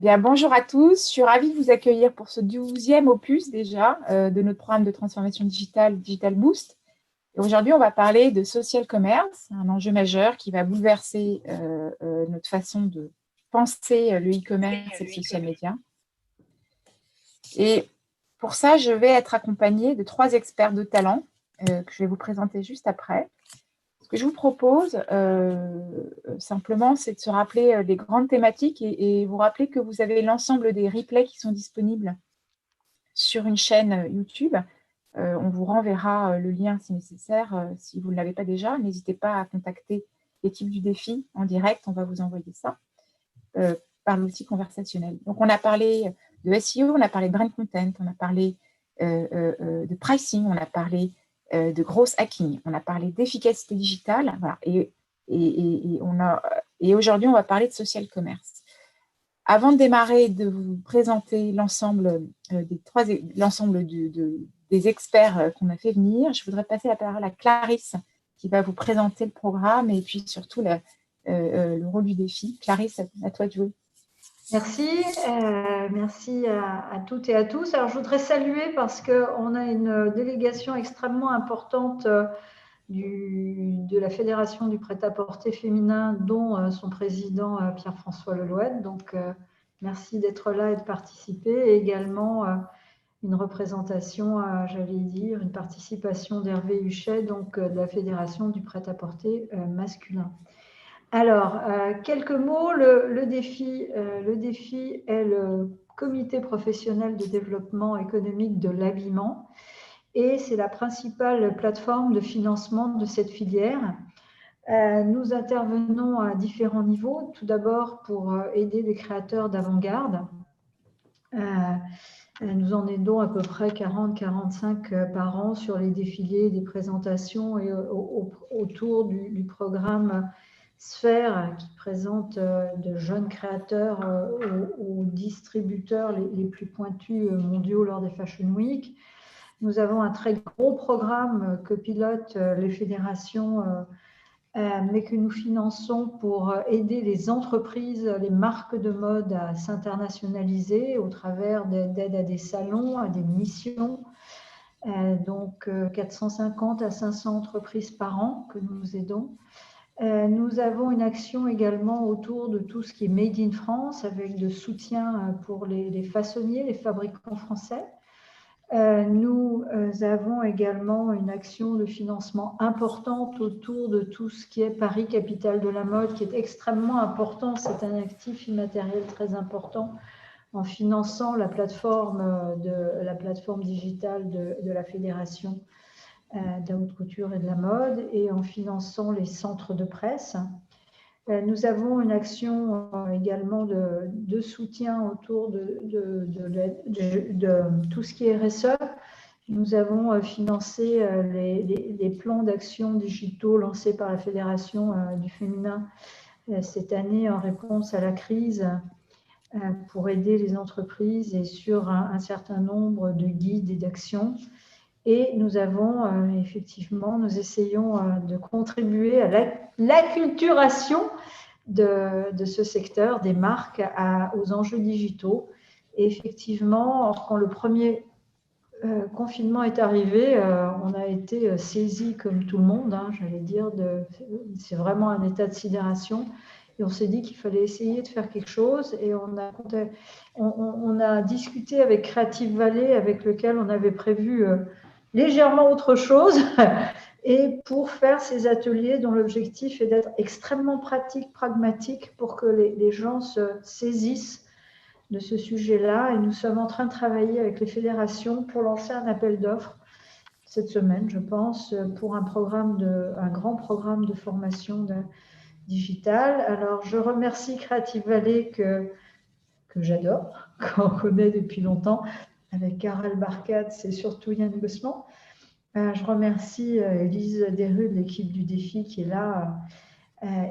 Bien, bonjour à tous. Je suis ravie de vous accueillir pour ce 12e opus déjà de notre programme de transformation digitale Digital Boost. Et aujourd'hui, on va parler de social commerce, un enjeu majeur qui va bouleverser notre façon de penser le e-commerce et le social media. Et pour ça, je vais être accompagnée de 3 experts de talent que je vais vous présenter juste après. Ce que je vous propose, simplement, c'est de se rappeler les grandes thématiques et vous rappeler que vous avez l'ensemble des replays qui sont disponibles sur une chaîne YouTube. On vous renverra le lien si nécessaire. Si vous ne l'avez pas déjà, n'hésitez pas à contacter l'équipe du défi en direct. On va vous envoyer ça par l'outil conversationnel. Donc, on a parlé de SEO, on a parlé de brand content, on a parlé de pricing, on a parlé de growth hacking, on a parlé d'efficacité digitale, voilà, et aujourd'hui, on va parler de social commerce. Avant de démarrer, de vous présenter l'ensemble des experts qu'on a fait venir, je voudrais passer la parole à Clarisse, qui va vous présenter le programme et puis surtout le rôle du défi. Clarisse, à toi de jouer. Merci, merci à toutes et à tous. Alors, je voudrais saluer parce qu'on a une délégation extrêmement importante de la Fédération du prêt-à-porter féminin, dont son président Pierre-François Lelouette. Donc, merci d'être là et de participer. Et également une représentation, j'allais dire, une participation d'Hervé Huchet, donc de la Fédération du prêt-à-porter masculin. Alors, quelques mots. Le défi est le comité professionnel de développement économique de l'habillement et c'est la principale plateforme de financement de cette filière. Nous intervenons à différents niveaux. Tout d'abord pour aider les créateurs d'avant-garde. Nous en aidons à peu près 40-45 par an sur les défilés, des présentations et autour du programme Sphère qui présente de jeunes créateurs aux distributeurs les plus pointus mondiaux lors des Fashion Week. Nous avons un très gros programme que pilotent les fédérations, mais que nous finançons pour aider les entreprises, les marques de mode à s'internationaliser au travers d'aides à des salons, à des missions. Donc 450 à 500 entreprises par an que nous aidons. Nous avons une action également autour de tout ce qui est Made in France avec de soutien pour les façonniers, les fabricants français. Nous avons également une action de financement importante autour de tout ce qui est Paris, capitale de la mode, qui est extrêmement important. C'est un actif immatériel très important en finançant la plateforme digitale de la Fédération de la haute couture et de la mode et en finançant les centres de presse. Nous avons une action également de soutien autour de tout ce qui est RSE. Nous avons financé les plans d'action digitaux lancés par la Fédération du féminin cette année en réponse à la crise pour aider les entreprises et sur un certain nombre de guides et d'actions. Et nous avons effectivement, nous essayons de contribuer à l'acculturation de ce secteur, des marques, aux enjeux digitaux. Et effectivement, quand le premier confinement est arrivé, on a été saisis comme tout le monde, j'allais dire, c'est vraiment un état de sidération. Et on s'est dit qu'il fallait essayer de faire quelque chose. Et on a discuté avec Creative Valley, avec lequel on avait prévu légèrement autre chose, et pour faire ces ateliers dont l'objectif est d'être extrêmement pratique, pragmatique, pour que les gens se saisissent de ce sujet-là. Et nous sommes en train de travailler avec les fédérations pour lancer un appel d'offres cette semaine, je pense, pour un grand programme de formation digitale. Alors, je remercie Creative Valley que j'adore, qu'on connaît depuis longtemps, avec Karel Barkat et surtout Yann Gosselin. Je remercie Elise Desrues de l'équipe du défi qui est là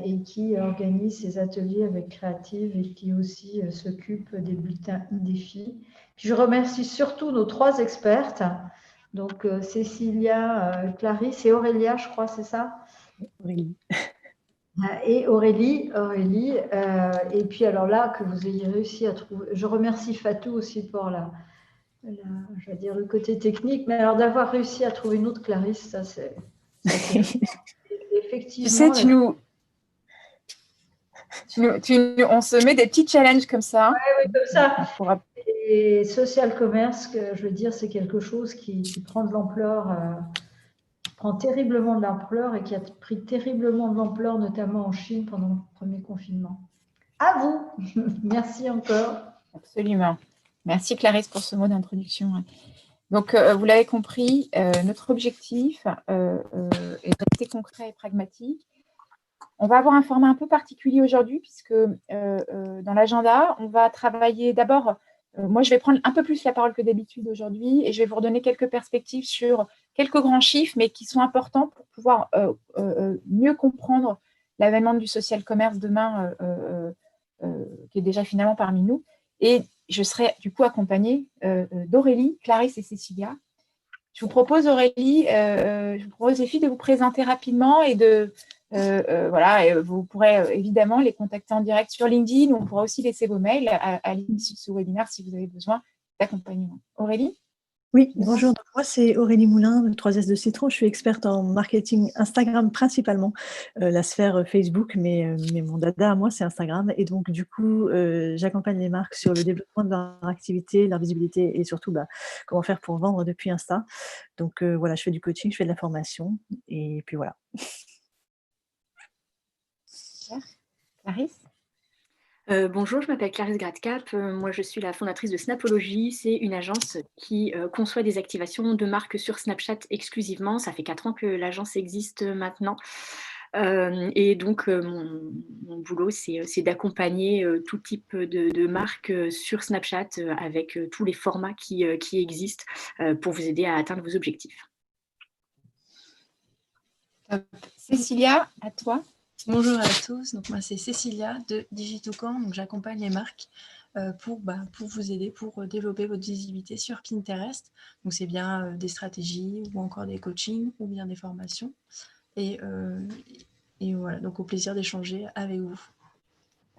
et qui organise ces ateliers avec Creative et qui aussi s'occupe des bulletins e-défi. Je remercie surtout nos 3 expertes, donc Cécilia, Clarisse et Aurélia, je crois, c'est ça? Aurélie. Et Aurélie, et puis alors là, que vous ayez réussi à trouver, je remercie Fatou aussi pour je vais dire le côté technique, mais alors d'avoir réussi à trouver une autre Clarisse, ça c'est Tu sais, effectivement. on se met des petits challenges comme ça. Oui, comme ça. On pourra... Et social commerce, je veux dire, c'est quelque chose qui prend de l'ampleur, qui prend terriblement de l'ampleur et qui a pris terriblement de l'ampleur, notamment en Chine pendant le premier confinement. À vous. Merci encore. Absolument. Merci Clarisse pour ce mot d'introduction. Donc, vous l'avez compris, notre objectif est de rester concret et pragmatique. On va avoir un format un peu particulier aujourd'hui puisque dans l'agenda, on va travailler d'abord, moi je vais prendre un peu plus la parole que d'habitude aujourd'hui et je vais vous redonner quelques perspectives sur quelques grands chiffres mais qui sont importants pour pouvoir mieux comprendre l'avènement du social commerce demain qui est déjà finalement parmi nous. Et je serai du coup accompagnée d'Aurélie, Clarisse et Cécilia. Je vous propose, Aurélie, je vous propose les filles de vous présenter rapidement et voilà, et vous pourrez évidemment les contacter en direct sur LinkedIn ou on pourra aussi laisser vos mails à l'issue de ce webinaire si vous avez besoin d'accompagnement. Aurélie? Oui, bonjour. Moi, c'est Aurélie Moulin, de 3S de Citron. Je suis experte en marketing Instagram principalement, la sphère Facebook, mais mon dada à moi, c'est Instagram. Et donc, du coup, j'accompagne les marques sur le développement de leur activité, leur visibilité et surtout comment faire pour vendre depuis Insta. Donc, voilà, je fais du coaching, je fais de la formation et puis voilà. Super. Clarisse? Bonjour, je m'appelle Clarisse Gradcap. Moi, je suis la fondatrice de Snapology. C'est une agence qui conçoit des activations de marques sur Snapchat exclusivement. Ça fait 4 ans que l'agence existe maintenant. Et donc, mon boulot, c'est d'accompagner tout type de marques sur Snapchat avec tous les formats qui existent pour vous aider à atteindre vos objectifs. Cécilia, à toi. Bonjour à tous, donc moi c'est Cécilia de Digitoucan, donc j'accompagne les marques pour vous aider pour développer votre visibilité sur Pinterest. Donc c'est bien des stratégies ou encore des coachings ou bien des formations. Et voilà, donc au plaisir d'échanger avec vous.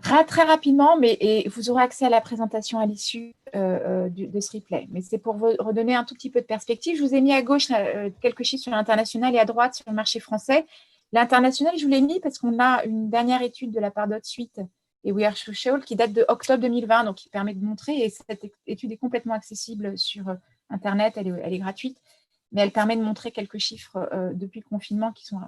Très rapidement, et vous aurez accès à la présentation à l'issue de ce replay. Mais c'est pour vous redonner un tout petit peu de perspective. Je vous ai mis à gauche quelques chiffres sur l'international et à droite sur le marché français. L'international, je vous l'ai mis parce qu'on a une dernière étude de la part d'Hotsuite et We Are Social qui date de octobre 2020, donc qui permet de montrer, et cette étude est complètement accessible sur Internet, elle est gratuite, mais elle permet de montrer quelques chiffres depuis le confinement qui sont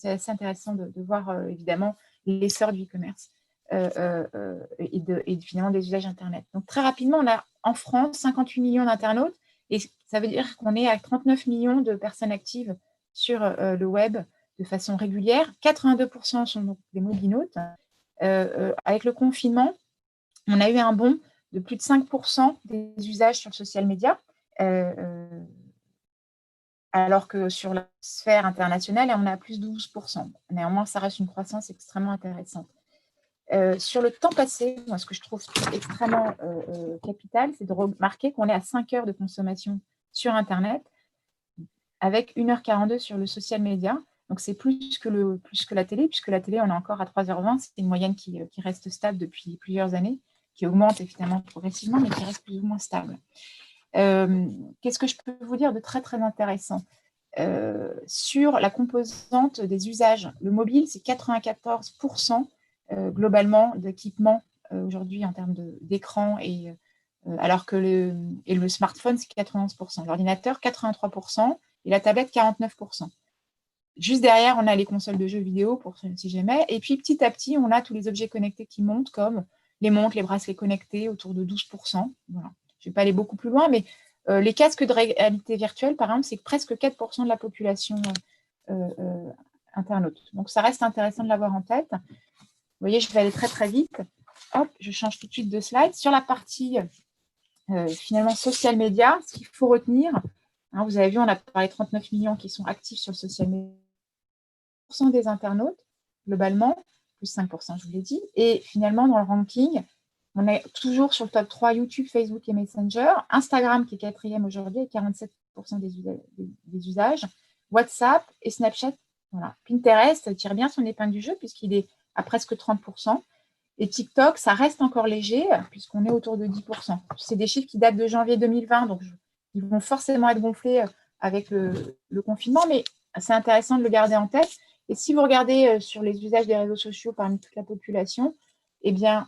assez intéressants de voir évidemment l'essor du e-commerce et finalement des usages Internet. Donc très rapidement, on a en France 58 millions d'internautes et ça veut dire qu'on est à 39 millions de personnes actives sur le web de façon régulière. 82% sont donc des mobinautes. Avec le confinement, on a eu un bond de plus de 5% des usages sur le social media, alors que sur la sphère internationale, on est à plus de 12%. Néanmoins, ça reste une croissance extrêmement intéressante. Sur le temps passé, moi, ce que je trouve extrêmement capital, c'est de remarquer qu'on est à 5 heures de consommation sur Internet, avec 1h42 sur le social media. Donc, c'est plus que la télé, puisque la télé, on est encore à 3h20. C'est une moyenne qui reste stable depuis plusieurs années, qui augmente évidemment progressivement, mais qui reste plus ou moins stable. Qu'est-ce que je peux vous dire de très, très intéressant sur la composante des usages? Le mobile, c'est 94% globalement d'équipement aujourd'hui en termes d'écran, alors que le smartphone, c'est 91%. L'ordinateur, 83%. Et la tablette, 49%. Juste derrière, on a les consoles de jeux vidéo, si jamais. Et puis, petit à petit, on a tous les objets connectés qui montent, comme les montres, les bracelets connectés, autour de 12%. Voilà. Je ne vais pas aller beaucoup plus loin, mais les casques de réalité virtuelle, par exemple, c'est presque 4% de la population internaute. Donc, ça reste intéressant de l'avoir en tête. Vous voyez, je vais aller très, très vite. Hop, je change tout de suite de slide. Sur la partie, finalement, social media, ce qu'il faut retenir, hein, vous avez vu, on a parlé de 39 millions qui sont actifs sur le social media. 1% des internautes, globalement, plus 5%, je vous l'ai dit. Et finalement, dans le ranking, on est toujours sur le top 3, YouTube, Facebook et Messenger. Instagram, qui est 4e aujourd'hui, avec 47% des usages. WhatsApp et Snapchat. Voilà. Pinterest tire bien son épingle du jeu puisqu'il est à presque 30%. Et TikTok, ça reste encore léger, puisqu'on est autour de 10%. C'est des chiffres qui datent de janvier 2020, donc ils vont forcément être gonflés avec le confinement, mais c'est intéressant de le garder en tête. Et si vous regardez sur les usages des réseaux sociaux parmi toute la population, eh bien,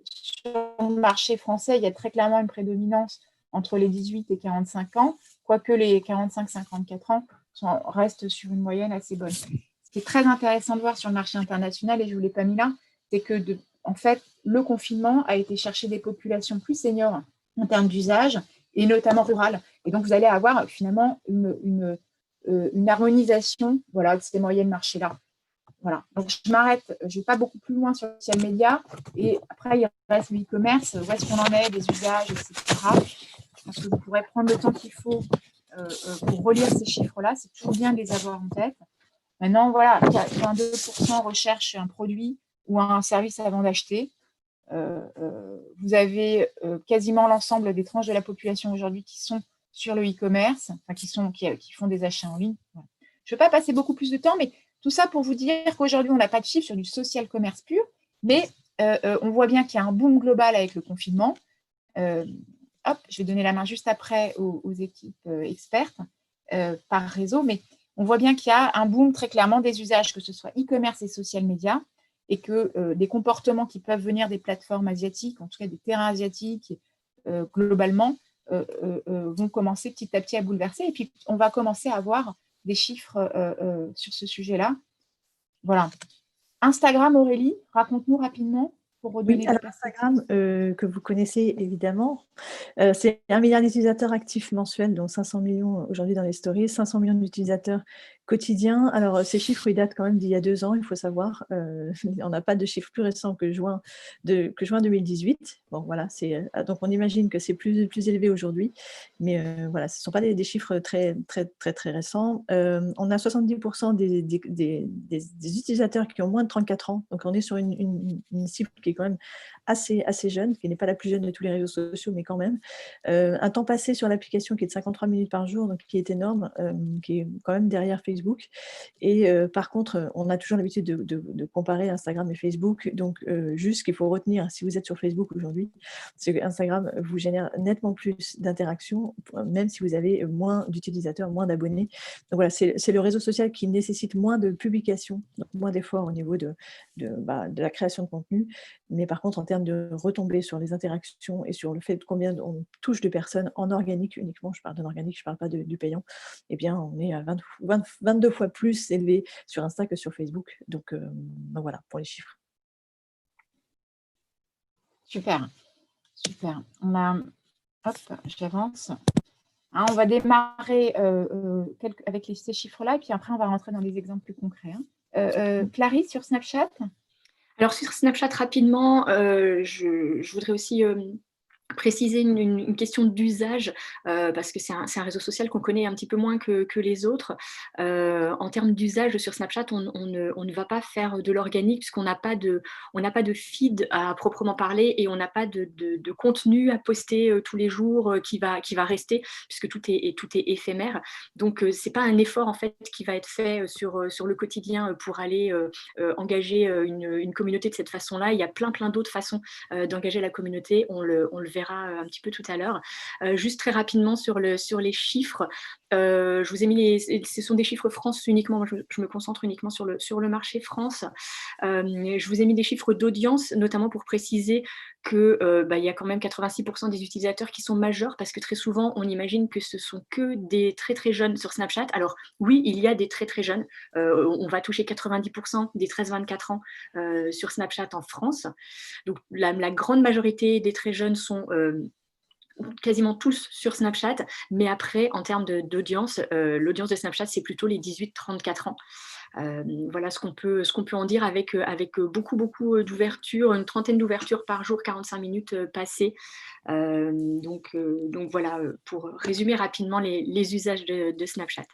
sur le marché français, il y a très clairement une prédominance entre les 18 et 45 ans, quoique les 45-54 ans restent sur une moyenne assez bonne. Ce qui est très intéressant de voir sur le marché international, et je ne vous l'ai pas mis là, c'est que, en fait, le confinement a été chercher des populations plus seniors en termes d'usage, et notamment rurales. Et donc, vous allez avoir finalement une harmonisation, voilà, de ces moyennes marchés-là. Voilà. Donc, je m'arrête, je ne vais pas beaucoup plus loin sur les social media. Et après, il reste le e-commerce, où est-ce qu'on en est, des usages, etc. Je pense que vous pourrez prendre le temps qu'il faut pour relire ces chiffres-là. C'est toujours bien de les avoir en tête. Maintenant, voilà, 22% recherchent un produit ou un service avant d'acheter. Vous avez quasiment l'ensemble des tranches de la population aujourd'hui qui sont sur le e-commerce, enfin, qui font des achats en ligne. Voilà. Je ne vais pas passer beaucoup plus de temps, mais tout ça pour vous dire qu'aujourd'hui, on n'a pas de chiffres sur du social commerce pur, mais on voit bien qu'il y a un boom global avec le confinement. Hop, je vais donner la main juste après aux équipes expertes par réseau, mais on voit bien qu'il y a un boom très clairement des usages, que ce soit e-commerce et social media, et que des comportements qui peuvent venir des plateformes asiatiques, en tout cas des terrains asiatiques, globalement, vont commencer petit à petit à bouleverser. Et puis, on va commencer à avoir des chiffres sur ce sujet-là. Voilà. Instagram, Aurélie, raconte-nous rapidement pour redonner Oui, alors Instagram, que vous connaissez évidemment, c'est 1 milliard d'utilisateurs actifs mensuels, dont 500 millions aujourd'hui dans les stories, 500 millions d'utilisateurs quotidiens. Alors, ces chiffres, ils datent quand même d'il y a 2 ans, il faut savoir. On n'a pas de chiffres plus récents que juin 2018. Bon, voilà, donc on imagine que c'est plus élevé aujourd'hui, mais voilà, ce ne sont pas des chiffres très récents. On a 70% des utilisateurs qui ont moins de 34 ans, donc on est sur une cible qui est quand même assez jeune, qui n'est pas la plus jeune de tous les réseaux sociaux, mais quand même. Un temps passé sur l'application qui est de 53 minutes par jour, donc qui est énorme, qui est quand même derrière Facebook. Et par contre, on a toujours l'habitude de comparer Instagram et Facebook. Donc, juste ce qu'il faut retenir, si vous êtes sur Facebook aujourd'hui, c'est que Instagram vous génère nettement plus d'interactions, même si vous avez moins d'utilisateurs, moins d'abonnés. Donc voilà, c'est le réseau social qui nécessite moins de publications, donc moins d'efforts au niveau de la création de contenu. Mais par contre, en termes de retombées sur les interactions et sur le fait de combien on touche de personnes en organique uniquement, je parle d'un organique, je ne parle pas du payant, eh bien, on est à 22 fois plus élevé sur Insta que sur Facebook. Donc voilà, pour les chiffres. Super. On a... Hop, j'avance. Hein, on va démarrer avec ces chiffres-là, et puis après, on va rentrer dans les exemples plus concrets. Clarisse, sur Snapchat ? Alors, sur Snapchat, rapidement, je voudrais aussi préciser une question d'usage, parce que c'est un réseau social qu'on connaît un petit peu moins que les autres. En termes d'usage sur Snapchat, on ne va pas faire de l'organique puisqu'on n'a pas de feed à proprement parler, et on n'a pas de contenu à poster tous les jours qui va rester, puisque tout est éphémère. Donc, c'est pas un effort en fait qui va être fait sur le quotidien pour aller engager une communauté de cette façon-là. Il y a plein d'autres façons d'engager la communauté. On le verra un petit peu tout à l'heure. Juste très rapidement sur les chiffres, je vous ai mis ce sont des chiffres France uniquement. Moi, je me concentre uniquement sur le marché France. Je vous ai mis des chiffres d'audience, notamment pour préciser que il y a quand même 86% des utilisateurs qui sont majeurs, parce que très souvent on imagine que ce sont que des très jeunes sur Snapchat. Alors oui, il y a des très jeunes. On va toucher 90% des 13-24 ans sur Snapchat en France. Donc la grande majorité des très jeunes sont quasiment tous sur Snapchat, mais après, en termes d'audience, l'audience de Snapchat, c'est plutôt les 18-34 ans. Voilà ce qu'on peut en dire avec beaucoup d'ouvertures, une trentaine d'ouvertures par jour, 45 minutes passées. Donc voilà, pour résumer rapidement les usages de Snapchat.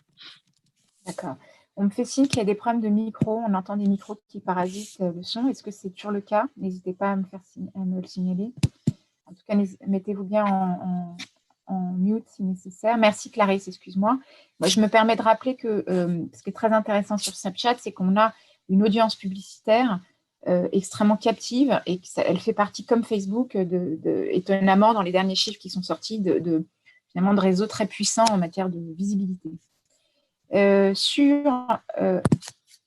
D'accord. On me fait signe qu'il y a des problèmes de micro. On entend des micros qui parasitent le son. Est-ce que c'est toujours le cas? N'hésitez pas à me le signaler. En tout cas, mettez-vous bien en mute si nécessaire. Merci Clarisse, excuse-moi. Moi, je me permets de rappeler que ce qui est très intéressant sur Snapchat, c'est qu'on a une audience publicitaire extrêmement captive et elle fait partie, comme Facebook, étonnamment, dans les derniers chiffres qui sont sortis, finalement, de réseaux très puissants en matière de visibilité. Sur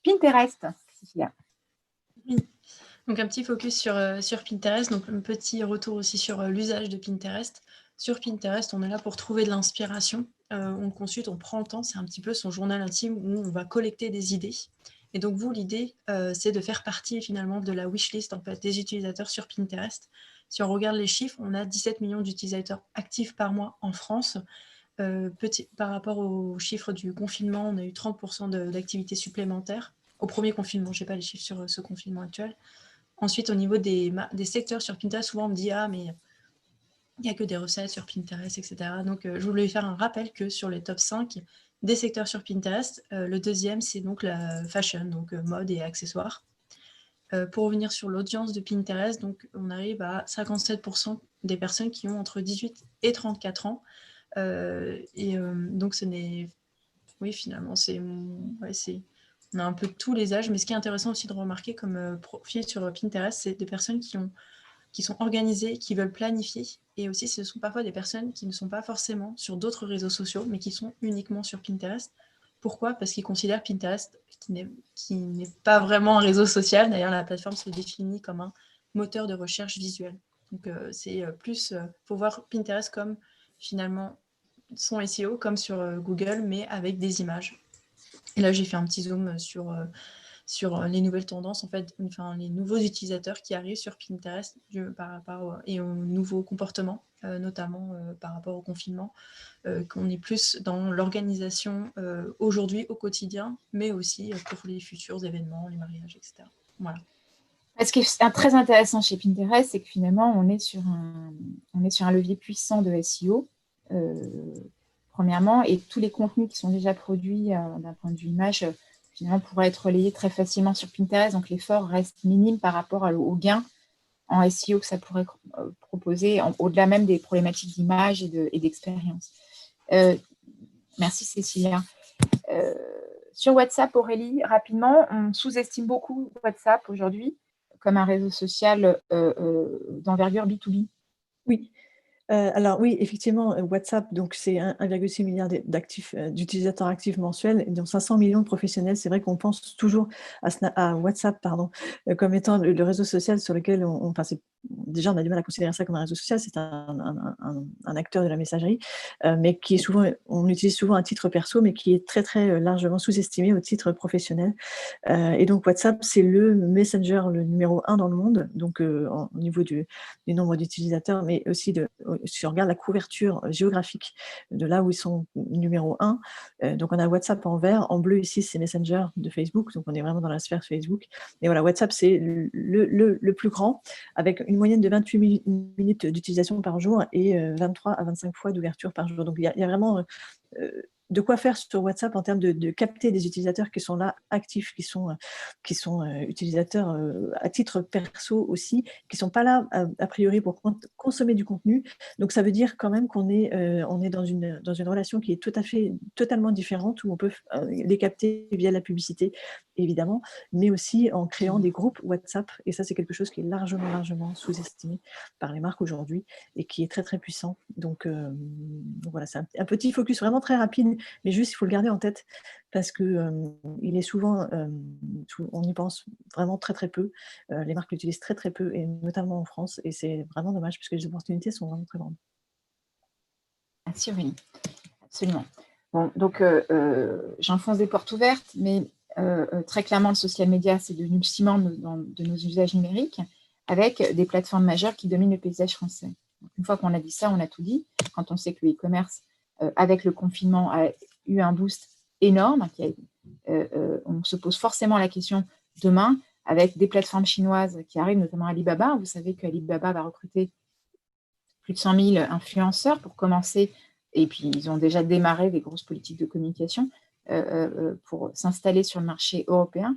Pinterest, Cécilia. Oui. Donc un petit focus sur Pinterest, donc un petit retour aussi sur l'usage de Pinterest. Sur Pinterest, on est là pour trouver de l'inspiration. On consulte, on prend le temps, c'est un petit peu son journal intime où on va collecter des idées. Et donc vous, l'idée, c'est de faire partie finalement de la wishlist en fait, des utilisateurs sur Pinterest. Si on regarde les chiffres, on a 17 millions d'utilisateurs actifs par mois en France. Par rapport aux chiffres du confinement, on a eu 30% d'activité supplémentaire. Au premier confinement, je n'ai pas les chiffres sur ce confinement actuel. Ensuite, au niveau des secteurs sur Pinterest, souvent on me dit « Ah, mais il n'y a que des recettes sur Pinterest, etc. » Donc, je voulais faire un rappel que sur les top 5 des secteurs sur Pinterest, le deuxième, c'est donc la fashion, donc mode et accessoires. Pour revenir sur l'audience de Pinterest, donc, on arrive à 57% des personnes qui ont entre 18 et 34 ans. Donc, ce n'est... Oui, finalement, on a un peu tous les âges, mais ce qui est intéressant aussi de remarquer comme profil sur Pinterest, c'est des personnes qui sont organisées, qui veulent planifier, et aussi ce sont parfois des personnes qui ne sont pas forcément sur d'autres réseaux sociaux, mais qui sont uniquement sur Pinterest. Pourquoi ? Parce qu'ils considèrent Pinterest qui n'est pas vraiment un réseau social. D'ailleurs, la plateforme se définit comme un moteur de recherche visuelle. Donc, c'est plus... faut voir Pinterest comme, finalement, son SEO, comme sur Google, mais avec des images. Et là, j'ai fait un petit zoom sur les nouvelles tendances, en fait, enfin, les nouveaux utilisateurs qui arrivent sur Pinterest par rapport et aux nouveaux comportements, notamment par rapport au confinement, qu'on est plus dans l'organisation aujourd'hui, au quotidien, mais aussi pour les futurs événements, les mariages, etc. Voilà. Ce qui est très intéressant chez Pinterest, c'est que finalement, on est sur un levier puissant de SEO, premièrement, et tous les contenus qui sont déjà produits d'un point de vue image, finalement, pourraient être relayés très facilement sur Pinterest. Donc, l'effort reste minime par rapport au gain en SEO que ça pourrait proposer, au-delà même des problématiques d'image et d'expérience. Merci, Cécilia. Sur WhatsApp, Aurélie, rapidement, on sous-estime beaucoup WhatsApp aujourd'hui comme un réseau social d'envergure B2B. Oui. Alors oui, effectivement, WhatsApp, donc c'est 1,6 milliard d'utilisateurs actifs mensuels, dont 500 millions de professionnels. C'est vrai qu'on pense toujours à WhatsApp comme étant le réseau social sur lequel déjà on a du mal à considérer ça comme un réseau social, c'est un acteur de la messagerie, mais qui est souvent, on utilise souvent à titre perso, mais qui est très très largement sous-estimé au titre professionnel. Et donc WhatsApp, c'est le messenger le numéro 1 dans le monde, donc au niveau du nombre d'utilisateurs, mais aussi si on regarde la couverture géographique de là où ils sont numéro 1, donc on a WhatsApp en vert, en bleu ici c'est Messenger de Facebook, donc on est vraiment dans la sphère Facebook. Et voilà, WhatsApp c'est le plus grand, avec une moyenne de 28 minutes d'utilisation par jour et 23 à 25 fois d'ouverture par jour. Donc il y a vraiment de quoi faire sur WhatsApp en termes de capter des utilisateurs qui sont là, actifs, qui sont utilisateurs à titre perso aussi, qui ne sont pas là a priori pour consommer du contenu. Donc ça veut dire quand même qu'on est dans une relation qui est totalement différente, où on peut les capter via la publicité, évidemment, mais aussi en créant des groupes WhatsApp. Et ça, c'est quelque chose qui est largement sous-estimé par les marques aujourd'hui et qui est très, très puissant. Donc voilà, c'est un petit focus vraiment très rapide, mais juste, il faut le garder en tête parce qu'il est souvent, on y pense vraiment très, très peu. Les marques l'utilisent très, très peu, et notamment en France. Et c'est vraiment dommage puisque les opportunités sont vraiment très grandes. Merci Aurélie, absolument. Bon, donc, j'enfonce des portes ouvertes, mais très clairement, le social media, c'est devenu le ciment de nos usages numériques, avec des plateformes majeures qui dominent le paysage français. Donc, une fois qu'on a dit ça, on a tout dit. Quand on sait que le e-commerce, avec le confinement, a eu un boost énorme, on se pose forcément la question demain, avec des plateformes chinoises qui arrivent, notamment Alibaba. Vous savez qu'Alibaba va recruter plus de 100 000 influenceurs pour commencer, et puis ils ont déjà démarré des grosses politiques de communication pour s'installer sur le marché européen.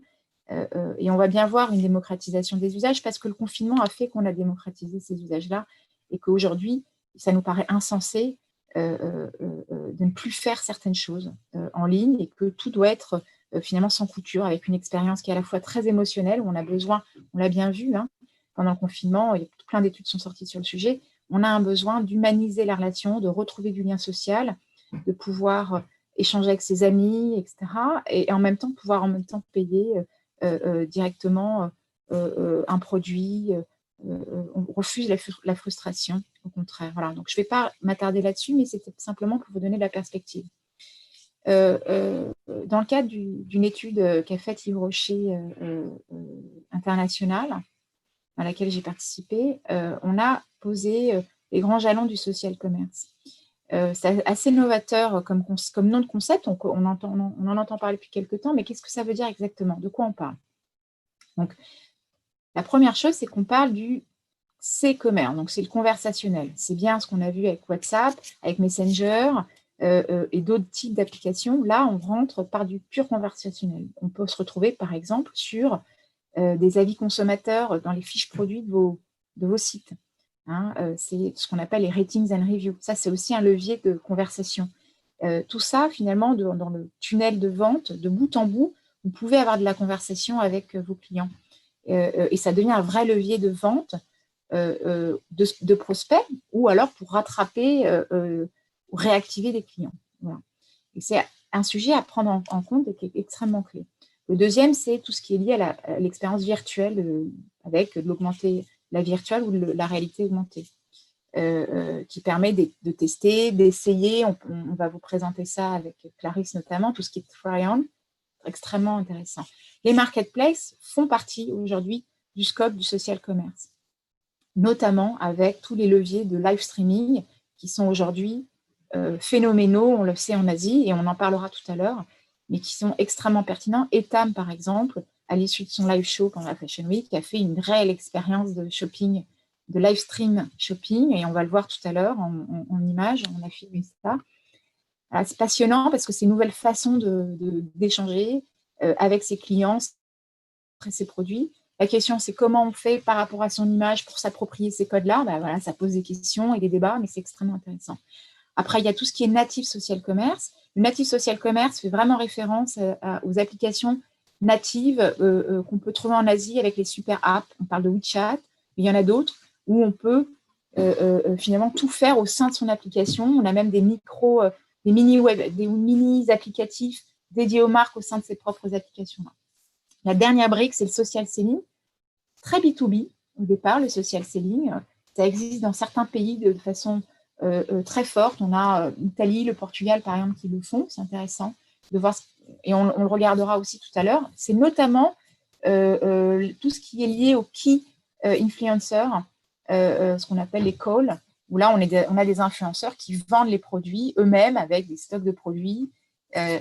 Et on va bien voir une démocratisation des usages, parce que le confinement a fait qu'on a démocratisé ces usages-là, et qu'aujourd'hui, ça nous paraît insensé de ne plus faire certaines choses en ligne, et que tout doit être finalement sans couture, avec une expérience qui est à la fois très émotionnelle, où on a besoin, on l'a bien vu, hein, pendant le confinement, plein d'études sont sorties sur le sujet, on a un besoin d'humaniser la relation, de retrouver du lien social, de pouvoir échanger avec ses amis, etc. Et en même temps, pouvoir payer directement un produit. On refuse la frustration, au contraire. Voilà. Donc, je ne vais pas m'attarder là-dessus, mais c'était simplement pour vous donner de la perspective. Dans le cadre d'une étude qu'a faite Yves Rocher internationale, à laquelle j'ai participé, on a posé les grands jalons du social commerce. C'est assez novateur comme nom de concept, on en entend parler depuis quelques temps, mais qu'est-ce que ça veut dire exactement? De quoi on parle? Donc, la première chose, c'est qu'on parle du C-commerce, donc c'est le conversationnel. C'est bien ce qu'on a vu avec WhatsApp, avec Messenger et d'autres types d'applications. Là, on rentre par du pur conversationnel. On peut se retrouver, par exemple, sur des avis consommateurs dans les fiches produits de vos sites. Hein, c'est ce qu'on appelle les ratings and reviews. Ça, c'est aussi un levier de conversation. Tout ça, finalement, dans le tunnel de vente, de bout en bout, vous pouvez avoir de la conversation avec vos clients. Et ça devient un vrai levier de vente de prospects, ou alors pour rattraper ou réactiver des clients. Voilà. Et c'est un sujet à prendre en compte et qui est extrêmement clé. Le deuxième, c'est tout ce qui est lié à l'expérience virtuelle, avec l'augmenté, la virtuelle ou la réalité augmentée, qui permet de tester, d'essayer. On va vous présenter ça avec Clarisse notamment, tout ce qui est try-on, extrêmement intéressant. Les marketplaces font partie aujourd'hui du scope du social commerce, notamment avec tous les leviers de live streaming qui sont aujourd'hui phénoménaux, on le sait en Asie, et on en parlera tout à l'heure, mais qui sont extrêmement pertinents. Etam, par exemple, à l'issue de son live show pendant la Fashion Week, a fait une réelle expérience de shopping, de live stream shopping, et on va le voir tout à l'heure en images, on a filmé ça. Alors, c'est passionnant parce que c'est une nouvelle façon d'échanger avec ses clients, ses produits. La question, c'est comment on fait par rapport à son image pour s'approprier ces codes-là. Ben voilà, ça pose des questions et des débats, mais c'est extrêmement intéressant. Après, il y a tout ce qui est native social commerce. Le native social commerce fait vraiment référence aux applications natives qu'on peut trouver en Asie avec les super apps. On parle de WeChat, mais il y en a d'autres où on peut finalement tout faire au sein de son application. On a même des mini applicatifs dédiés aux marques au sein de ses propres applications. La dernière brique, c'est le social selling. Très B2B au départ, le social selling. Ça existe dans certains pays de façon très forte. On a l'Italie, le Portugal, par exemple, qui le font. C'est intéressant de voir, et on le regardera aussi tout à l'heure. C'est notamment tout ce qui est lié aux key influencers, ce qu'on appelle les calls, où là, on a des influenceurs qui vendent les produits eux-mêmes avec des stocks de produits et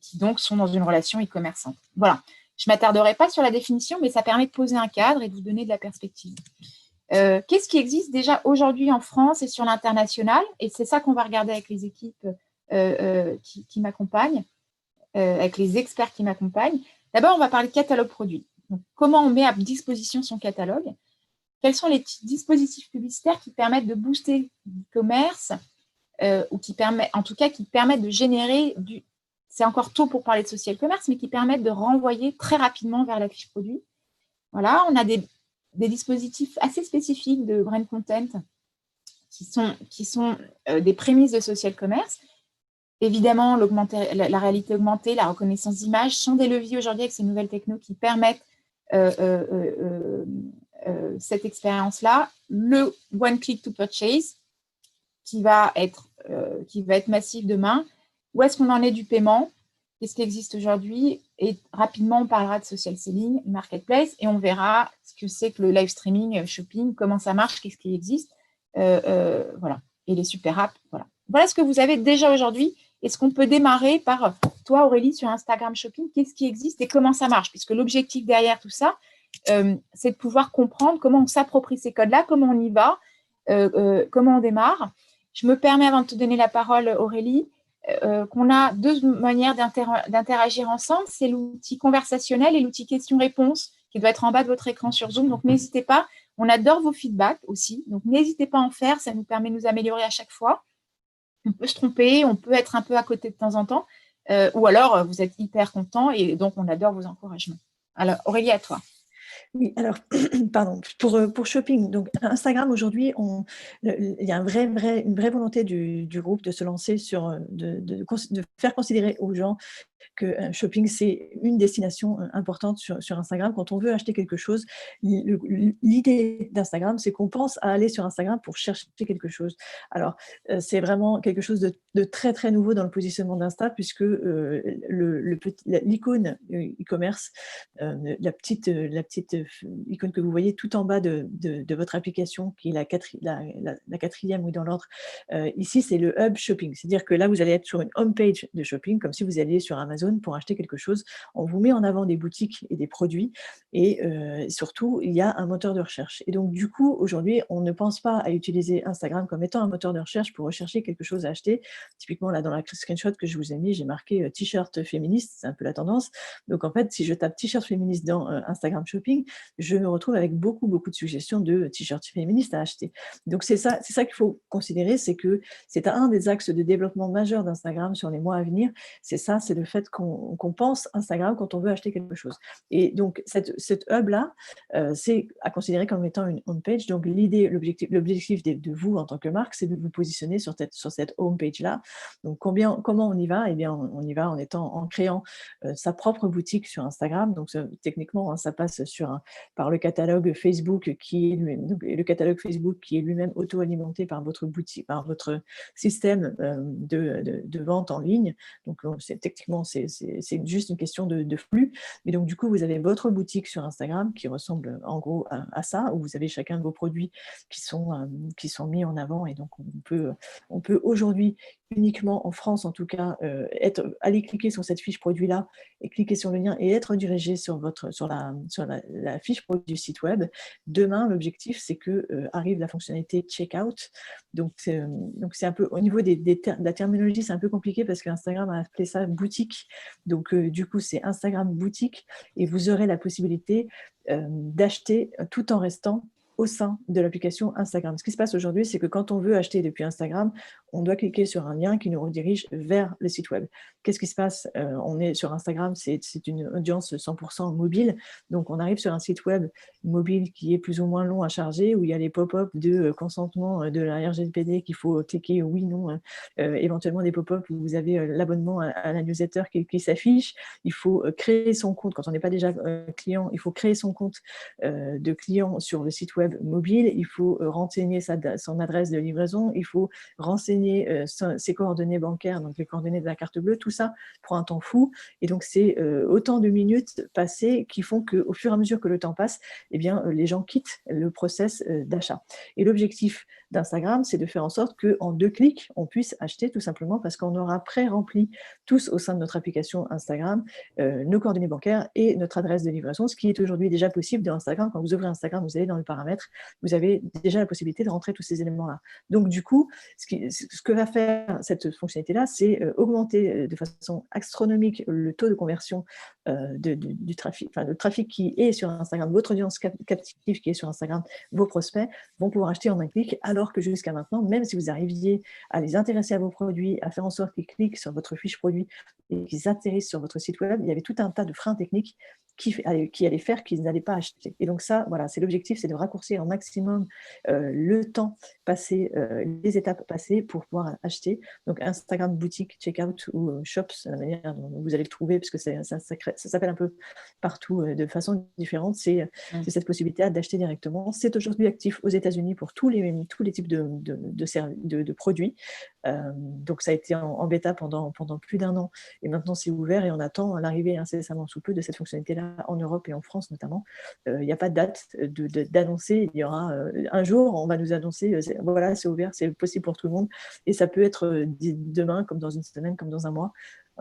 qui donc sont dans une relation e-commerçante. Voilà. Je ne m'attarderai pas sur la définition, mais ça permet de poser un cadre et de vous donner de la perspective. Qu'est-ce qui existe déjà aujourd'hui en France et sur l'international? Et c'est ça qu'on va regarder avec les équipes qui m'accompagnent, avec les experts qui m'accompagnent. D'abord, on va parler de catalogue produit. Donc, comment on met à disposition son catalogue? Quels sont les dispositifs publicitaires qui permettent de booster l'e-commerce ou qui permettent de générer du... C'est encore tôt pour parler de social commerce, mais qui permettent de renvoyer très rapidement vers la fiche produit. Voilà, on a des dispositifs assez spécifiques de brand content qui sont des prémices de social commerce. Évidemment, la réalité augmentée, la reconnaissance d'images sont des leviers aujourd'hui avec ces nouvelles technos qui permettent cette expérience-là. Le one click to purchase qui va être massif demain. Où est-ce qu'on en est du paiement? Qu'est-ce qui existe aujourd'hui? Et rapidement, on parlera de social selling, marketplace, et on verra ce que c'est que le live streaming, shopping, comment ça marche, qu'est-ce qui existe. Voilà. Et les super apps, voilà. Voilà ce que vous avez déjà aujourd'hui. Est-ce qu'on peut démarrer par toi, Aurélie, sur Instagram Shopping? Qu'est-ce qui existe et comment ça marche? Puisque l'objectif derrière tout ça, c'est de pouvoir comprendre comment on s'approprie ces codes-là, comment on y va, comment on démarre. Je me permets, avant de te donner la parole, Aurélie, qu'on a deux manières d'interagir ensemble. C'est l'outil conversationnel et l'outil question-réponse qui doit être en bas de votre écran sur Zoom. Donc, n'hésitez pas. On adore vos feedbacks aussi. Donc, n'hésitez pas à en faire. Ça nous permet de nous améliorer à chaque fois. On peut se tromper, on peut être un peu à côté de temps en temps. ou alors vous êtes hyper content et donc on adore vos encouragements. Alors Aurélie, à toi. Oui, alors, pardon, pour shopping, donc Instagram aujourd'hui, il y a une vraie volonté du groupe de se lancer sur, de faire considérer aux gens que shopping, c'est une destination importante sur Instagram. Quand on veut acheter quelque chose, l'idée d'Instagram, c'est qu'on pense à aller sur Instagram pour chercher quelque chose. Alors, c'est vraiment quelque chose de très, très nouveau dans le positionnement d'Insta, puisque l'icône e-commerce, la petite icône que vous voyez tout en bas de votre application, qui est la quatrième, oui, dans l'ordre, ici, c'est le hub shopping. C'est-à-dire que là, vous allez être sur une home page de shopping, comme si vous alliez sur Amazon pour acheter quelque chose. On vous met en avant des boutiques et des produits et surtout, il y a un moteur de recherche. Et donc, du coup, aujourd'hui, on ne pense pas à utiliser Instagram comme étant un moteur de recherche pour rechercher quelque chose à acheter. Typiquement, là, dans la screenshot que je vous ai mis, j'ai marqué t-shirt féministe, c'est un peu la tendance. Donc, en fait, si je tape t-shirt féministe dans Instagram Shopping, je me retrouve avec beaucoup de suggestions de t-shirts féministes à acheter. Donc, c'est ça qu'il faut considérer, c'est que c'est un des axes de développement majeurs d'Instagram sur les mois à venir. C'est ça, c'est le fait qu'on pense Instagram quand on veut acheter quelque chose. Et donc, cette hub-là, c'est à considérer comme étant une home page. Donc, l'objectif de vous en tant que marque, c'est de vous positionner sur cette home page-là. Donc, comment on y va? Eh bien, on y va en créant sa propre boutique sur Instagram. Donc, techniquement, ça passe par le catalogue Facebook qui est lui-même auto-alimenté par votre boutique, par votre système de vente en ligne. Donc, techniquement, c'est juste une question de flux. Mais donc, du coup, vous avez votre boutique sur Instagram qui ressemble en gros à ça, où vous avez chacun de vos produits qui sont mis en avant. Et donc, on peut aujourd'hui, uniquement en France en tout cas, aller cliquer sur cette fiche produit-là et cliquer sur le lien et être dirigé sur la fiche produit du site web. Demain, l'objectif, c'est que arrive la fonctionnalité checkout. Donc, c'est un peu, au niveau de la terminologie, c'est un peu compliqué parce qu'Instagram a appelé ça boutique. Donc, du coup, c'est Instagram boutique et vous aurez la possibilité d'acheter tout en restant au sein de l'application Instagram. Ce qui se passe aujourd'hui, c'est que quand on veut acheter depuis Instagram, on doit cliquer sur un lien qui nous redirige vers le site web. Qu'est-ce qui se passe? On est sur Instagram, c'est une audience 100% mobile, donc on arrive sur un site web mobile qui est plus ou moins long à charger, où il y a les pop-up de consentement de la RGPD qu'il faut cliquer oui, non, éventuellement des pop-up où vous avez l'abonnement à la newsletter qui s'affiche. Il faut créer son compte, quand on n'est pas déjà client, il faut créer son compte de client sur le site web mobile, il faut renseigner son adresse de livraison, il faut renseigner ses coordonnées bancaires, donc les coordonnées de la carte bleue, tout ça prend un temps fou. Et donc, c'est autant de minutes passées qui font qu'au fur et à mesure que le temps passe, eh bien, les gens quittent le process d'achat. Et l'objectif d'Instagram, c'est de faire en sorte qu'en 2 clics, on puisse acheter tout simplement parce qu'on aura pré-rempli tous au sein de notre application Instagram nos coordonnées bancaires et notre adresse de livraison, ce qui est aujourd'hui déjà possible dans Instagram. Quand vous ouvrez Instagram, vous allez dans les paramètres, vous avez déjà la possibilité de rentrer tous ces éléments-là. Donc, du coup, ce que va faire cette fonctionnalité-là, c'est augmenter de façon astronomique le taux de conversion du trafic, le trafic qui est sur Instagram, votre audience captive qui est sur Instagram, vos prospects vont pouvoir acheter en un clic, alors que jusqu'à maintenant, même si vous arriviez à les intéresser à vos produits, à faire en sorte qu'ils cliquent sur votre fiche produit et qu'ils atterrissent sur votre site web, il y avait tout un tas de freins techniques qui allaient faire qu'ils n'allaient pas acheter. Et donc ça, voilà, c'est l'objectif, c'est de raccourcir au maximum le temps passé, les étapes passées pour pouvoir acheter. Donc Instagram boutique, checkout ou shops, la manière dont vous allez le trouver, parce que ça s'appelle un peu partout de façon différente, c'est cette possibilité d'acheter directement. C'est aujourd'hui actif aux États-Unis pour tous les types de produits. Donc ça a été en bêta pendant plus d'1 an et maintenant c'est ouvert et on attend l'arrivée incessamment sous peu de cette fonctionnalité-là en Europe et en France notamment. Il n'y a pas de date d'annoncer, il y aura un jour, on va nous annoncer, voilà, c'est ouvert, c'est possible pour tout le monde et ça peut être demain, comme dans une semaine, comme dans un mois.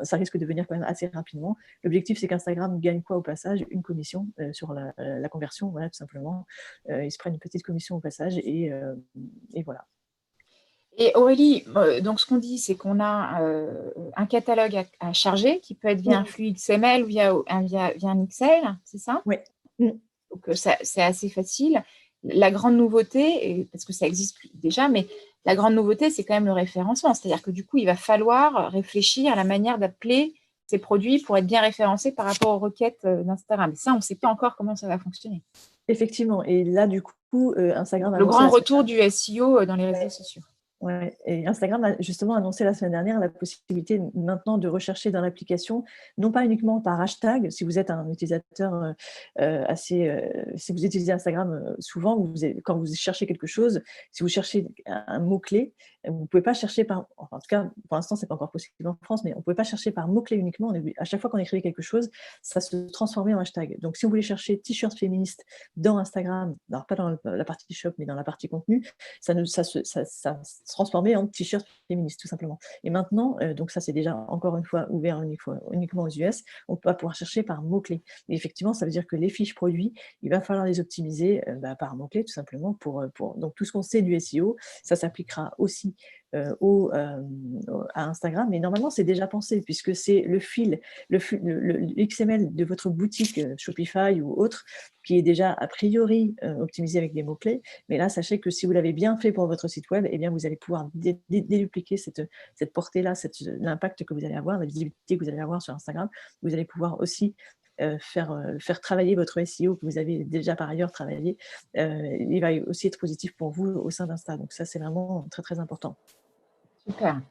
Ça risque de venir quand même assez rapidement. L'objectif, c'est qu'Instagram gagne quoi au passage? Une commission sur la conversion, voilà, tout simplement. Ils se prennent une petite commission au passage et voilà. Et Aurélie, donc ce qu'on dit, c'est qu'on a un catalogue à charger qui peut être via un flux XML ou via un Excel, c'est ça? Oui. Donc, c'est assez facile. la grande nouveauté, parce que ça existe déjà, mais la grande nouveauté, c'est quand même le référencement. C'est-à-dire que du coup, il va falloir réfléchir à la manière d'appeler ces produits pour être bien référencés par rapport aux requêtes d'Instagram. Et ça, on ne sait pas encore comment ça va fonctionner. Effectivement. Et là, du coup, Instagram a Le annoncé grand retour du SEO dans les réseaux sociaux. Ouais. Et Instagram a justement annoncé la semaine dernière la possibilité maintenant de rechercher dans l'application, non pas uniquement par hashtag, si vous êtes un utilisateur si vous utilisez Instagram souvent, quand vous cherchez quelque chose, si vous cherchez un mot-clé, vous ne pouvez pas chercher en tout cas, pour l'instant, ce n'est pas encore possible en France, mais on ne pouvait pas chercher par mot-clé uniquement. À chaque fois qu'on écrivait quelque chose, ça se transformait en hashtag. Donc, si vous voulez chercher t-shirt féministe dans Instagram, alors pas dans la partie shop, mais dans la partie contenu, ça se transformer en t-shirt féministe, tout simplement. Et maintenant, donc ça, c'est déjà encore une fois ouvert uniquement aux US, on va pouvoir chercher par mots-clés. Et effectivement, ça veut dire que les fiches produits, il va falloir les optimiser par mots-clés, tout simplement. Donc, tout ce qu'on sait du SEO, ça s'appliquera aussi à Instagram. Mais normalement, c'est déjà pensé, puisque c'est le XML de votre boutique Shopify ou autre, qui est déjà a priori optimisé avec des mots-clés. Mais là, sachez que si vous l'avez bien fait pour votre site web, eh bien, vous allez pouvoir dédupliquer cette portée-là, l'impact que vous allez avoir, la visibilité que vous allez avoir sur Instagram. Vous allez pouvoir aussi faire travailler votre SEO que vous avez déjà par ailleurs travaillé. Il va aussi être positif pour vous au sein d'Insta. Donc ça, c'est vraiment très, très important. Super.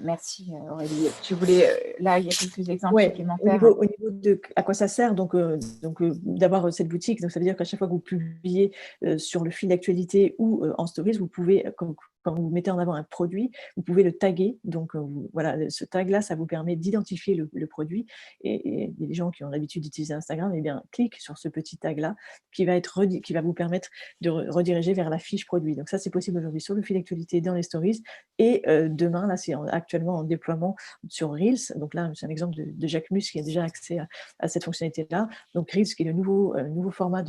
Merci Aurélie. Tu voulais, là, il y a quelques exemples supplémentaires. Au niveau de à quoi ça sert, d'avoir cette boutique, donc ça veut dire qu'à chaque fois que vous publiez sur le fil d'actualité ou en stories, vous pouvez, quand vous mettez en avant un produit, vous pouvez le taguer. Donc voilà, ce tag-là, ça vous permet d'identifier le produit. Et les gens qui ont l'habitude d'utiliser Instagram, eh bien, cliquent sur ce petit tag-là qui va vous permettre de rediriger vers la fiche produit. Donc ça, c'est possible aujourd'hui sur le fil d'actualité, dans les stories. Et demain, là, c'est actuellement en déploiement sur Reels. Donc là, c'est un exemple de Jacques Mus qui a déjà accès à cette fonctionnalité-là. Donc Reels, qui est le nouveau format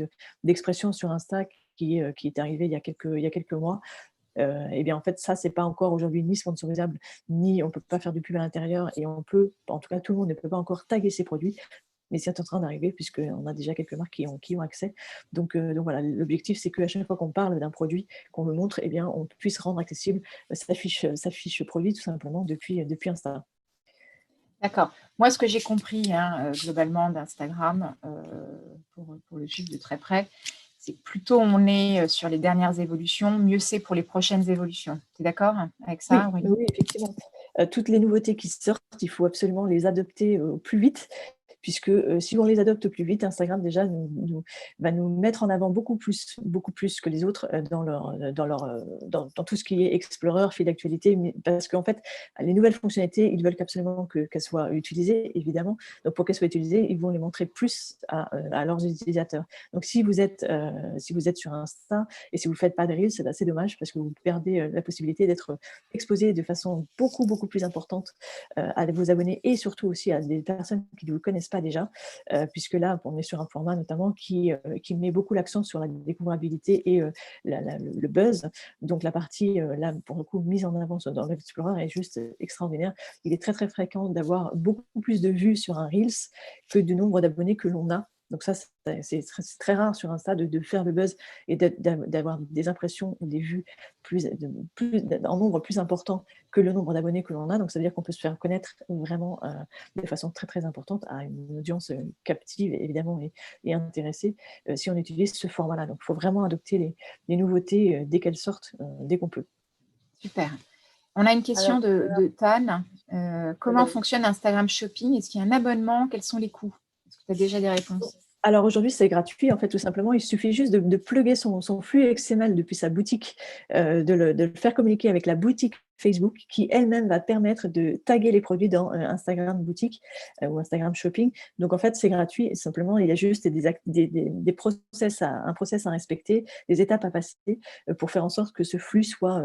d'expression sur Insta qui est arrivé il y a quelques mois. Et bien en fait, ça, c'est pas encore aujourd'hui ni sponsorisable, ni on peut pas faire du pub à l'intérieur, et en tout cas, tout le monde ne peut pas encore taguer ses produits. Mais c'est en train d'arriver, puisqu'on a déjà quelques marques qui ont accès. Donc voilà, l'objectif, c'est qu'à chaque fois qu'on parle d'un produit, qu'on le montre, eh bien, on puisse rendre accessible sa fiche produit, tout simplement, depuis Insta. D'accord. Moi, ce que j'ai compris globalement d'Instagram, pour le suivre de très près, c'est que plutôt on est sur les dernières évolutions, mieux c'est pour les prochaines évolutions. Tu es d'accord avec ça? Oui, effectivement. Toutes les nouveautés qui sortent, il faut absolument les adopter au plus vite, puisque si on les adopte plus vite, Instagram déjà va nous mettre en avant beaucoup plus que les autres dans tout ce qui est Explorer, fil d'actualité, parce qu'en fait, les nouvelles fonctionnalités, ils veulent absolument qu'elles soient utilisées, évidemment. Donc pour qu'elles soient utilisées, ils vont les montrer plus à leurs utilisateurs. Donc si vous êtes sur Insta et si vous ne faites pas de Reels, c'est assez dommage, parce que vous perdez la possibilité d'être exposé de façon beaucoup, beaucoup plus importante à vos abonnés, et surtout aussi à des personnes qui ne vous connaissent pas déjà, puisque là, on est sur un format notamment qui met beaucoup l'accent sur la découvrabilité et le buzz. Donc la partie, là, pour le coup, mise en avant dans l'Explorer est juste extraordinaire. Il est très, très fréquent d'avoir beaucoup plus de vues sur un Reels que du nombre d'abonnés que l'on a. Donc ça, c'est très rare sur Insta de faire le buzz et d'avoir des impressions ou des vues en nombre plus important que le nombre d'abonnés que l'on a. Donc ça veut dire qu'on peut se faire connaître vraiment de façon très, très importante à une audience captive, évidemment, et intéressée si on utilise ce format-là. Donc il faut vraiment adopter les nouveautés dès qu'elles sortent, dès qu'on peut. Super. On a une question de Tan. Comment fonctionne Instagram Shopping? Est-ce qu'il y a un abonnement? Quels sont les coûts? Est-ce que tu as déjà des réponses? Alors aujourd'hui, c'est gratuit, en fait, tout simplement. Il suffit juste de plugger son flux XML depuis sa boutique, de le faire communiquer avec la boutique Facebook, qui elle-même va permettre de taguer les produits dans Instagram Boutique ou Instagram Shopping. Donc en fait, c'est gratuit. Et simplement, il y a juste un process à respecter, des étapes à passer pour faire en sorte que ce flux soit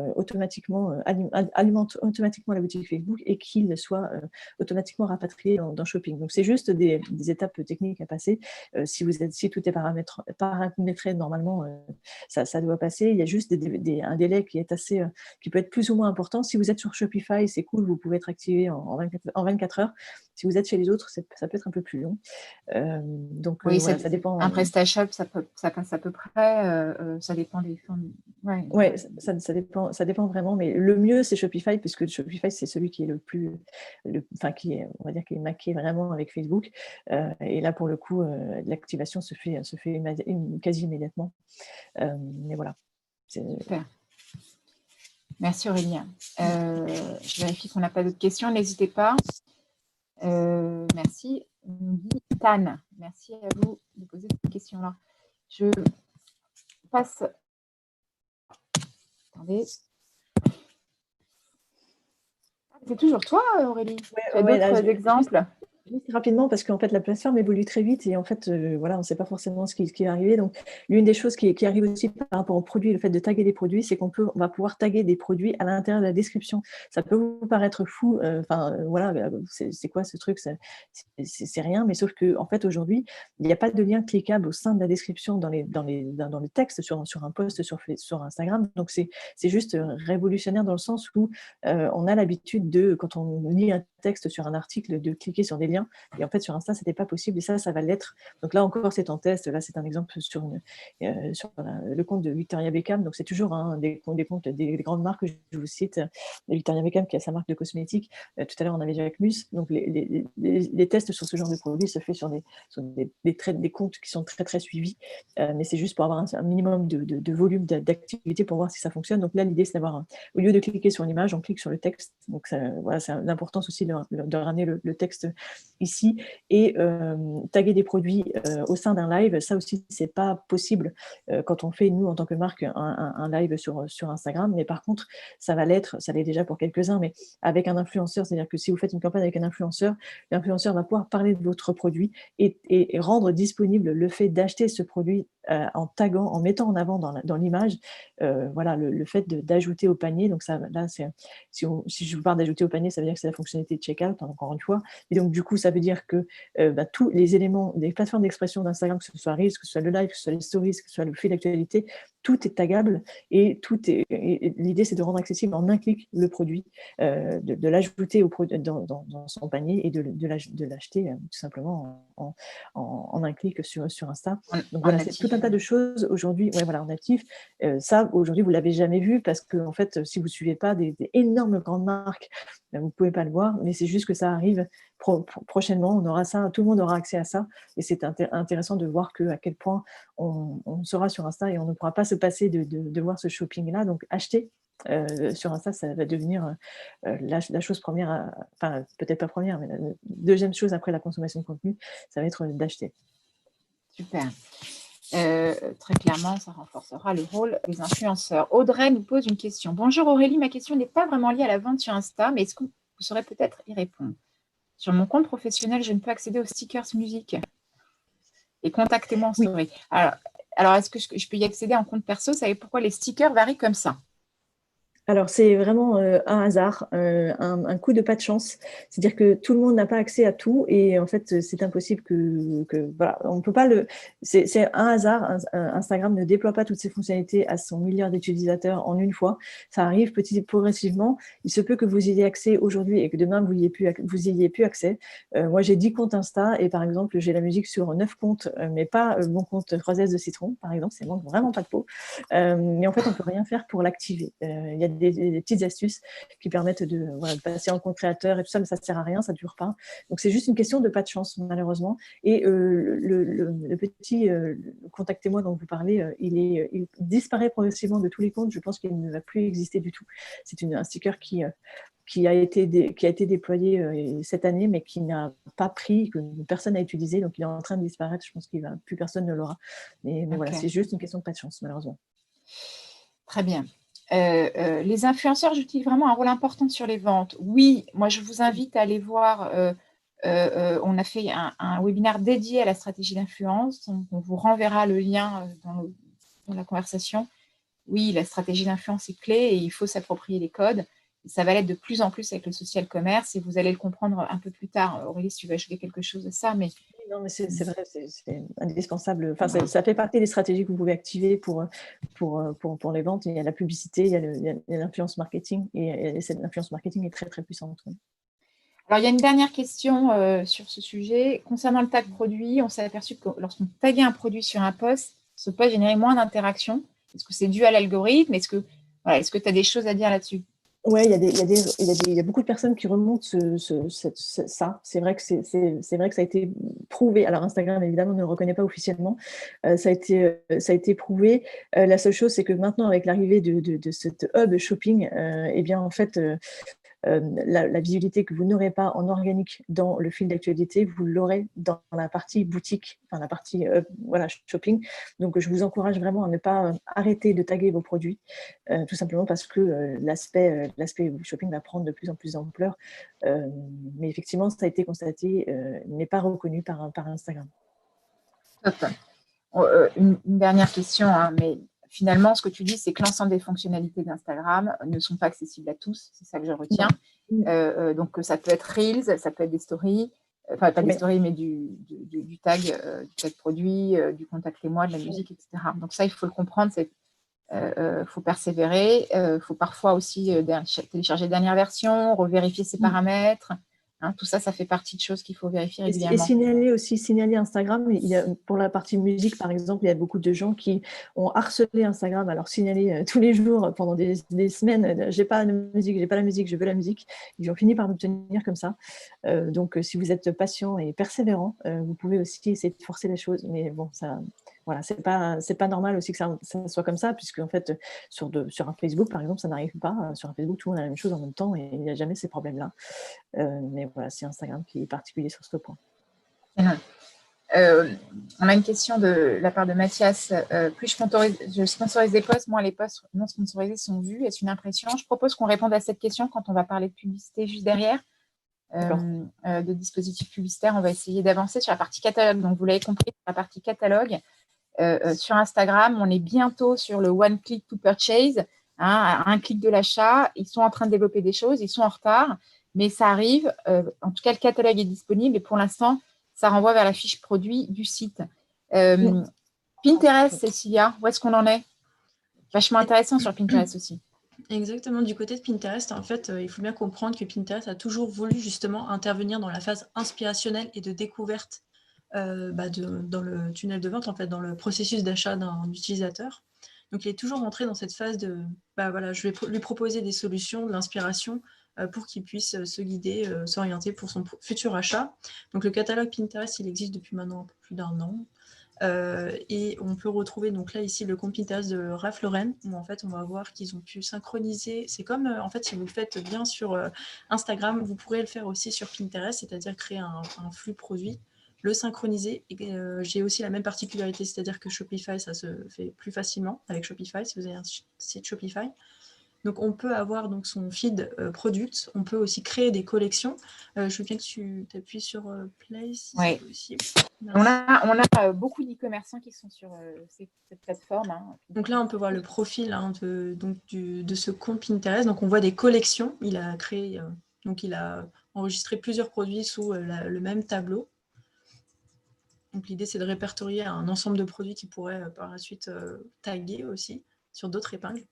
alimente automatiquement la boutique Facebook et qu'il soit automatiquement rapatrié dans Shopping. Donc c'est juste des étapes techniques à passer. Si tout est paramétré, normalement, ça doit passer. Il y a juste un délai qui peut être plus ou moins important, temps, si vous êtes sur Shopify, c'est cool, vous pouvez être activé en 24 heures. Si vous êtes chez les autres, ça peut être un peu plus long. Donc, Oui, voilà, ça dépend. un PrestaShop, ça passe à peu près. Ça dépend des formes. Ouais. Ouais, ça dépend vraiment, mais le mieux, c'est Shopify, puisque Shopify, c'est celui qui est on va dire, qui est maqué vraiment avec Facebook. Et là, pour le coup, l'activation se fait quasi immédiatement. Mais voilà. Super. Merci Aurélien. Je vérifie qu'on n'a pas d'autres questions. N'hésitez pas. Merci. Tan, merci à vous de poser cette question-là. Je passe. Attendez. C'est toujours toi, Aurélie. Tu as d'autres exemples? Juste rapidement, parce qu'en fait, la plateforme évolue très vite et en fait, voilà, on ne sait pas forcément ce qui va arriver. Donc, l'une des choses qui arrive aussi par rapport aux produits, le fait de taguer des produits, c'est qu'on va pouvoir taguer des produits à l'intérieur de la description. Ça peut vous paraître fou, voilà, c'est quoi ce truc? C'est rien, mais sauf qu'en fait, aujourd'hui, il n'y a pas de lien cliquable au sein de la description dans le texte sur un post sur Instagram. Donc, c'est juste révolutionnaire dans le sens où on a l'habitude de, quand on lit un texte sur un article, de cliquer sur des liens. Et en fait, sur Insta, ce n'était pas possible. Et ça va l'être. Donc là encore, c'est en test. Là, c'est un exemple sur le compte de Victoria Beckham. Donc, c'est toujours des comptes des grandes marques que je vous cite. Victoria Beckham, qui a sa marque de cosmétiques. Tout à l'heure, on avait vu avec Mus. Donc, les tests sur ce genre de produit se fait sur des comptes qui sont très, très suivis. Mais c'est juste pour avoir un minimum de volume d'activité pour voir si ça fonctionne. Donc là, l'idée, c'est d'avoir, au lieu de cliquer sur une image, on clique sur le texte. Donc, voilà, c'est l'importance aussi de ramener le texte ici et taguer des produits au sein d'un live. Ça aussi, c'est pas possible quand on fait, nous, en tant que marque, un live sur Instagram. Mais par contre, ça l'est déjà pour quelques-uns, mais avec un influenceur, c'est-à-dire que si vous faites une campagne avec un influenceur, l'influenceur va pouvoir parler de votre produit et rendre disponible le fait d'acheter ce produit en taguant, en mettant en avant dans l'image, voilà, le fait d'ajouter au panier. Donc ça, là, si je vous parle d'ajouter au panier, ça veut dire que c'est la fonctionnalité de checkout, encore une fois. Et donc, du coup, ça veut dire que tous les éléments des plateformes d'expression d'Instagram, que ce soit Reels, que ce soit le live, que ce soit les stories, que ce soit le fil d'actualité, tout est taggable et l'idée, c'est de rendre accessible en un clic le produit, de l'ajouter dans son panier et de l'acheter tout simplement en un clic sur Insta. Donc voilà, c'est tout un tas de choses aujourd'hui, voilà, en natif. Ça, aujourd'hui, vous ne l'avez jamais vu parce que, en fait, si vous ne suivez pas des énormes grandes marques, vous ne pouvez pas le voir, mais c'est juste que ça arrive prochainement, on aura ça, tout le monde aura accès à ça, et c'est intéressant de voir à quel point on sera sur Insta et on ne pourra pas se passer de voir ce shopping-là. Donc, acheter sur Insta, ça va devenir la chose première, enfin, peut-être pas première, mais la deuxième chose après la consommation de contenu, ça va être d'acheter. Super. Très clairement, ça renforcera le rôle des influenceurs. Audrey nous pose une question. Bonjour Aurélie, ma question n'est pas vraiment liée à la vente sur Insta, mais est-ce que vous saurez peut-être y répondre? Sur mon compte professionnel, je ne peux accéder aux stickers musique et contactez-moi en story. Oui. Alors est-ce que je peux y accéder en compte perso? Vous savez pourquoi les stickers varient comme ça? Alors, c'est vraiment un hasard, un coup de pas de chance. C'est-à-dire que tout le monde n'a pas accès à tout et en fait, c'est impossible que voilà, on ne peut pas c'est un hasard. Instagram ne déploie pas toutes ses fonctionnalités à son milliard d'utilisateurs en une fois. Ça arrive progressivement. Il se peut que vous ayez accès aujourd'hui et que demain, vous y ayez plus accès. Moi, j'ai 10 comptes Insta et par exemple, j'ai la musique sur 9 comptes, mais pas mon compte 3S de Citron, par exemple. C'est vraiment pas de peau. Mais en fait, on ne peut rien faire pour l'activer. Il y a des petites astuces qui permettent de passer en compte créateur et tout ça, mais ça ne sert à rien, ça ne dure pas. Donc, c'est juste une question de pas de chance, malheureusement. Et le petit contactez-moi dont vous parlez, il disparaît progressivement de tous les comptes. Je pense qu'il ne va plus exister du tout. C'est un sticker qui a été déployé cette année, mais qui n'a pas pris, que personne n'a utilisé, donc il est en train de disparaître. Je pense que plus personne ne l'aura. Mais okay. Voilà, c'est juste une question de pas de chance, malheureusement. Très bien. Les influenceurs jouent-ils vraiment un rôle important sur les ventes? Oui, moi je vous invite à aller voir, on a fait un webinaire dédié à la stratégie d'influence, on vous renverra le lien dans la conversation. Oui, la stratégie d'influence est clé et il faut s'approprier les codes. Et ça va l'être de plus en plus avec le social commerce et vous allez le comprendre un peu plus tard. Aurélie, si tu veux ajouter quelque chose de ça, mais Non, mais c'est vrai, c'est indispensable. Enfin, ça fait partie des stratégies que vous pouvez activer pour les ventes. Il y a la publicité, il y a l'influence marketing, et l'influence marketing est très, très puissante. Alors, il y a une dernière question sur ce sujet. Concernant le tag produit, on s'est aperçu que lorsqu'on taguait un produit sur un post, ce post générait moins d'interactions. Est-ce que c'est dû à l'algorithme? Est-ce que tu as des choses à dire là-dessus? Oui, il y a beaucoup de personnes qui remontent ça. C'est vrai que c'est vrai que ça a été prouvé. Alors Instagram, évidemment, ne le reconnaît pas officiellement. Ça a été prouvé. La seule chose, c'est que maintenant, avec l'arrivée de cette hub shopping, eh bien, en fait, la visibilité que vous n'aurez pas en organique dans le fil d'actualité, vous l'aurez dans la partie boutique, enfin la partie shopping. Donc, je vous encourage vraiment à ne pas arrêter de taguer vos produits, tout simplement parce que l'aspect shopping va prendre de plus en plus d'ampleur. Mais effectivement, ça a été constaté, n'est pas reconnu par Instagram. Top. Une dernière question, hein, mais finalement, ce que tu dis, c'est que l'ensemble des fonctionnalités d'Instagram ne sont pas accessibles à tous. C'est ça que je retiens. Donc, ça peut être Reels, ça peut être des stories, enfin, pas des stories, mais du tag produit, du contactez-moi, de la musique, etc. Donc, ça, il faut le comprendre. Il faut persévérer. Il faut parfois aussi télécharger la dernière version, revérifier ses paramètres. Hein, tout ça, ça fait partie de choses qu'il faut vérifier régulièrement. Et signaler Instagram. Pour la partie musique, par exemple, il y a beaucoup de gens qui ont harcelé Instagram. Alors, signaler tous les jours pendant des semaines, j'ai pas la musique, je veux la musique. Ils ont fini par m'obtenir comme ça. Donc, si vous êtes patient et persévérant, vous pouvez aussi essayer de forcer les choses. Mais bon, voilà, c'est pas normal aussi que ça soit comme ça, puisque en fait, sur un Facebook, par exemple, ça n'arrive pas. Sur un Facebook, tout le monde a la même chose en même temps et il n'y a jamais ces problèmes-là. Mais voilà, c'est Instagram qui est particulier sur ce point. On a une question de la part de Mathias. Plus je sponsorise des posts, moins les posts non sponsorisés sont vus. Est-ce une impression? Je propose qu'on réponde à cette question quand on va parler de publicité juste derrière. De dispositifs publicitaires, on va essayer d'avancer sur la partie catalogue. Donc, vous l'avez compris, sur la partie catalogue, sur Instagram, on est bientôt sur le one click to purchase, hein, un clic de l'achat. Ils sont en train de développer des choses, ils sont en retard, mais ça arrive. En tout cas, le catalogue est disponible et pour l'instant, ça renvoie vers la fiche produit du site. Pinterest, Cécilia, où est-ce qu'on en est? Vachement intéressant sur Pinterest aussi. Exactement, du côté de Pinterest, en fait, il faut bien comprendre que Pinterest a toujours voulu justement intervenir dans la phase inspirationnelle et de découverte dans le tunnel de vente, en fait, dans le processus d'achat d'un utilisateur. Donc, il est toujours entré dans cette phase de, je vais lui proposer des solutions, de l'inspiration pour qu'il puisse se guider, s'orienter pour son futur achat. Donc, le catalogue Pinterest, il existe depuis maintenant un peu plus d'1 an. Et on peut retrouver donc là ici le compte Pinterest de Ralph Lauren où en fait on va voir qu'ils ont pu synchroniser. C'est comme en fait si vous le faites bien sur Instagram, vous pourrez le faire aussi sur Pinterest, c'est-à-dire créer un flux produit, le synchroniser. Et j'ai aussi la même particularité, c'est-à-dire que Shopify ça se fait plus facilement avec Shopify si vous avez un site Shopify. Donc, on peut avoir donc, son feed product. On peut aussi créer des collections. Je veux bien que tu t'appuies sur Play si c'est possible. On a beaucoup d'e-commerçants qui sont sur cette plateforme. Hein. Donc là, on peut voir le profil de ce compte Pinterest. Donc, on voit des collections. Il a créé, il a enregistré plusieurs produits sous le même tableau. Donc, l'idée, c'est de répertorier un ensemble de produits qui pourraient par la suite taguer aussi sur d'autres épingles.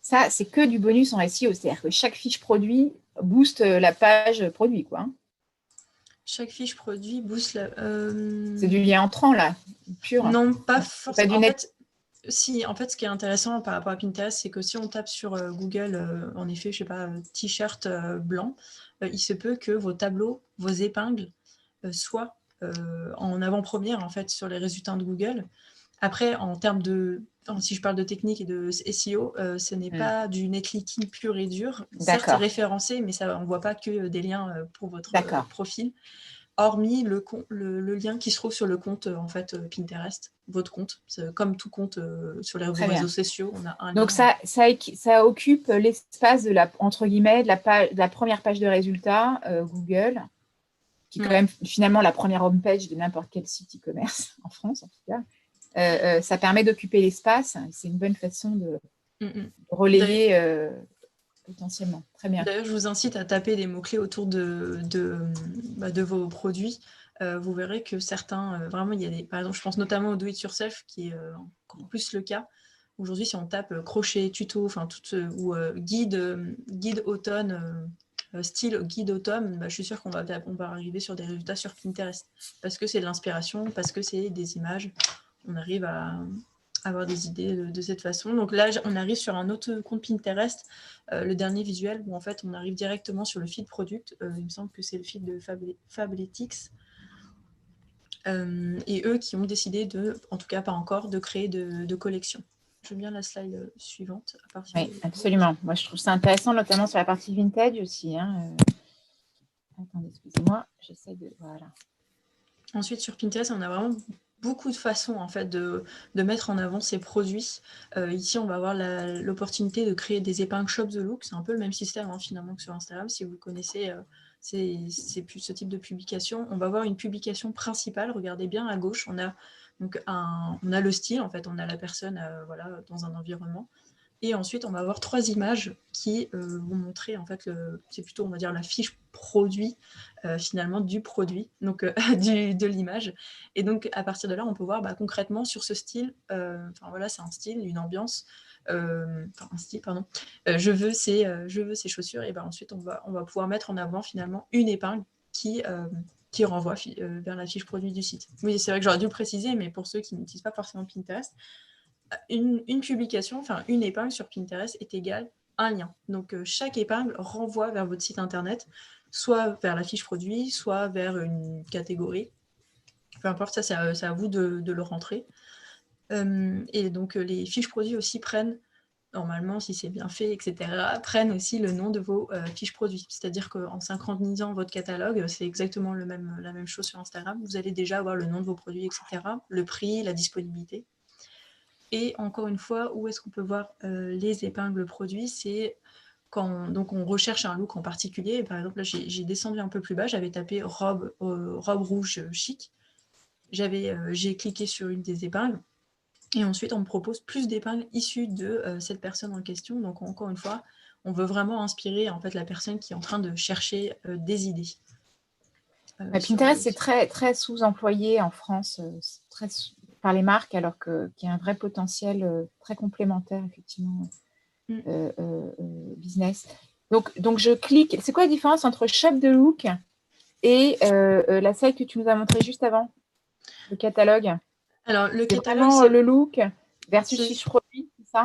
Ça, c'est que du bonus en SEO, c'est-à-dire que chaque fiche produit booste la page produit, quoi. Hein. Chaque fiche produit booste la... C'est du lien entrant, là, pur. Non, pas forcément. En fait, ce qui est intéressant par rapport à Pinterest, c'est que si on tape sur Google, en effet, je sais pas, t-shirt blanc, il se peut que vos tableaux, vos épingles soient en avant-première, en fait, sur les résultats de Google. Après, en termes si je parle de technique et de SEO, ce n'est pas du netlinking pur et dur. Certes, c'est référencé, mais on ne voit pas que des liens pour votre profil, hormis le lien qui se trouve sur le compte en fait, Pinterest, votre compte. Comme tout compte sur les réseaux sociaux, on a un lien. Donc, ça occupe l'espace de entre guillemets, de la première page de résultats Google, qui est quand même finalement la première homepage de n'importe quel site e-commerce, en France en tout cas. Ça permet d'occuper l'espace. C'est une bonne façon de relayer potentiellement. Très bien. D'ailleurs, je vous incite à taper des mots-clés autour de vos produits. vous verrez que certains, vraiment, il y a par exemple, je pense notamment au do-it-yourself, qui est encore plus le cas. Aujourd'hui, si on tape crochet, tuto, enfin, ou guide automne, style guide automne, je suis sûre qu'on va arriver sur des résultats sur Pinterest, parce que c'est de l'inspiration, parce que c'est des images. On arrive à avoir des idées de cette façon. Donc là, on arrive sur un autre compte Pinterest, le dernier visuel, où en fait, on arrive directement sur le feed product. Il me semble que c'est le feed de Fabletics. Et eux qui ont décidé en tout cas pas encore, de créer de collections. J'aime bien la slide suivante. Oui, absolument. Moi, je trouve ça intéressant, notamment sur la partie vintage aussi. Attendez, excusez-moi, j'essaie de... Voilà. Ensuite, sur Pinterest, on a vraiment beaucoup de façons en fait, de mettre en avant ces produits. Ici, on va avoir l'opportunité de créer des épingles Shop the Look. C'est un peu le même système finalement que sur Instagram. Si vous connaissez, c'est plus ce type de publication. On va avoir une publication principale. Regardez bien à gauche, on a le style. En fait, on a la personne dans un environnement. Et ensuite, on va avoir 3 images qui vont montrer, en fait, c'est plutôt, on va dire, la fiche produit, finalement, du produit, donc de l'image. Et donc, à partir de là, on peut voir concrètement sur ce style, c'est un style, une ambiance, un style, pardon. Je veux ces chaussures, et ensuite, on va pouvoir mettre en avant, finalement, une épingle qui renvoie vers la fiche produit du site. Oui, c'est vrai que j'aurais dû le préciser, mais pour ceux qui n'utilisent pas forcément Pinterest, une publication, une épingle sur Pinterest est égale un lien. Donc, chaque épingle renvoie vers votre site internet, soit vers la fiche produit, soit vers une catégorie. Peu importe, ça, c'est à vous de le rentrer. Et donc, les fiches produits aussi prennent, normalement, si c'est bien fait, etc., prennent aussi le nom de vos fiches produits. C'est-à-dire qu'en synchronisant votre catalogue, c'est exactement la même chose sur Instagram. Vous allez déjà avoir le nom de vos produits, etc., le prix, la disponibilité. Et encore une fois, où est-ce qu'on peut voir les épingles produits? C'est quand on recherche un look en particulier. Par exemple, là, j'ai descendu un peu plus bas, j'avais tapé robe rouge chic. J'ai cliqué sur une des épingles. Et ensuite, on me propose plus d'épingles issues de cette personne en question. Donc, encore une fois, on veut vraiment inspirer en fait, la personne qui est en train de chercher des idées. Pinterest, c'est très, très sous-employé en France, par les marques, alors qu'il y a un vrai potentiel très complémentaire, effectivement, business. Donc, je clique. C'est quoi la différence entre Shop the Look et la site que tu nous as montrée juste avant, le catalogue? Alors, le catalogue, vraiment le look versus fiche produit, c'est ça?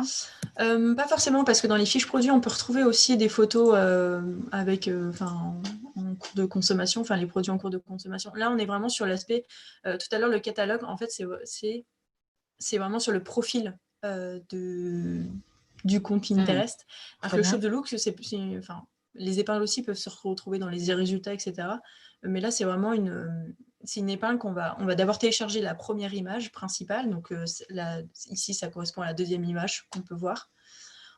Pas forcément, parce que dans les fiches produits, on peut retrouver aussi des photos avec, en cours de consommation, les produits en cours de consommation. Là, on est vraiment sur l'aspect, tout à l'heure, le catalogue, en fait, c'est vraiment sur le profil du compte Pinterest. Alors que le Shop the Look, les épingles aussi peuvent se retrouver dans les résultats, etc. Mais là, c'est vraiment c'est une épingle qu'on va d'abord télécharger la première image principale. Donc ici, ça correspond à la deuxième image qu'on peut voir.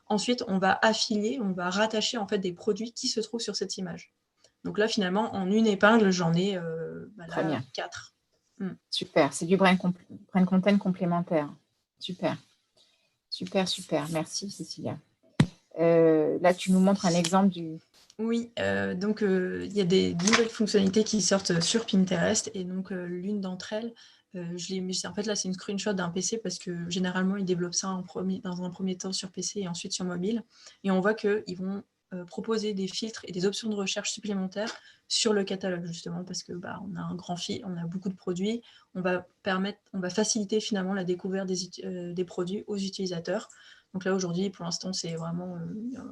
Ensuite, on va affiler, on va rattacher en fait des produits qui se trouvent sur cette image. Donc là, finalement, en une épingle, j'en ai 4. Super, c'est du brand content complémentaire. Super. Super, super. Merci, Cécilia. Là, tu nous montres un exemple du... Oui, donc il y a des nouvelles fonctionnalités qui sortent sur Pinterest, et donc l'une d'entre elles, je l'ai mis, en fait là c'est une screenshot d'un PC, parce que généralement ils développent ça dans un premier temps sur PC et ensuite sur mobile, et on voit qu'ils vont proposer des filtres et des options de recherche supplémentaires sur le catalogue, justement parce que on a un grand fil, on a beaucoup de produits, on va faciliter finalement la découverte des produits aux utilisateurs. Donc là, aujourd'hui, pour l'instant, c'est vraiment...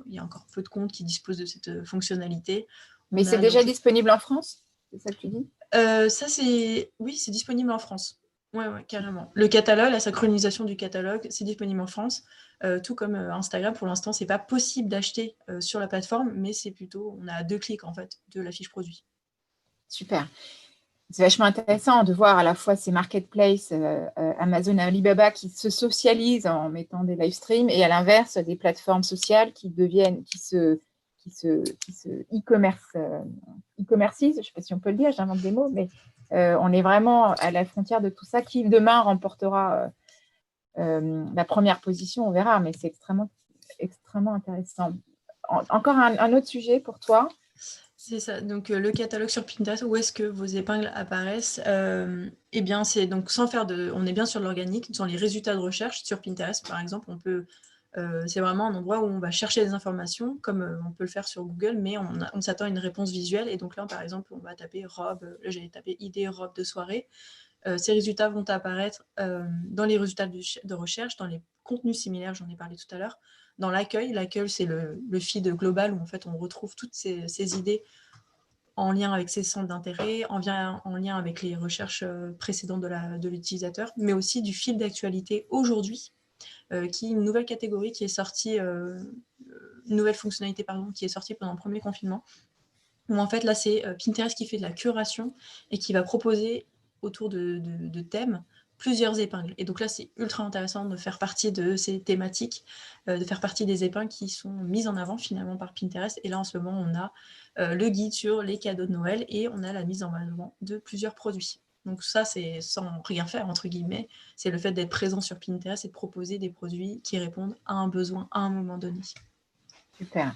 il y a encore peu de comptes qui disposent de cette fonctionnalité. Mais c'est déjà disponible en France? C'est ça que tu dis? Oui, c'est disponible en France. Oui, carrément. Le catalogue, la synchronisation du catalogue, c'est disponible en France. Tout comme Instagram, pour l'instant, c'est pas possible d'acheter sur la plateforme, mais c'est plutôt... On a 2 clics, en fait, de la fiche produit. Super. C'est vachement intéressant de voir à la fois ces marketplaces, Amazon et Alibaba, qui se socialisent en mettant des live streams, et à l'inverse, des plateformes sociales qui se e-commercisent, je ne sais pas si on peut le dire, j'invente des mots, mais on est vraiment à la frontière de tout ça. Qui demain remportera la première position, on verra, mais c'est extrêmement, extrêmement intéressant. Encore un autre sujet pour toi? C'est ça. Donc, le catalogue sur Pinterest, où est-ce que vos épingles apparaissent? Eh bien, c'est donc on est bien sur l'organique, dans les résultats de recherche sur Pinterest, par exemple. C'est vraiment un endroit où on va chercher des informations, comme on peut le faire sur Google, mais on s'attend à une réponse visuelle. Et donc là, par exemple, on va taper robe. Là, j'ai tapé idée robe de soirée. Ces résultats vont apparaître dans les résultats de recherche, dans les contenus similaires, j'en ai parlé tout à l'heure. Dans l'accueil, c'est le feed global où en fait on retrouve toutes ces idées en lien avec ses centres d'intérêt, en lien avec les recherches précédentes de l'utilisateur, mais aussi du fil d'actualité aujourd'hui, qui est une nouvelle catégorie qui est sortie, une nouvelle fonctionnalité qui est sortie pendant le premier confinement, où en fait là c'est Pinterest qui fait de la curation et qui va proposer autour de thèmes plusieurs épingles. Et donc là, c'est ultra intéressant de faire partie de ces thématiques, de faire partie des épingles qui sont mises en avant finalement par Pinterest. Et là, en ce moment, on a le guide sur les cadeaux de Noël et on a la mise en avant de plusieurs produits. Donc ça, c'est sans rien faire, entre guillemets. C'est le fait d'être présent sur Pinterest et de proposer des produits qui répondent à un besoin à un moment donné. Super.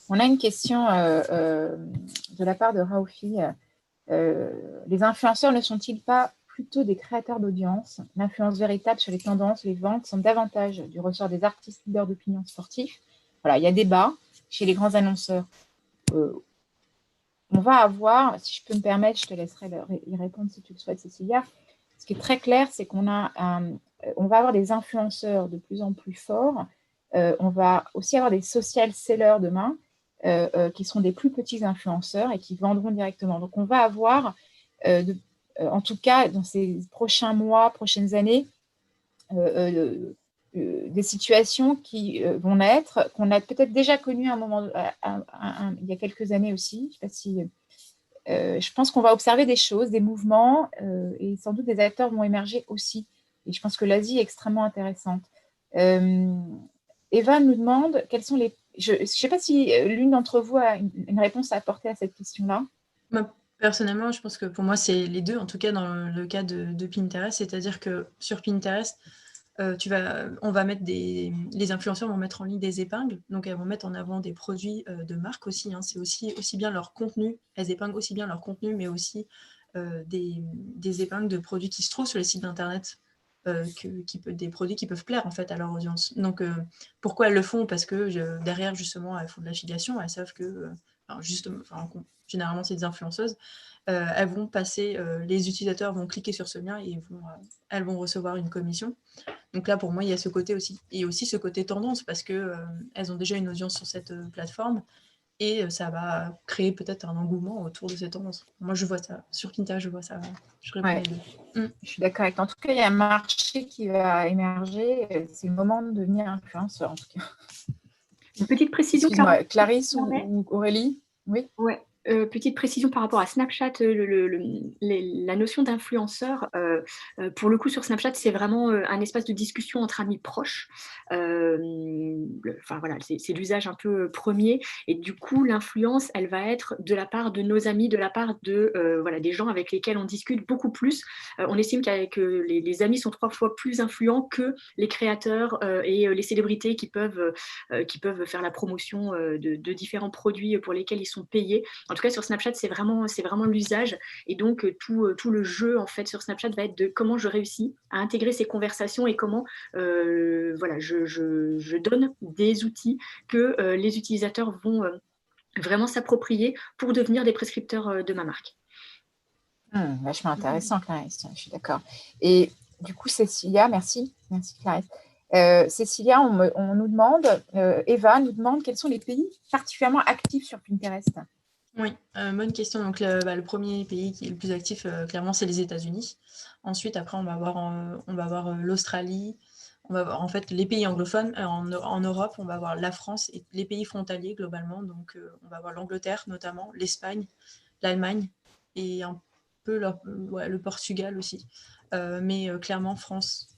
On a une question de la part de Raoufi. Les influenceurs ne sont-ils pas plutôt des créateurs d'audience? L'influence véritable sur les tendances, les ventes sont davantage du ressort des artistes leaders d'opinion sportifs. Voilà, il y a débat chez les grands annonceurs. On va avoir, si je peux me permettre, je te laisserai y répondre si tu le souhaites, Cécilia. Ce qui est très clair, c'est on va avoir des influenceurs de plus en plus forts. On va aussi avoir des social sellers demain, qui seront des plus petits influenceurs et qui vendront directement. Donc, on va avoir, en tout cas, dans ces prochains mois, prochaines années, des situations qui vont naître, qu'on a peut-être déjà connues il y a quelques années aussi. Je sais pas si, je pense qu'on va observer des choses, des mouvements, et sans doute des acteurs vont émerger aussi. Et je pense que l'Asie est extrêmement intéressante. Eva nous demande quels sont les... Je ne sais pas si l'une d'entre vous a une réponse à apporter à cette question-là. Moi, personnellement, je pense que pour moi, c'est les deux, en tout cas dans le cas de Pinterest. C'est-à-dire que sur Pinterest, on va mettre les influenceurs vont mettre en ligne des épingles, donc elles vont mettre en avant des produits de marque aussi. Hein. C'est aussi bien leur contenu, elles épinglent aussi bien leur contenu, mais aussi des épingles de produits qui se trouvent sur les sites d'internet, des produits qui peuvent plaire en fait à leur audience. Donc pourquoi elles le font? Parce que derrière justement elles font de l'affiliation, elles savent que généralement c'est des influenceuses. Elles vont passer, les utilisateurs vont cliquer sur ce lien et elles vont recevoir une commission. Donc là, pour moi, il y a ce côté aussi. Et aussi ce côté tendance, parce qu'elles ont déjà une audience sur cette plateforme et ça va créer peut-être un engouement autour de cette tendance. Moi, je vois ça. Sur Pinterest, je vois ça. Je réponds les deux. Je suis d'accord avec toi. En tout cas, il y a un marché qui va émerger. C'est le moment de devenir influenceur, en tout cas. Une petite précision. Clarisse ou Aurélie? Oui. Ouais. Petite précision par rapport à Snapchat, la notion d'influenceur, pour le coup sur Snapchat, c'est vraiment un espace de discussion entre amis proches. Voilà, c'est l'usage un peu premier. Et du coup, l'influence, elle va être de la part de nos amis, de la part de des gens avec lesquels on discute beaucoup plus. On estime que les amis sont 3 fois plus influents que les créateurs et les célébrités qui peuvent faire la promotion de différents produits pour lesquels ils sont payés. En tout cas, sur Snapchat, c'est vraiment l'usage. Et donc, tout le jeu, en fait, sur Snapchat va être de comment je réussis à intégrer ces conversations et comment je donne des outils que les utilisateurs vont vraiment s'approprier pour devenir des prescripteurs de ma marque. Vachement intéressant, Clarisse. Je suis d'accord. Et du coup, Cécilia, merci Clarisse. Cécilia, on nous demande, Eva nous demande quels sont les pays particulièrement actifs sur Pinterest. Oui, bonne question. Donc, le premier pays qui est le plus actif, clairement, c'est les États-Unis. Ensuite, après, on va avoir l'Australie. On va avoir en fait les pays anglophones. En Europe, on va avoir la France et les pays frontaliers globalement. Donc, on va avoir l'Angleterre notamment, l'Espagne, l'Allemagne et un peu le Portugal aussi. Mais clairement, France,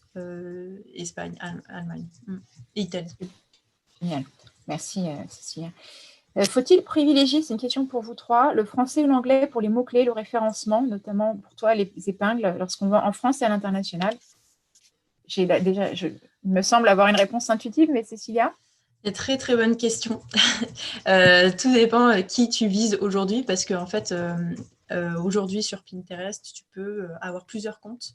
Espagne, Allemagne et Italie. Génial. Merci, Cécilia. Faut-il privilégier, c'est une question pour vous trois, le français ou l'anglais pour les mots-clés, le référencement, notamment pour toi, les épingles, lorsqu'on va en France et à l'international? Il me semble avoir une réponse intuitive, mais Cécilia? C'est très très bonne question. Tout dépend qui tu vises aujourd'hui parce qu'en fait, aujourd'hui sur Pinterest, tu peux avoir plusieurs comptes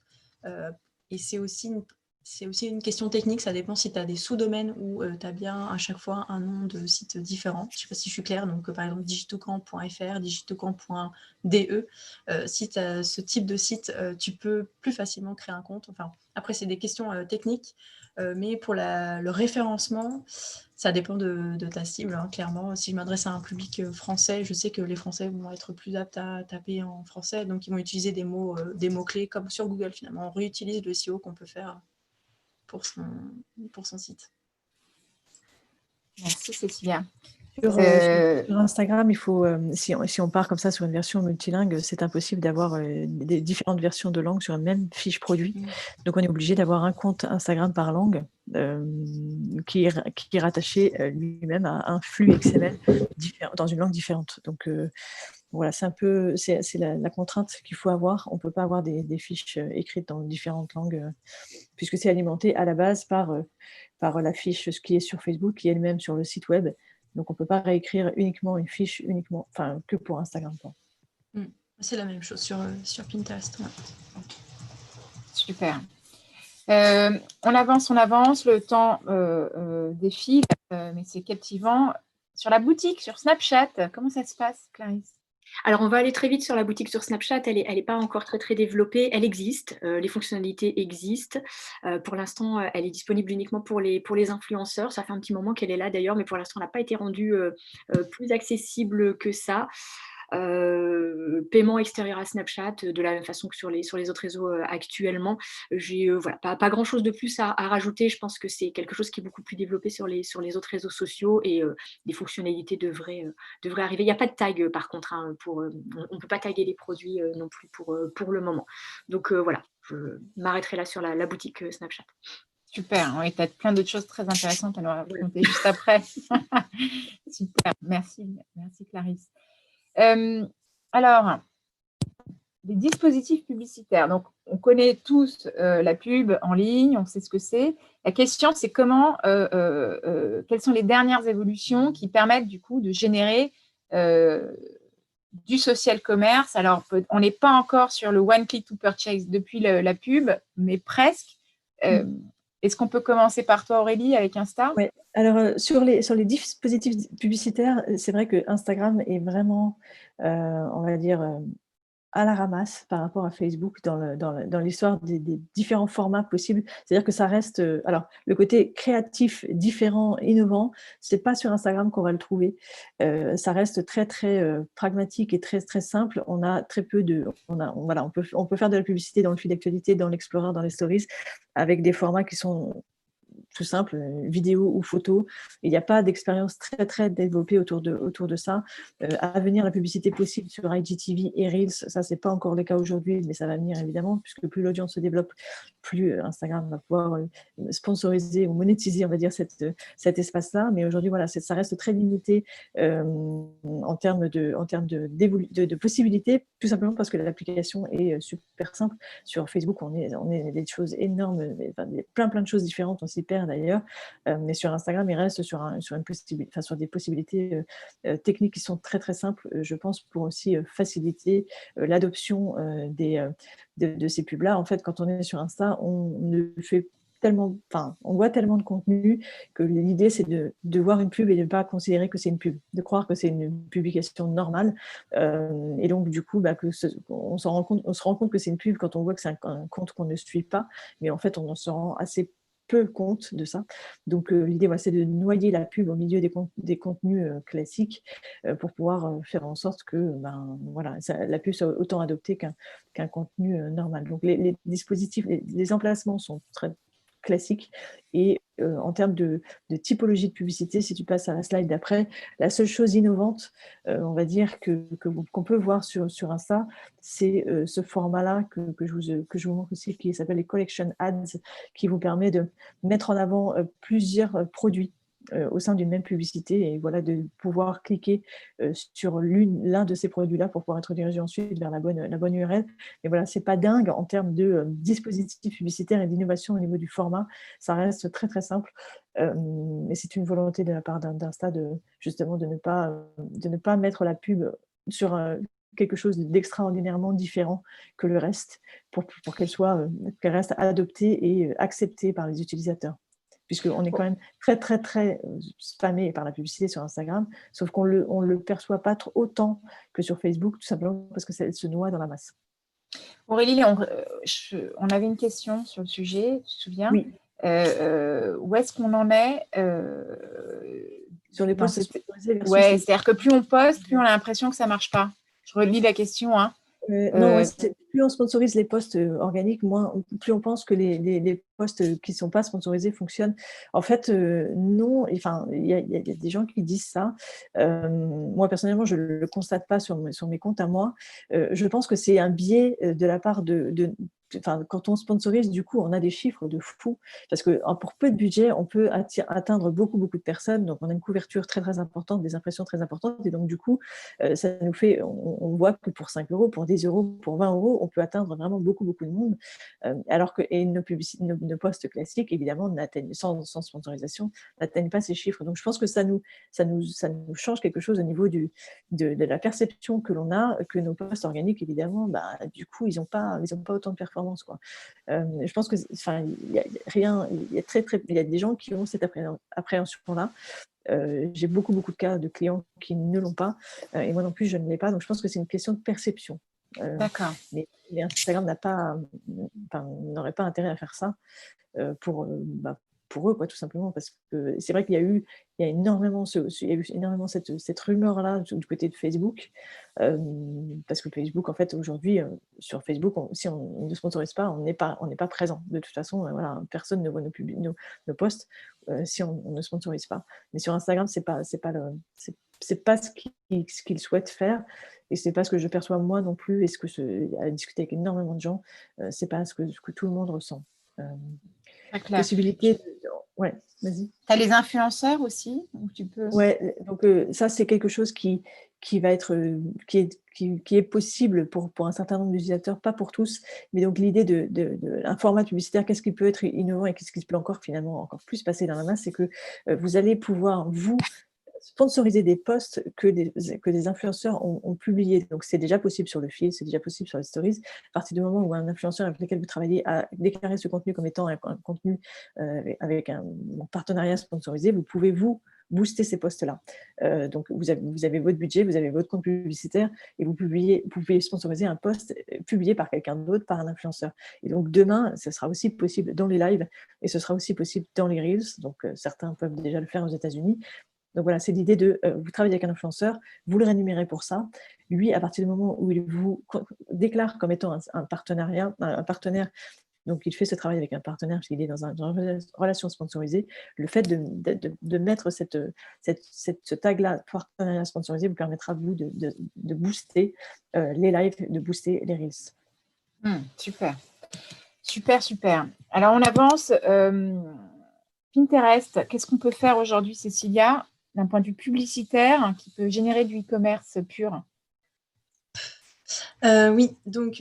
et c'est aussi une question technique. Ça dépend si tu as des sous-domaines ou tu as bien à chaque fois un nom de site différent. Je ne sais pas si je suis claire. Donc, par exemple, digitocamp.fr, digitocamp.de. Si tu as ce type de site, tu peux plus facilement créer un compte. Enfin, après, c'est des questions techniques. Mais pour le référencement, ça dépend de ta cible, hein, clairement. Si je m'adresse à un public français, je sais que les Français vont être plus aptes à taper en français, donc ils vont utiliser des mots-clés comme sur Google finalement. On réutilise le SEO qu'on peut faire pour son site. Merci Cécilia. Sur Instagram, il faut, si on part comme ça sur une version multilingue, c'est impossible d'avoir des différentes versions de langue sur une même fiche produit. Donc, on est obligé d'avoir un compte Instagram par langue qui est rattaché lui-même à un flux XML dans une langue différente. Donc, voilà, c'est la contrainte qu'il faut avoir. On ne peut pas avoir des fiches écrites dans différentes langues puisque c'est alimenté à la base par la fiche ce qui est sur Facebook, qui est elle-même sur le site web. Donc, on ne peut pas réécrire uniquement une fiche que pour Instagram. C'est la même chose sur Pinterest. Ouais. Super. On avance, le temps défile, mais c'est captivant. Sur la boutique, sur Snapchat, comment ça se passe, Clarisse? Alors, on va aller très vite sur la boutique sur Snapchat. Elle est pas encore très, très développée. Elle existe. Les fonctionnalités existent. Pour l'instant, elle est disponible uniquement pour les influenceurs. Ça fait un petit moment qu'elle est là d'ailleurs, mais pour l'instant, elle n'a pas été rendue plus accessible que ça. Paiement extérieur à Snapchat, de la même façon que sur les autres réseaux actuellement. J'ai voilà, pas grand-chose de plus à rajouter. Je pense que c'est quelque chose qui est beaucoup plus développé sur les autres réseaux sociaux et des fonctionnalités devraient arriver. Il n'y a pas de tag par contre, hein, on ne peut pas taguer les produits non plus pour le moment. Donc voilà, je m'arrêterai là sur la boutique Snapchat. Super, oui, tu as plein d'autres choses très intéressantes à nous raconter juste après. Super, merci Clarisse. Alors, les dispositifs publicitaires. Donc, on connaît tous la pub en ligne, on sait ce que c'est. La question, c'est quelles sont les dernières évolutions qui permettent du coup de générer du social commerce. Alors, on n'est pas encore sur le one click to purchase depuis la pub, mais presque. Est-ce qu'on peut commencer par toi, Aurélie, avec Insta? Oui. Alors, sur les dispositifs publicitaires, c'est vrai que Instagram est vraiment, on va dire, à la ramasse par rapport à Facebook dans l'histoire des différents formats possibles. C'est-à-dire que ça reste… alors, le côté créatif, différent, innovant, c'est pas sur Instagram qu'on va le trouver. Ça reste très, très pragmatique et très, très simple. On a très peu de… Voilà, on peut faire de la publicité dans le fil d'actualité, dans l'Explorer, dans les Stories, avec des formats qui sont tout simple, vidéo ou photo. Il n'y a pas d'expérience très, très développée autour de ça. À venir, la publicité possible sur IGTV et Reels, ça, ce n'est pas encore le cas aujourd'hui, mais ça va venir évidemment, puisque plus l'audience se développe, plus Instagram va pouvoir sponsoriser ou monétiser, on va dire, cet espace-là. Mais aujourd'hui, voilà, ça reste très limité en termes de possibilités, tout simplement parce que l'application est super simple. Sur Facebook, on est des choses énormes, plein de choses différentes, on s'y perd d'ailleurs, mais sur Instagram, il reste sur des possibilités techniques qui sont très très simples, je pense, pour aussi faciliter l'adoption de ces pubs-là. En fait, quand on est sur Insta, on voit tellement de contenu que l'idée, c'est de voir une pub et de ne pas considérer que c'est une pub, de croire que c'est une publication normale. Et donc, du coup, on se rend compte que c'est une pub quand on voit que c'est un compte qu'on ne suit pas, mais en fait, on se rend assez peu compte de ça. Donc, l'idée, c'est de noyer la pub au milieu des contenus classiques pour pouvoir faire en sorte que la pub soit autant adoptée qu'un contenu normal. Donc, les dispositifs, les emplacements sont très classiques. Et en termes de typologie de publicité, si tu passes à la slide d'après, la seule chose innovante, on va dire, qu'on peut voir sur Insta, c'est ce format-là que je vous montre aussi, qui s'appelle les Collection Ads, qui vous permet de mettre en avant plusieurs produits au sein d'une même publicité et voilà, de pouvoir cliquer sur l'un de ces produits-là pour pouvoir être dirigé ensuite vers la bonne URL. Mais voilà, c'est pas dingue en termes de dispositifs publicitaires et d'innovation au niveau du format. Ça reste très, très simple. Et c'est une volonté de la part d'Insta justement de ne pas mettre la pub sur quelque chose d'extraordinairement différent que le reste pour qu'elle reste adoptée et acceptée par les utilisateurs. Puisqu'on est quand même très, très, très spammé par la publicité sur Instagram, sauf qu'on le perçoit pas autant que sur Facebook, tout simplement parce que ça se noie dans la masse. Aurélie, on avait une question sur le sujet, tu te souviens? Oui. Où est-ce qu'on en est sur les posts sponsorisés versus ouais, c'est-à-dire que plus on poste, plus on a l'impression que ça ne marche pas. Je relis la question. Hein. Non, plus on sponsorise les posts organiques, plus on pense que les posts qui ne sont pas sponsorisés fonctionnent. En fait, non. Enfin, il y a des gens qui disent ça. Moi, personnellement, je ne le constate pas sur mes comptes à moi. Je pense que c'est un biais de la part quand on sponsorise, du coup, on a des chiffres de fou. Parce que pour peu de budget, on peut atteindre beaucoup, beaucoup de personnes. Donc, on a une couverture très, très importante, des impressions très importantes. Et donc, du coup, ça nous fait, on voit que pour 5 €, pour 10 €, pour 20 €, on peut atteindre vraiment beaucoup, beaucoup de monde. Alors que nos posts classiques, évidemment, sans sponsorisation, n'atteignent pas ces chiffres. Donc, je pense que ça nous change quelque chose au niveau de la perception que l'on a, que nos posts organiques, évidemment, du coup, ils n'ont pas autant de performance. Quoi. Je pense que, il y a des gens qui ont cette appréhension-là. J'ai beaucoup de cas de clients qui ne l'ont pas, et moi non plus, je ne l'ai pas. Donc, je pense que c'est une question de perception. D'accord. Mais Instagram n'aurait pas intérêt à faire ça pour eux, quoi, tout simplement, parce que c'est vrai qu'il y a eu énormément cette rumeur-là du côté de Facebook, parce que Facebook, en fait, aujourd'hui, sur Facebook, si on ne sponsorise pas, on n'est pas présent. De toute façon, voilà, personne ne voit nos posts si on ne sponsorise pas. Mais sur Instagram, c'est pas ce qu'ils souhaitent faire, et c'est pas ce que je perçois moi non plus, et à discuter avec énormément de gens, c'est pas ce que tout le monde ressent. Possibilité ouais, vas-y. Tu as les influenceurs aussi, donc tu peux... Ouais, donc ça, c'est quelque chose qui va être, qui est possible pour un certain nombre d'utilisateurs, pas pour tous. Mais donc l'idée un format publicitaire, qu'est-ce qui peut être innovant et qu'est-ce qui peut encore plus passer dans la masse, c'est que vous allez pouvoir, vous, sponsoriser des posts que des influenceurs ont publiés. Donc, c'est déjà possible sur le fil, c'est déjà possible sur les stories. À partir du moment où un influenceur avec lequel vous travaillez a déclaré ce contenu comme étant un contenu avec un partenariat sponsorisé, vous pouvez, booster ces posts-là. Donc, vous avez votre budget, vous avez votre compte publicitaire et vous pouvez sponsoriser un post publié par quelqu'un d'autre, par un influenceur. Et donc, demain, ce sera aussi possible dans les lives et ce sera aussi possible dans les Reels. Donc, certains peuvent déjà le faire aux États-Unis. Donc voilà, c'est l'idée de vous travaillez avec un influenceur, vous le rémunérez pour ça. Lui, à partir du moment où il vous déclare comme étant un partenariat, un partenaire, donc il fait ce travail avec un partenaire parce qu'il est dans une relation sponsorisée, le fait de mettre ce tag-là, partenariat sponsorisé, vous permettra, vous, de booster les lives, de booster les Reels. Super. Super. Alors, on avance. Pinterest, qu'est-ce qu'on peut faire aujourd'hui, Cécilia, d'un point de vue publicitaire, qui peut générer du e-commerce pur? Oui, donc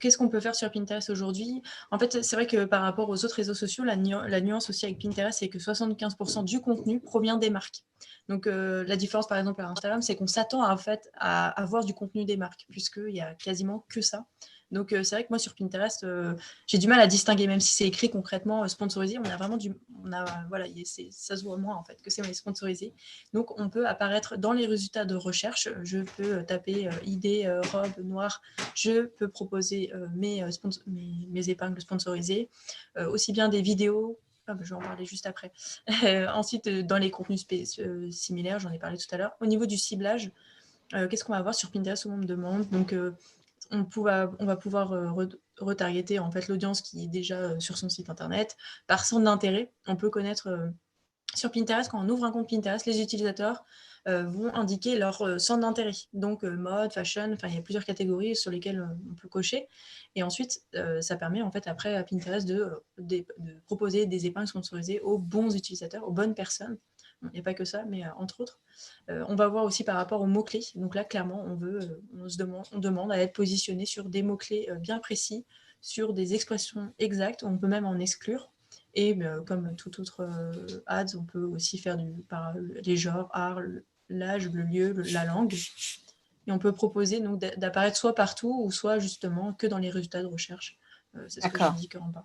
qu'est-ce qu'on peut faire sur Pinterest aujourd'hui? En fait, c'est vrai que par rapport aux autres réseaux sociaux, la nuance aussi avec Pinterest, c'est que 75% du contenu provient des marques. Donc la différence, par exemple, à Instagram, c'est qu'on s'attend à avoir du contenu des marques, puisqu'il n'y a quasiment que ça. Donc c'est vrai que moi, sur Pinterest, j'ai du mal à distinguer, même si c'est écrit concrètement sponsorisé, on a vraiment ça se voit moins en fait que c'est sponsorisé. Donc on peut apparaître dans les résultats de recherche. Je peux taper idée robe noire. Je peux proposer mes épingles sponsorisées, aussi bien des vidéos. Je vais en parler juste après. Ensuite, dans les contenus similaires, j'en ai parlé tout à l'heure. Au niveau du ciblage, qu'est-ce qu'on va avoir sur Pinterest, on me demande. Donc on va pouvoir retargeter en fait l'audience qui est déjà sur son site internet par centre d'intérêt. On peut connaître sur Pinterest, quand on ouvre un compte Pinterest, les utilisateurs vont indiquer leur centre d'intérêt. Donc mode, fashion, il y a plusieurs catégories sur lesquelles on peut cocher. Et ensuite, ça permet en fait après à Pinterest de proposer des épingles sponsorisées aux bons utilisateurs, aux bonnes personnes. Il n'y a pas que ça, mais entre autres. On va voir aussi par rapport aux mots-clés. Donc là, clairement, on demande à être positionné sur des mots-clés bien précis, sur des expressions exactes. On peut même en exclure. Et comme tout autre ads, on peut aussi faire par les genres, art, l'âge, le lieu, la langue. Et on peut proposer donc d'apparaître soit partout ou soit justement que dans les résultats de recherche. C'est ce que j'indique en bas.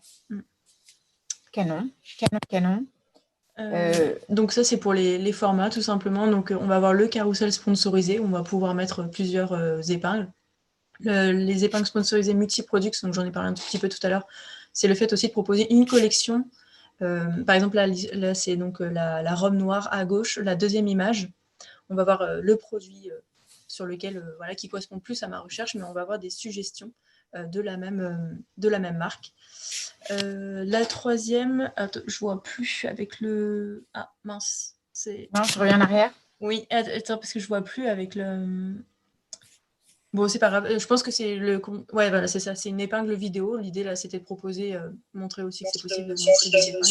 Canon, canon. Donc ça, c'est pour les formats, tout simplement. Donc on va avoir le carrousel sponsorisé, on va pouvoir mettre plusieurs épingles. Les épingles sponsorisées multi-products, donc j'en ai parlé un tout petit peu tout à l'heure, c'est le fait aussi de proposer une collection. Par exemple, là c'est donc la robe noire à gauche, la deuxième image. On va voir le produit sur lequel, qui correspond plus à ma recherche, mais on va avoir des suggestions de la même marque. La troisième, attends, je vois plus avec le... Ah, mince. Non, je reviens en arrière. Oui, attends, parce que je vois plus avec le... Bon, c'est pas grave. Je pense que c'est le... Ouais, voilà, c'est ça. C'est une épingle vidéo. L'idée, là, c'était de proposer, montrer aussi que c'est possible de montrer des épingles.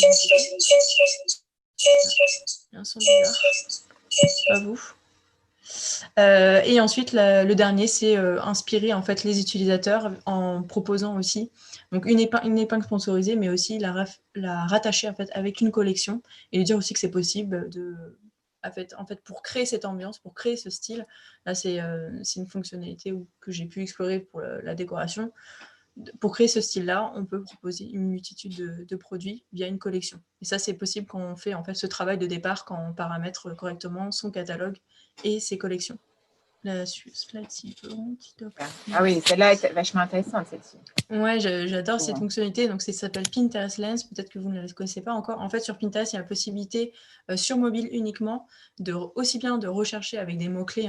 Il y a un son bizarre. Pas vous. Et ensuite, le dernier, c'est inspirer en fait les utilisateurs en proposant aussi donc une épingle sponsorisée, mais aussi la rattacher en fait avec une collection et lui dire aussi que c'est possible en fait, pour créer cette ambiance, pour créer ce style. Là, c'est une fonctionnalité que j'ai pu explorer pour la décoration. Pour créer ce style-là, on peut proposer une multitude de produits via une collection. Et ça, c'est possible quand on fait en fait ce travail de départ, quand on paramètre correctement son catalogue et ses collections. La slide suivante. Ah oui, celle-là est vachement intéressante, celle-ci. Ouais, j'adore cette fonctionnalité. Donc, ça s'appelle Pinterest Lens. Peut-être que vous ne la connaissez pas encore. En fait, sur Pinterest, il y a la possibilité, sur mobile uniquement, aussi bien de rechercher avec des mots-clés,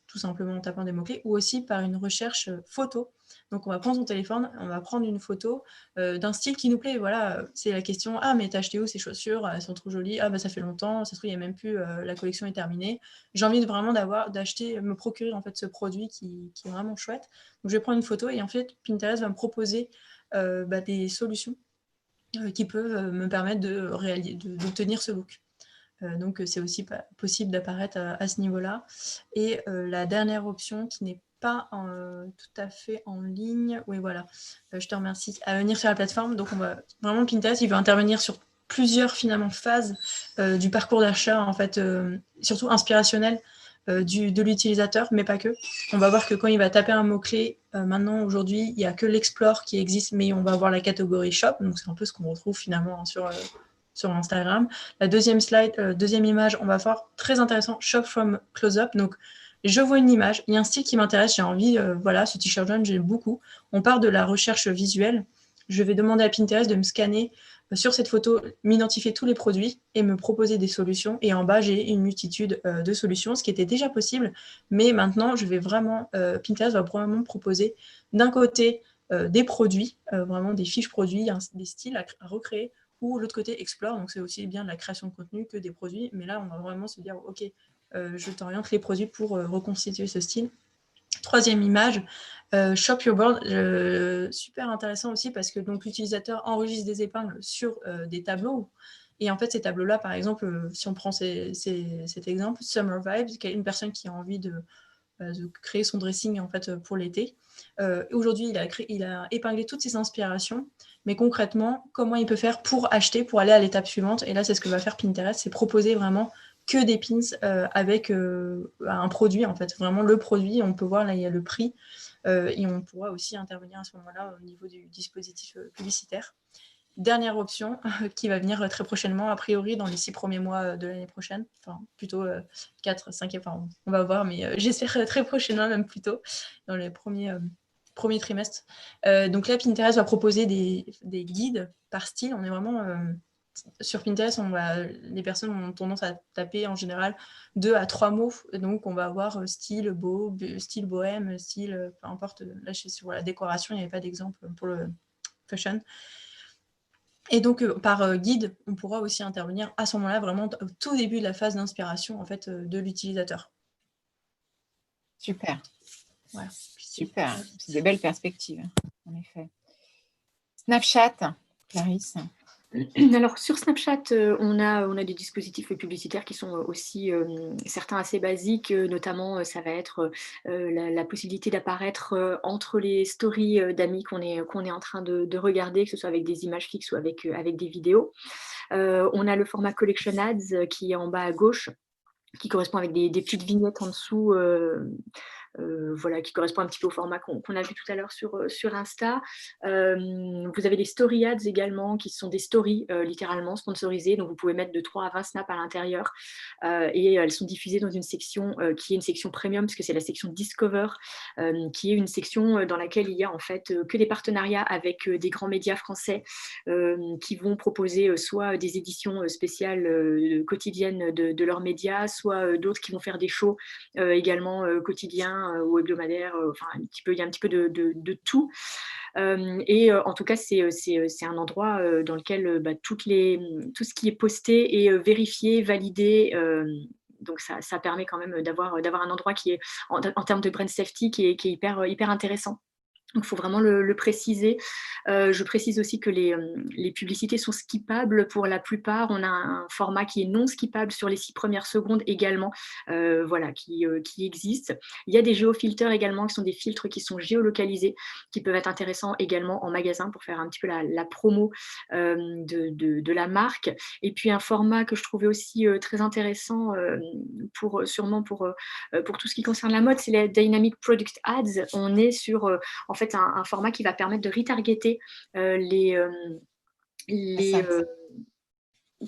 tout simplement en tapant des mots-clés, ou aussi par une recherche photo. Donc, on va prendre son téléphone, on va prendre une photo d'un style qui nous plaît. Voilà, c'est la question. Ah, mais t'as acheté où ces chaussures? Elles sont trop jolies. Ah, bah, ça fait longtemps. Ça se trouve, il n'y a même plus. La collection est terminée. J'ai envie vraiment d'acheter, me procurer en fait ce produit qui est vraiment chouette. Donc, je vais prendre une photo et en fait, Pinterest va me proposer des solutions qui peuvent me permettre d'obtenir ce look. Donc, c'est aussi possible d'apparaître à ce niveau-là. Et la dernière option qui n'est pas tout à fait en ligne, oui, voilà, je te remercie, à venir sur la plateforme. Donc, vraiment, Pinterest, il va intervenir sur plusieurs finalement phases du parcours d'achat, en fait, surtout inspirationnel de l'utilisateur, mais pas que. On va voir que quand il va taper un mot-clé, maintenant, aujourd'hui, il n'y a que l'Explore qui existe, mais on va avoir la catégorie Shop, donc c'est un peu ce qu'on retrouve finalement sur Instagram. La deuxième slide, deuxième image, on va voir très intéressant, Shop from Close-Up. Donc, je vois une image, il y a un style qui m'intéresse, j'ai envie, voilà, ce t-shirt jaune, j'aime beaucoup. On part de la recherche visuelle. Je vais demander à Pinterest de me scanner sur cette photo, m'identifier tous les produits et me proposer des solutions. Et en bas, j'ai une multitude de solutions, ce qui était déjà possible. Mais maintenant, Pinterest va probablement proposer d'un côté des produits, vraiment des fiches produits, des styles à recréer, ou l'autre côté Explore, donc c'est aussi bien de la création de contenu que des produits. Mais là, on va vraiment se dire, OK, je t'oriente les produits pour reconstituer ce style. Troisième image, Shop Your Board, super intéressant aussi parce que donc l'utilisateur enregistre des épingles sur des tableaux. Et en fait, ces tableaux-là, par exemple, si on prend cet exemple, Summer Vibes, qui est une personne qui a envie de créer son dressing en fait pour l'été. Aujourd'hui, il a épinglé toutes ses inspirations, mais concrètement, comment il peut faire pour acheter, pour aller à l'étape suivante. Et là, c'est ce que va faire Pinterest, c'est proposer vraiment que des pins avec un produit, en fait, vraiment le produit. On peut voir, là, il y a le prix, et on pourra aussi intervenir à ce moment-là au niveau du dispositif publicitaire. Dernière option qui va venir très prochainement, a priori dans les 6 premiers mois de l'année prochaine, enfin plutôt 4, 5, enfin on va voir, mais j'espère très prochainement, même plus tôt, dans les premiers trimestres. Donc là, Pinterest va proposer des guides par style. On est vraiment sur Pinterest, les personnes ont tendance à taper en général 2 à 3 mots. Donc on va avoir style beau, style bohème, style, peu importe. Là, sur la décoration, il n'y avait pas d'exemple pour le fashion. Et donc, par guide, on pourra aussi intervenir à ce moment-là, vraiment au tout début de la phase d'inspiration en fait, de l'utilisateur. Super. Voilà. Super. C'est des belles perspectives, en effet. Snapchat, Clarisse. Alors sur Snapchat, on a des dispositifs publicitaires qui sont aussi certains assez basiques, notamment ça va être la possibilité d'apparaître entre les stories d'amis qu'on est en train de regarder, que ce soit avec des images fixes ou avec des vidéos. On a le format Collection Ads qui est en bas à gauche, qui correspond avec des petites vignettes en dessous, voilà, qui correspond un petit peu au format qu'on a vu tout à l'heure sur Insta. Vous avez les story ads également, qui sont des stories littéralement sponsorisées, donc vous pouvez mettre de 3 à 20 snaps à l'intérieur, et elles sont diffusées dans une section qui est une section premium, parce que c'est la section Discover, qui est une section dans laquelle il y a en fait que des partenariats avec des grands médias français qui vont proposer soit des éditions spéciales quotidiennes de leurs médias, soit d'autres qui vont faire des shows également quotidiens ou hebdomadaires, enfin il y a un petit peu de tout. Et en tout cas, c'est un endroit dans lequel tout ce qui est posté est vérifié, validé. Donc ça permet quand même d'avoir un endroit qui est, en termes de brand safety, qui est hyper intéressant. Donc, il faut vraiment le préciser. Je précise aussi que les publicités sont skippables pour la plupart. On a un format qui est non skippable sur les 6 premières secondes également, voilà, qui existe. Il y a des géofilters également, qui sont des filtres qui sont géolocalisés, qui peuvent être intéressants également en magasin pour faire un petit peu la promo de la marque. Et puis, un format que je trouvais aussi très intéressant sûrement pour tout ce qui concerne la mode, c'est les Dynamic Product Ads. On est sur en fait un format qui va permettre de retargeter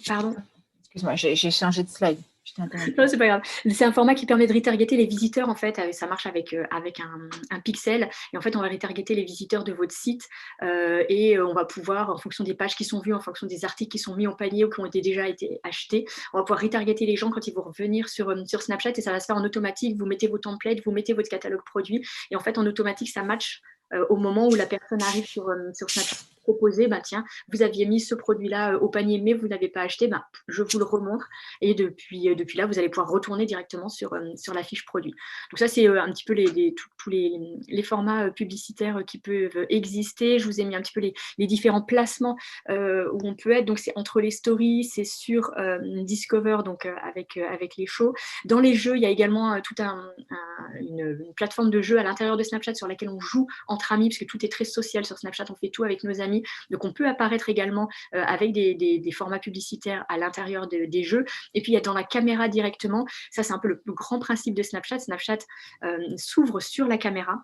pardon. Excuse-moi, j'ai changé de slide. Non, c'est pas grave. C'est un format qui permet de retargeter les visiteurs, en fait. Ça marche avec un pixel. Et en fait, on va retargeter les visiteurs de votre site et on va pouvoir, en fonction des pages qui sont vues, en fonction des articles qui sont mis en panier ou qui ont déjà été achetés, on va pouvoir retargeter les gens quand ils vont revenir sur Snapchat, et ça va se faire en automatique. Vous mettez vos templates, vous mettez votre catalogue produit, et en fait, en automatique, ça match au moment où la personne arrive sur Snapchat. Proposer, tiens, vous aviez mis ce produit-là au panier, mais vous n'avez pas acheté, je vous le remontre. Et depuis là, vous allez pouvoir retourner directement sur la fiche produit. Donc ça, c'est un petit peu tous les formats publicitaires qui peuvent exister. Je vous ai mis un petit peu les différents placements où on peut être. Donc c'est entre les stories, c'est sur Discover, donc avec les shows. Dans les jeux, il y a également toute une plateforme de jeu à l'intérieur de Snapchat sur laquelle on joue entre amis, parce que tout est très social sur Snapchat, on fait tout avec nos amis. Donc on peut apparaître également avec des formats publicitaires à l'intérieur des jeux. Et puis il y a dans la caméra directement, ça c'est un peu le grand principe de Snapchat. Snapchat s'ouvre sur la caméra.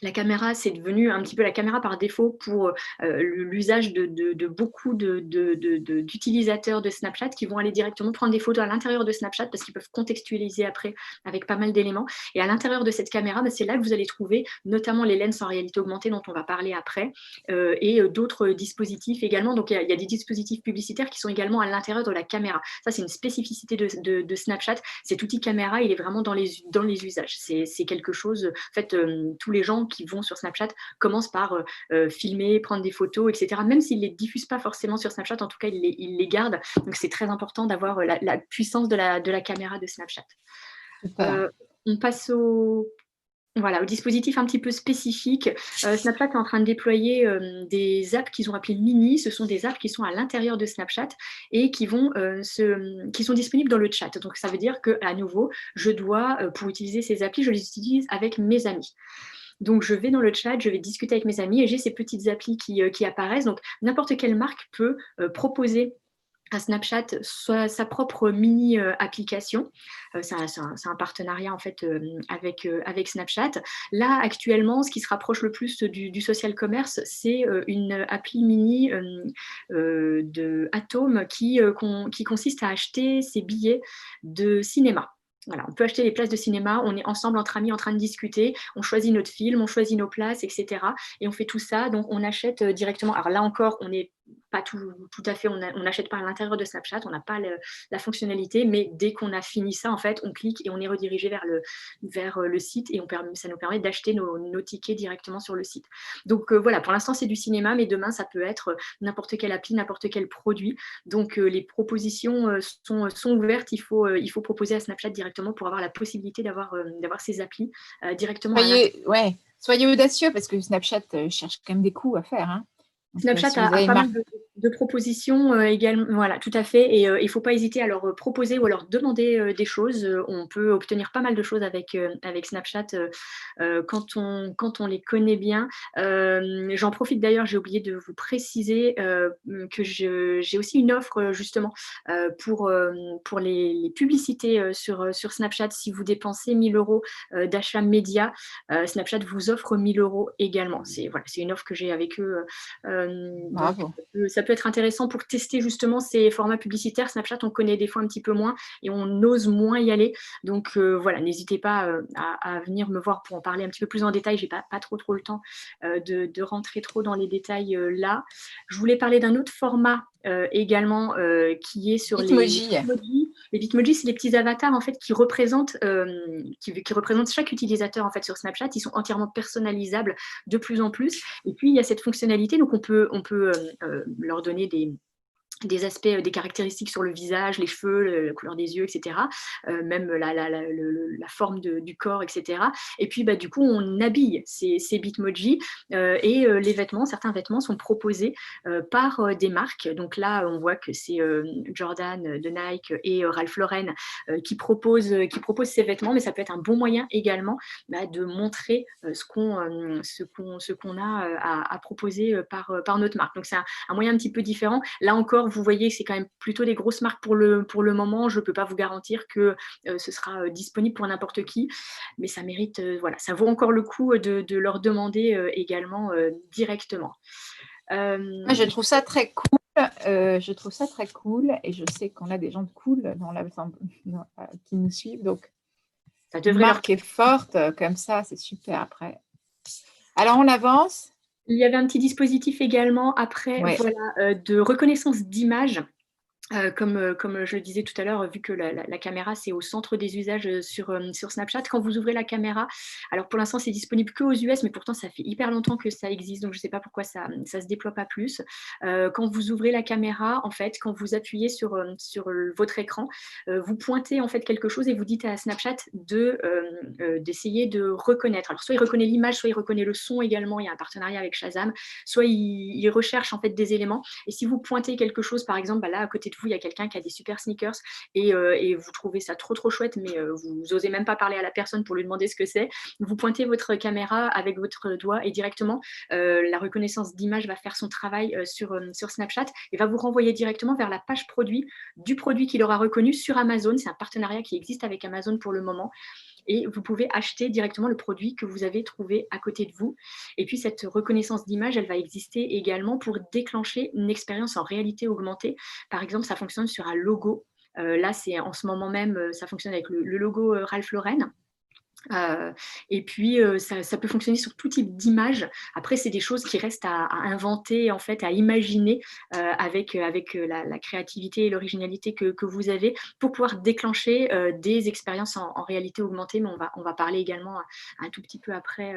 La caméra, c'est devenu un petit peu la caméra par défaut pour l'usage de beaucoup d'utilisateurs de Snapchat qui vont aller directement prendre des photos à l'intérieur de Snapchat parce qu'ils peuvent contextualiser après avec pas mal d'éléments. Et à l'intérieur de cette caméra, c'est là que vous allez trouver notamment les lenses en réalité augmentée dont on va parler après et d'autres dispositifs également. Donc, il y a des dispositifs publicitaires qui sont également à l'intérieur de la caméra. Ça, c'est une spécificité de Snapchat. Cet outil caméra, il est vraiment dans les usages. C'est quelque chose, en fait, tous les gens qui vont sur Snapchat commencent par filmer, prendre des photos, etc. Même s'ils ne les diffusent pas forcément sur Snapchat, en tout cas, ils les gardent. Donc, c'est très important d'avoir la puissance de la caméra de Snapchat. On passe au dispositif un petit peu spécifique. Snapchat est en train de déployer des apps qu'ils ont appelées Mini. Ce sont des apps qui sont à l'intérieur de Snapchat et qui sont disponibles dans le chat. Donc, ça veut dire qu'à nouveau, je dois, pour utiliser ces applis, je les utilise avec mes amis. Donc, je vais dans le chat, je vais discuter avec mes amis et j'ai ces petites applis qui apparaissent. Donc, n'importe quelle marque peut proposer à Snapchat sa propre mini application. C'est un partenariat en fait avec Snapchat. Là actuellement, ce qui se rapproche le plus du social commerce, c'est une appli mini de Atom qui consiste à acheter ses billets de cinéma. Voilà, on peut acheter les places de cinéma, on est ensemble entre amis en train de discuter, on choisit notre film, on choisit nos places, etc. Et on fait tout ça, donc on achète directement. Alors là encore, on n'est pas tout à fait, on n'achète pas à l'intérieur de Snapchat, on n'a pas la fonctionnalité, mais dès qu'on a fini ça, en fait, on clique et on est redirigé vers le site et ça nous permet d'acheter nos tickets directement sur le site. Donc voilà, pour l'instant, c'est du cinéma, mais demain, ça peut être n'importe quelle appli, n'importe quel produit. Donc les propositions sont ouvertes, il faut proposer à Snapchat directement pour avoir la possibilité d'avoir ces applis directement. Soyez audacieux parce que Snapchat cherche quand même des coûts à faire. Hein. Snapchat a pas mal de propositions également, voilà, tout à fait. Et il ne faut pas hésiter à leur proposer ou à leur demander des choses. On peut obtenir pas mal de choses avec Snapchat quand on les connaît bien. J'en profite d'ailleurs, j'ai oublié de vous préciser que j'ai aussi une offre justement pour les publicités sur Snapchat. Si vous dépensez 1 000 € d'achat média, Snapchat vous offre 1 000 € également. C'est une offre que j'ai avec eux. Bravo. Donc, ça peut être intéressant pour tester justement ces formats publicitaires. Snapchat, on connaît des fois un petit peu moins et on ose moins y aller. Donc voilà, n'hésitez pas à venir me voir pour en parler un petit peu plus en détail. J'ai pas trop le temps de rentrer trop dans les détails là. Je voulais parler d'un autre format également qui est sur Bitmoji. Les Bitmoji, c'est les petits avatars en fait qui représentent chaque utilisateur en fait sur Snapchat. Ils sont entièrement personnalisables de plus en plus. Et puis il y a cette fonctionnalité, donc on peut leur donner des aspects, des caractéristiques sur le visage, les cheveux, la couleur des yeux, etc. Même la forme du corps, etc. Et puis, du coup, on habille ces Bitmoji et les vêtements, certains vêtements sont proposés par des marques. Donc là, on voit que c'est Jordan de Nike et Ralph Lauren qui proposent ces vêtements, mais ça peut être un bon moyen également de montrer ce qu'on a à proposer par notre marque. Donc, c'est un moyen un petit peu différent. Là encore, vous voyez que c'est quand même plutôt des grosses marques pour le moment. Je ne peux pas vous garantir que ce sera disponible pour n'importe qui, mais ça mérite, ça vaut encore le coup de leur demander également directement. Moi, je trouve ça très cool. Je trouve ça très cool et je sais qu'on a des gens de cool qui nous suivent. Donc, ça une devrait marque est forte comme ça, c'est super après. Alors, on avance. Il y avait un petit dispositif également après de reconnaissance d'image. Comme je le disais tout à l'heure, vu que la caméra, c'est au centre des usages sur Snapchat, quand vous ouvrez la caméra, alors pour l'instant, c'est disponible qu'aux US, mais pourtant, ça fait hyper longtemps que ça existe, donc je ne sais pas pourquoi ça se déploie pas plus. Quand vous ouvrez la caméra, en fait, quand vous appuyez sur votre écran, vous pointez en fait quelque chose et vous dites à Snapchat d'essayer de reconnaître. Alors, soit il reconnaît l'image, soit il reconnaît le son également, il y a un partenariat avec Shazam, soit il recherche en fait des éléments. Et si vous pointez quelque chose, par exemple, là, à côté de vous, il y a quelqu'un qui a des super sneakers et vous trouvez ça trop chouette, mais vous n'osez même pas parler à la personne pour lui demander ce que c'est. Vous pointez votre caméra avec votre doigt et directement, la reconnaissance d'image va faire son travail sur Snapchat et va vous renvoyer directement vers la page produit du produit qu'il aura reconnu sur Amazon. C'est un partenariat qui existe avec Amazon pour le moment. Et vous pouvez acheter directement le produit que vous avez trouvé à côté de vous. Et puis, cette reconnaissance d'image, elle va exister également pour déclencher une expérience en réalité augmentée. Par exemple, ça fonctionne sur un logo. Là, c'est en ce moment même, ça fonctionne avec le logo Ralph Lauren. Et puis, ça peut fonctionner sur tout type d'image. Après, c'est des choses qui restent à inventer, en fait, à imaginer avec la créativité et l'originalité que vous avez pour pouvoir déclencher des expériences en réalité augmentée. Mais on va parler également un tout petit peu après.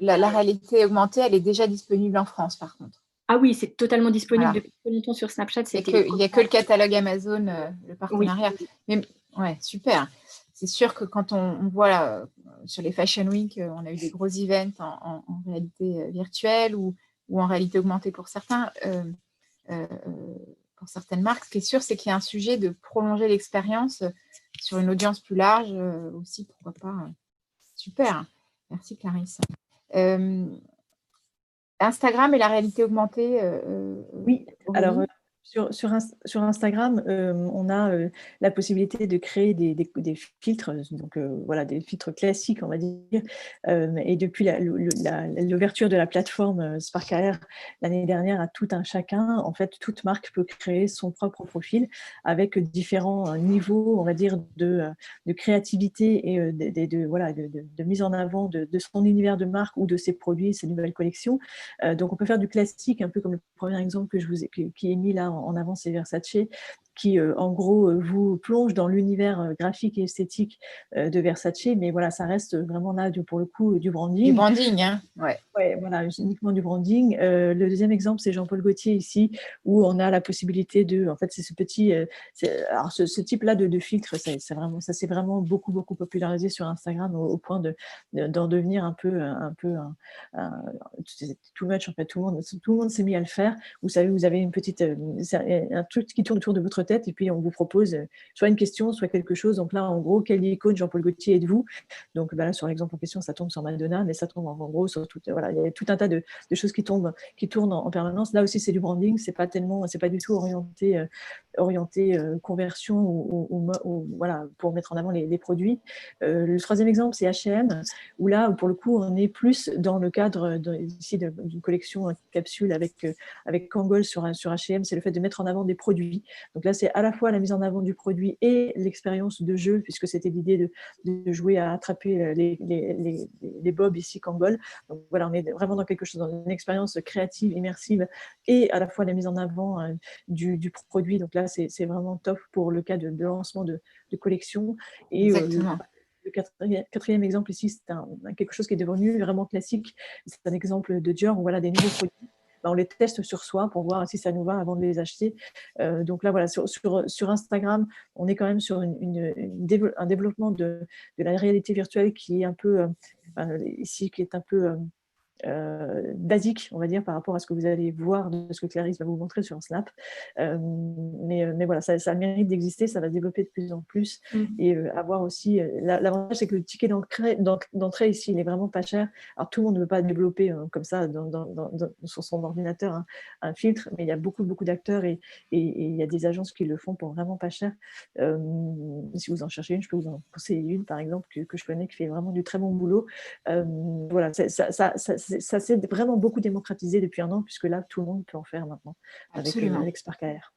La réalité augmentée, elle est déjà disponible en France, par contre. Ah oui, c'est totalement disponible depuis très longtemps sur Snapchat. Il n'y a que le catalogue Amazon, le partenariat. Oui. Mais ouais, super. C'est sûr que quand on voit là, sur les Fashion Week, on a eu des gros events en réalité virtuelle ou en réalité augmentée pour certains, pour certaines marques. Ce qui est sûr, c'est qu'il y a un sujet de prolonger l'expérience sur une audience plus large aussi, pourquoi pas. Super. Merci Clarisse. Instagram et la réalité augmentée. Oui, alors sur Instagram, on a la possibilité de créer des filtres, donc voilà, des filtres classiques, on va dire. Et depuis l'ouverture de la plateforme Spark AR l'année dernière à tout un chacun, en fait, toute marque peut créer son propre profil avec différents niveaux, on va dire, de créativité et de mise en avant de son univers de marque ou de ses produits, ses nouvelles collections. Donc, on peut faire du classique, un peu comme le premier exemple que qui est mis là en avant, c'est Versace. qui en gros, vous plonge dans l'univers graphique et esthétique de Versace. Mais voilà, ça reste vraiment là, pour le coup, du branding. Du branding, hein. Ouais. Ouais, voilà, uniquement du branding. Le deuxième exemple, c'est Jean-Paul Gaultier ici, où on a la possibilité de, en fait, c'est ce petit, alors ce type-là de filtre, ça s'est vraiment beaucoup popularisé sur Instagram au point d'en devenir un peu too much, en fait. Tout le monde s'est mis à le faire. Vous savez, vous avez une petite, un truc qui tourne autour de votre tête, et puis on vous propose soit une question, soit quelque chose. Donc là, en gros, quelle icône Jean-Paul Gaultier êtes-vous? Donc là, sur l'exemple en question, ça tombe sur Madonna, mais ça tombe en gros sur tout. Voilà, il y a tout un tas de choses qui tournent en permanence. Là aussi, c'est du branding, c'est pas du tout orienté conversion ou voilà, pour mettre en avant les produits. Le troisième exemple, c'est H&M, où là, pour le coup, on est plus dans le cadre ici d'une collection capsule avec Kangol sur H&M, c'est le fait de mettre en avant des produits. Donc là, c'est à la fois la mise en avant du produit et l'expérience de jeu, puisque c'était l'idée de jouer à attraper les bobs ici, Kangol. Donc voilà, on est vraiment dans quelque chose, dans une expérience créative, immersive, et à la fois la mise en avant du produit. Donc là, c'est vraiment top pour le cas de lancement de collection. Et le quatrième exemple ici, c'est quelque chose qui est devenu vraiment classique. C'est un exemple de Dior, où voilà, des nouveaux produits, on les teste sur soi pour voir si ça nous va avant de les acheter. Donc là, voilà, sur Instagram, on est quand même sur un développement de la réalité virtuelle qui est un peu ici, qui est un peu basique, on va dire, par rapport à ce que vous allez voir de ce que Clarisse va vous montrer sur Snap. Mais voilà, ça a le mérite d'exister, ça va se développer de plus en plus. Et avoir aussi, l'avantage, c'est que le ticket d'entrée ici, il est vraiment pas cher. Alors, tout le monde ne veut pas développer comme ça sur son ordinateur un filtre, mais il y a beaucoup d'acteurs et il y a des agences qui le font pour vraiment pas cher. Si vous en cherchez une, je peux vous en conseiller une, par exemple, que je connais, qui fait vraiment du très bon boulot. Voilà, ça s'est vraiment beaucoup démocratisé depuis un an, puisque là, tout le monde peut en faire maintenant avec Spark AR.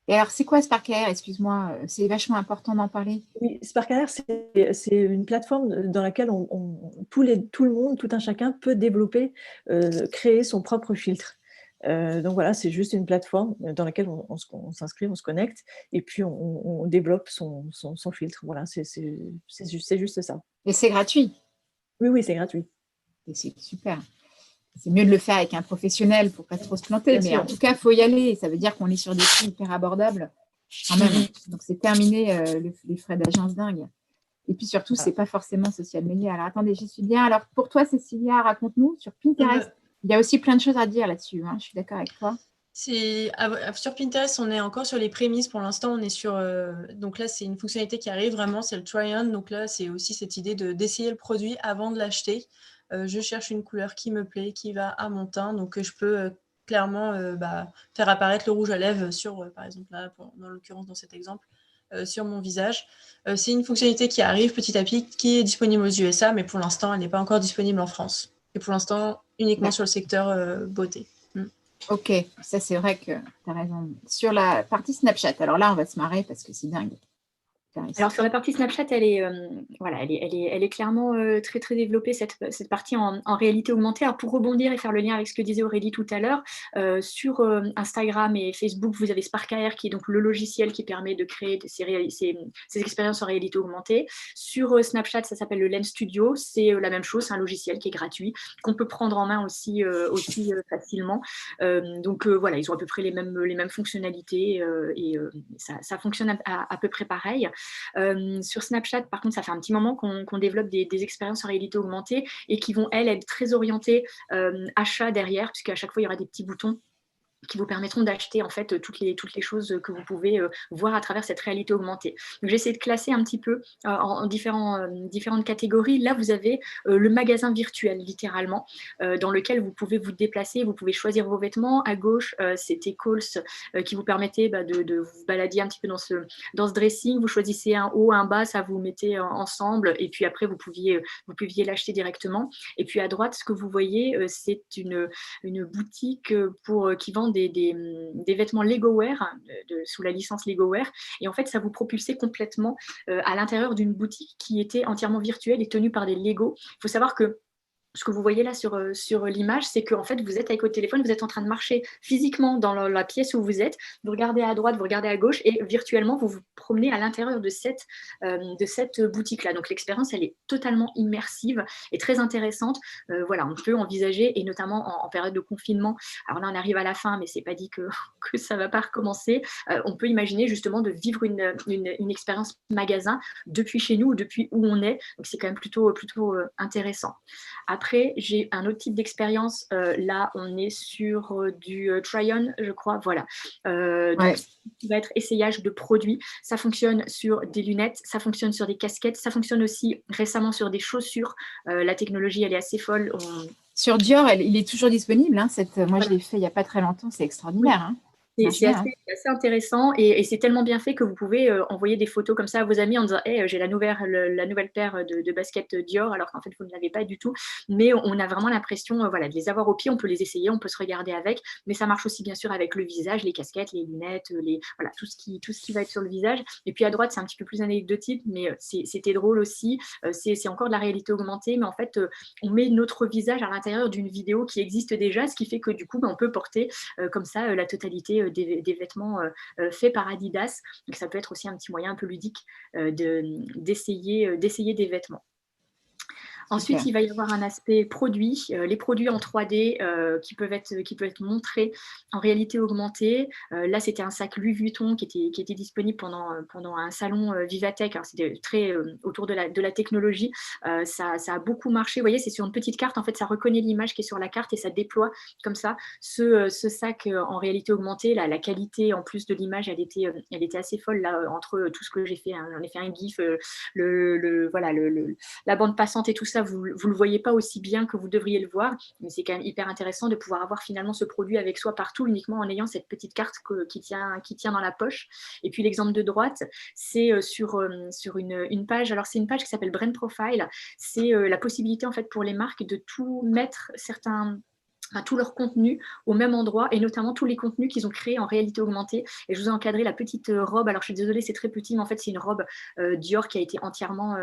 Et alors, c'est quoi Spark AR? Excuse-moi, c'est vachement important d'en parler. Oui, Spark AR, c'est une plateforme dans laquelle tout le monde, tout un chacun peut développer, créer son propre filtre. Donc voilà, c'est juste une plateforme dans laquelle on s'inscrit, on se connecte, et puis on développe son filtre. Voilà, c'est juste ça. Et c'est gratuit? Oui, c'est gratuit. Et c'est super. C'est mieux de le faire avec un professionnel pour ne pas trop se planter, Bien mais sûr. en tout cas, il faut y aller. Ça veut dire qu'on est sur des prix hyper abordables quand même. Donc, c'est terminé les frais d'agence dingue. Et puis surtout, ce n'est pas forcément social media. Alors, attendez, j'y suis bien. Alors, pour toi, Cécilia, raconte-nous sur Pinterest. Il y a aussi plein de choses à dire là-dessus. Hein. Je suis d'accord avec toi. Sur Pinterest, on est encore sur les prémices. Pour l'instant, on est sur... donc là, c'est une fonctionnalité qui arrive vraiment, c'est le try-on. Donc là, c'est aussi cette idée d'essayer le produit avant de l'acheter. Je cherche une couleur qui me plaît, qui va à mon teint. Donc je peux clairement faire apparaître le rouge à lèvres sur, par exemple, là, dans l'occurrence, dans cet exemple, sur mon visage. C'est une fonctionnalité qui arrive petit à petit, qui est disponible aux USA, mais pour l'instant, elle n'est pas encore disponible en France. Et pour l'instant, uniquement sur le secteur beauté. Ok, ça c'est vrai que tu as raison. Sur la partie Snapchat, alors là, on va se marrer parce que c'est dingue. Alors sur la partie Snapchat, elle est clairement très très développée, cette partie en réalité augmentée. Alors pour rebondir et faire le lien avec ce que disait Aurélie tout à l'heure, sur Instagram et Facebook, vous avez Spark AR qui est donc le logiciel qui permet de créer ces expériences en réalité augmentée. Sur Snapchat, ça s'appelle le Lens Studio, c'est la même chose, c'est un logiciel qui est gratuit, qu'on peut prendre en main aussi facilement. Donc voilà, ils ont à peu près les mêmes fonctionnalités et ça fonctionne à peu près pareil. Sur Snapchat, par contre, ça fait un petit moment qu'on développe des expériences en réalité augmentée et qui vont, elles, être très orientées achat derrière, puisqu'à chaque fois, il y aura des petits boutons qui vous permettront d'acheter en fait toutes les choses que vous pouvez voir à travers cette réalité augmentée. Donc j'essaie de classer un petit peu en différentes catégories. Là, vous avez le magasin virtuel, littéralement, dans lequel vous pouvez vous déplacer, vous pouvez choisir vos vêtements. À gauche, c'était Coles qui vous permettait de vous balader un petit peu dans ce dressing. Vous choisissez un haut, un bas, ça vous mettez ensemble, et puis après, vous pouviez l'acheter directement. Et puis à droite, ce que vous voyez, c'est une boutique qui vend des vêtements LegoWear sous la licence LegoWear, et en fait ça vous propulsait complètement à l'intérieur d'une boutique qui était entièrement virtuelle et tenue par des Lego. Il faut savoir que ce que vous voyez là sur l'image, c'est qu'en fait, vous êtes avec votre téléphone, vous êtes en train de marcher physiquement dans la pièce où vous êtes, vous regardez à droite, vous regardez à gauche, et virtuellement, vous vous promenez à l'intérieur de cette boutique-là. Donc, l'expérience, elle est totalement immersive et très intéressante. Voilà, on peut envisager, et notamment en période de confinement, alors là, on arrive à la fin, mais c'est pas dit que ça va pas recommencer, on peut imaginer justement de vivre une expérience magasin depuis chez nous ou depuis où on est. Donc, c'est quand même plutôt intéressant. Après, j'ai un autre type d'expérience. Là, on est sur du try-on, je crois. Voilà. Donc, qui va être essayage de produits. Ça fonctionne sur des lunettes, ça fonctionne sur des casquettes, ça fonctionne aussi récemment sur des chaussures. La technologie, elle est assez folle. Sur Dior, il est toujours disponible. Hein, moi, je l'ai fait il n'y a pas très longtemps. C'est extraordinaire. Hein. C'est assez intéressant et c'est tellement bien fait que vous pouvez envoyer des photos comme ça à vos amis en disant hey, j'ai la nouvelle paire de baskets Dior, alors qu'en fait vous ne l'avez pas du tout, mais on a vraiment l'impression voilà, de les avoir au pied, on peut les essayer, on peut se regarder avec, mais ça marche aussi bien sûr avec le visage, les casquettes, les lunettes, voilà, tout ce qui va être sur le visage. Et puis à droite c'est un petit peu plus anecdotique, mais c'était drôle aussi, c'est encore de la réalité augmentée, mais en fait on met notre visage à l'intérieur d'une vidéo qui existe déjà, ce qui fait que du coup on peut porter comme ça la totalité des vêtements faits par Adidas. Donc ça peut être aussi un petit moyen un peu ludique d'essayer des vêtements. Ensuite, Super. il va y avoir un aspect produit, les produits en 3D qui peuvent être montrés en réalité augmentée. Là, c'était un sac Louis Vuitton qui était disponible pendant un salon Vivatech. Alors, c'était très autour de la technologie. Ça a beaucoup marché. Vous voyez, c'est sur une petite carte. En fait, ça reconnaît l'image qui est sur la carte et ça déploie comme ça ce sac en réalité augmentée. La qualité, en plus de l'image, elle était assez folle là, entre tout ce que j'ai fait. Hein. J'en ai fait un gif, voilà, la bande passante et tout ça, vous ne le voyez pas aussi bien que vous devriez le voir, mais c'est quand même hyper intéressant de pouvoir avoir finalement ce produit avec soi partout, uniquement en ayant cette petite carte qui tient dans la poche. Et puis l'exemple de droite, c'est sur une page, alors c'est une page qui s'appelle Brand Profile, c'est la possibilité en fait pour les marques de tout mettre tout leur contenu au même endroit, et notamment tous les contenus qu'ils ont créés en réalité augmentée. Et je vous ai encadré la petite robe, alors je suis désolée, c'est très petit, mais en fait c'est une robe Dior qui a été entièrement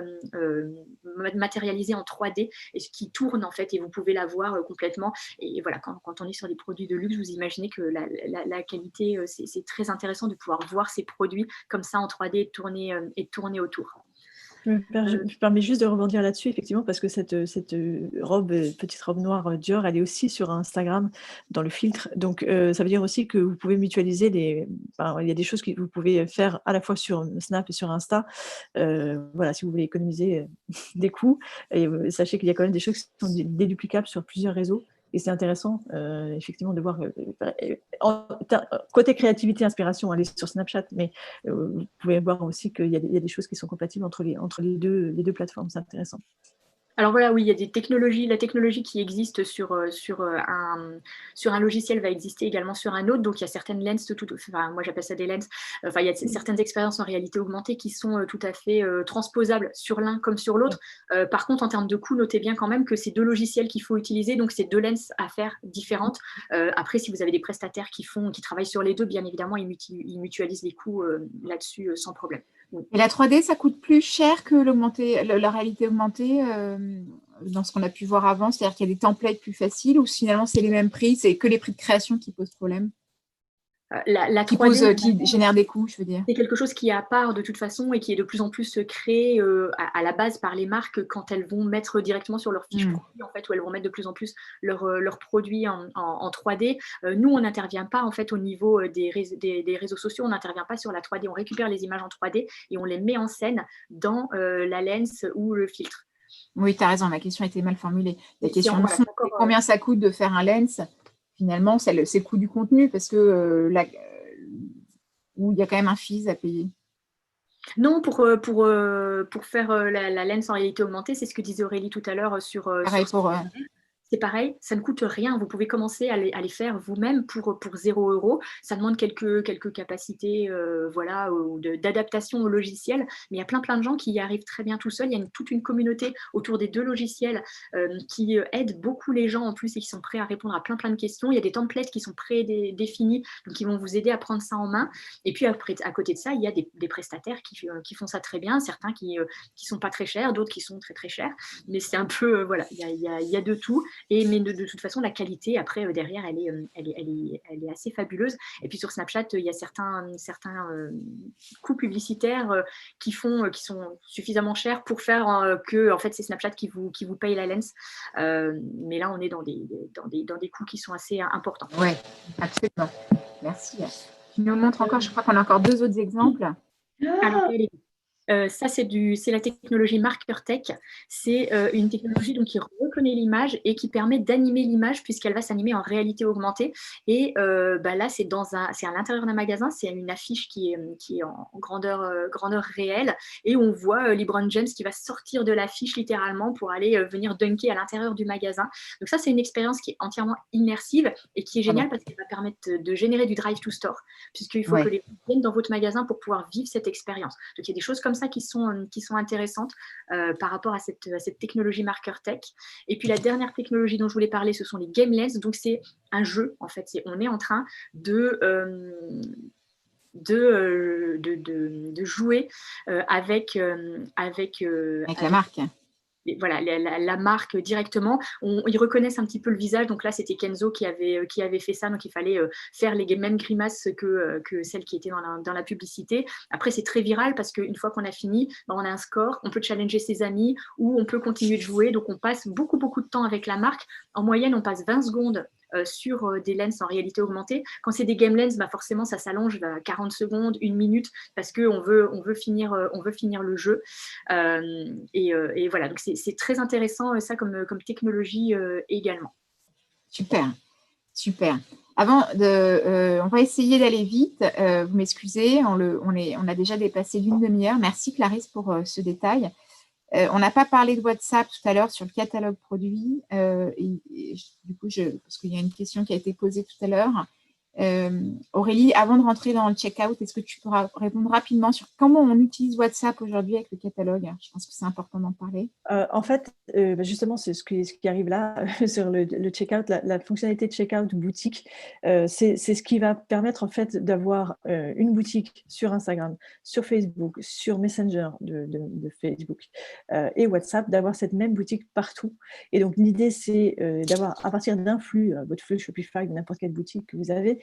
matérialisée en 3D et qui tourne en fait, et vous pouvez la voir complètement. Et voilà, quand on est sur des produits de luxe, vous imaginez que la qualité, c'est très intéressant de pouvoir voir ces produits comme ça en 3D et tourner autour. Je me permets juste de rebondir là-dessus, effectivement, parce que cette robe, petite robe noire Dior, elle est aussi sur Instagram dans le filtre. Donc, ça veut dire aussi que vous pouvez mutualiser il y a des choses que vous pouvez faire à la fois sur Snap et sur Insta. Voilà, si vous voulez économiser des coûts. Et sachez qu'il y a quand même des choses qui sont déduplicables sur plusieurs réseaux. Et c'est intéressant, effectivement, de voir côté créativité, inspiration, aller sur Snapchat, mais vous pouvez voir aussi qu'il y a des choses qui sont compatibles entre les deux plateformes. C'est intéressant. Alors voilà, oui, il y a des technologies. La technologie qui existe sur un logiciel va exister également sur un autre. Donc il y a certaines lens, moi j'appelle ça des lens. Enfin, il y a certaines expériences en réalité augmentée qui sont tout à fait transposables sur l'un comme sur l'autre. Par contre, en termes de coût, notez bien quand même que c'est deux logiciels qu'il faut utiliser. Donc c'est deux lens à faire différentes. Après, si vous avez des prestataires qui travaillent sur les deux, bien évidemment, ils mutualisent les coûts là-dessus sans problème. Et la 3D, ça coûte plus cher que la réalité augmentée dans ce qu'on a pu voir avant? C'est-à-dire qu'il y a des templates plus faciles ou finalement c'est les mêmes prix, c'est que les prix de création qui posent problème? La 3D, qui génère des coûts, je veux dire. C'est quelque chose qui est à part de toute façon et qui est de plus en plus créé à la base par les marques quand elles vont mettre directement sur leur fiche produit, en fait, où elles vont mettre de plus en plus leurs produits en 3D. Nous, on n'intervient pas en fait au niveau des réseaux sociaux, on n'intervient pas sur la 3D, on récupère les images en 3D et on les met en scène dans la lens ou le filtre. Oui, tu as raison, ma question était mal formulée. La question de fond, c'est combien ça coûte de faire un lens? Finalement, c'est le coût du contenu parce que où il y a quand même un fees à payer. Non, pour faire la lens en réalité augmentée, c'est ce que disait Aurélie tout à l'heure sur c'est pareil, ça ne coûte rien. Vous pouvez commencer à les faire vous-même pour 0 €. Ça demande quelques capacités voilà, d'adaptation au logiciel, mais il y a plein de gens qui y arrivent très bien tout seuls. Il y a toute une communauté autour des 2 logiciels qui aident beaucoup les gens en plus et qui sont prêts à répondre à plein de questions. Il y a des templates qui sont prédéfinis, donc qui vont vous aider à prendre ça en main. Et puis après, à côté de ça, il y a des prestataires qui font ça très bien, certains qui sont pas très chers, d'autres qui sont très chers. Mais c'est un peu, voilà, il y a de tout. Mais de toute façon, la qualité, après, derrière, elle est assez fabuleuse. Et puis sur Snapchat, il y a certains coûts publicitaires qui sont suffisamment chers pour faire que, en fait, c'est Snapchat qui vous paye la lens. Mais là, on est dans des coûts qui sont assez importants. Oui, absolument. Merci. Tu nous montres encore, je crois qu'on a encore 2 autres exemples. Alors, ça, c'est la technologie MarkerTech. C'est une technologie donc, qui reconnaît l'image et qui permet d'animer l'image puisqu'elle va s'animer en réalité augmentée. Et là, c'est à l'intérieur d'un magasin. C'est une affiche qui est en grandeur réelle. Et on voit LeBron James qui va sortir de l'affiche littéralement pour aller venir dunker à l'intérieur du magasin. Donc ça, c'est une expérience qui est entièrement immersive et qui est géniale parce qu'elle va permettre de générer du drive to store puisqu'il faut que les gens viennent dans votre magasin pour pouvoir vivre cette expérience. Donc il y a des choses comme ça qui sont intéressantes par rapport à cette technologie MarkerTech. Et puis la dernière technologie dont je voulais parler, ce sont les Game Lens. Donc c'est un jeu, en fait. On est en train de jouer avec la marque. Voilà, la marque directement. Ils reconnaissent un petit peu le visage. Donc là, c'était Kenzo qui avait fait ça. Donc il fallait faire les mêmes grimaces que celles qui étaient dans la publicité. Après, c'est très viral parce qu'une fois qu'on a fini, on a un score. On peut challenger ses amis ou on peut continuer de jouer. Donc on passe beaucoup de temps avec la marque. En moyenne, on passe 20 secondes sur des lenses en réalité augmentée. Quand c'est des game lens, forcément, ça s'allonge à 40 secondes, 1 minute, parce qu'on veut finir le jeu. Et voilà, donc c'est très intéressant, ça, comme technologie également. Super. Avant on va essayer d'aller vite. Vous m'excusez, on a déjà dépassé d'une demi-heure. Merci Clarisse pour ce détail. On n'a pas parlé de WhatsApp tout à l'heure sur le catalogue produit. Du coup, parce qu'il y a une question qui a été posée tout à l'heure. Aurélie, avant de rentrer dans le checkout, est-ce que tu pourras répondre rapidement sur comment on utilise WhatsApp aujourd'hui avec le catalogue? Je pense que c'est important d'en parler. En fait, justement, c'est ce qui arrive là sur le checkout, la fonctionnalité de checkout boutique. C'est ce qui va permettre en fait d'avoir une boutique sur Instagram, sur Facebook, sur Messenger de Facebook et WhatsApp, d'avoir cette même boutique partout. Et donc l'idée, c'est d'avoir à partir d'un flux, votre flux Shopify, n'importe quelle boutique que vous avez,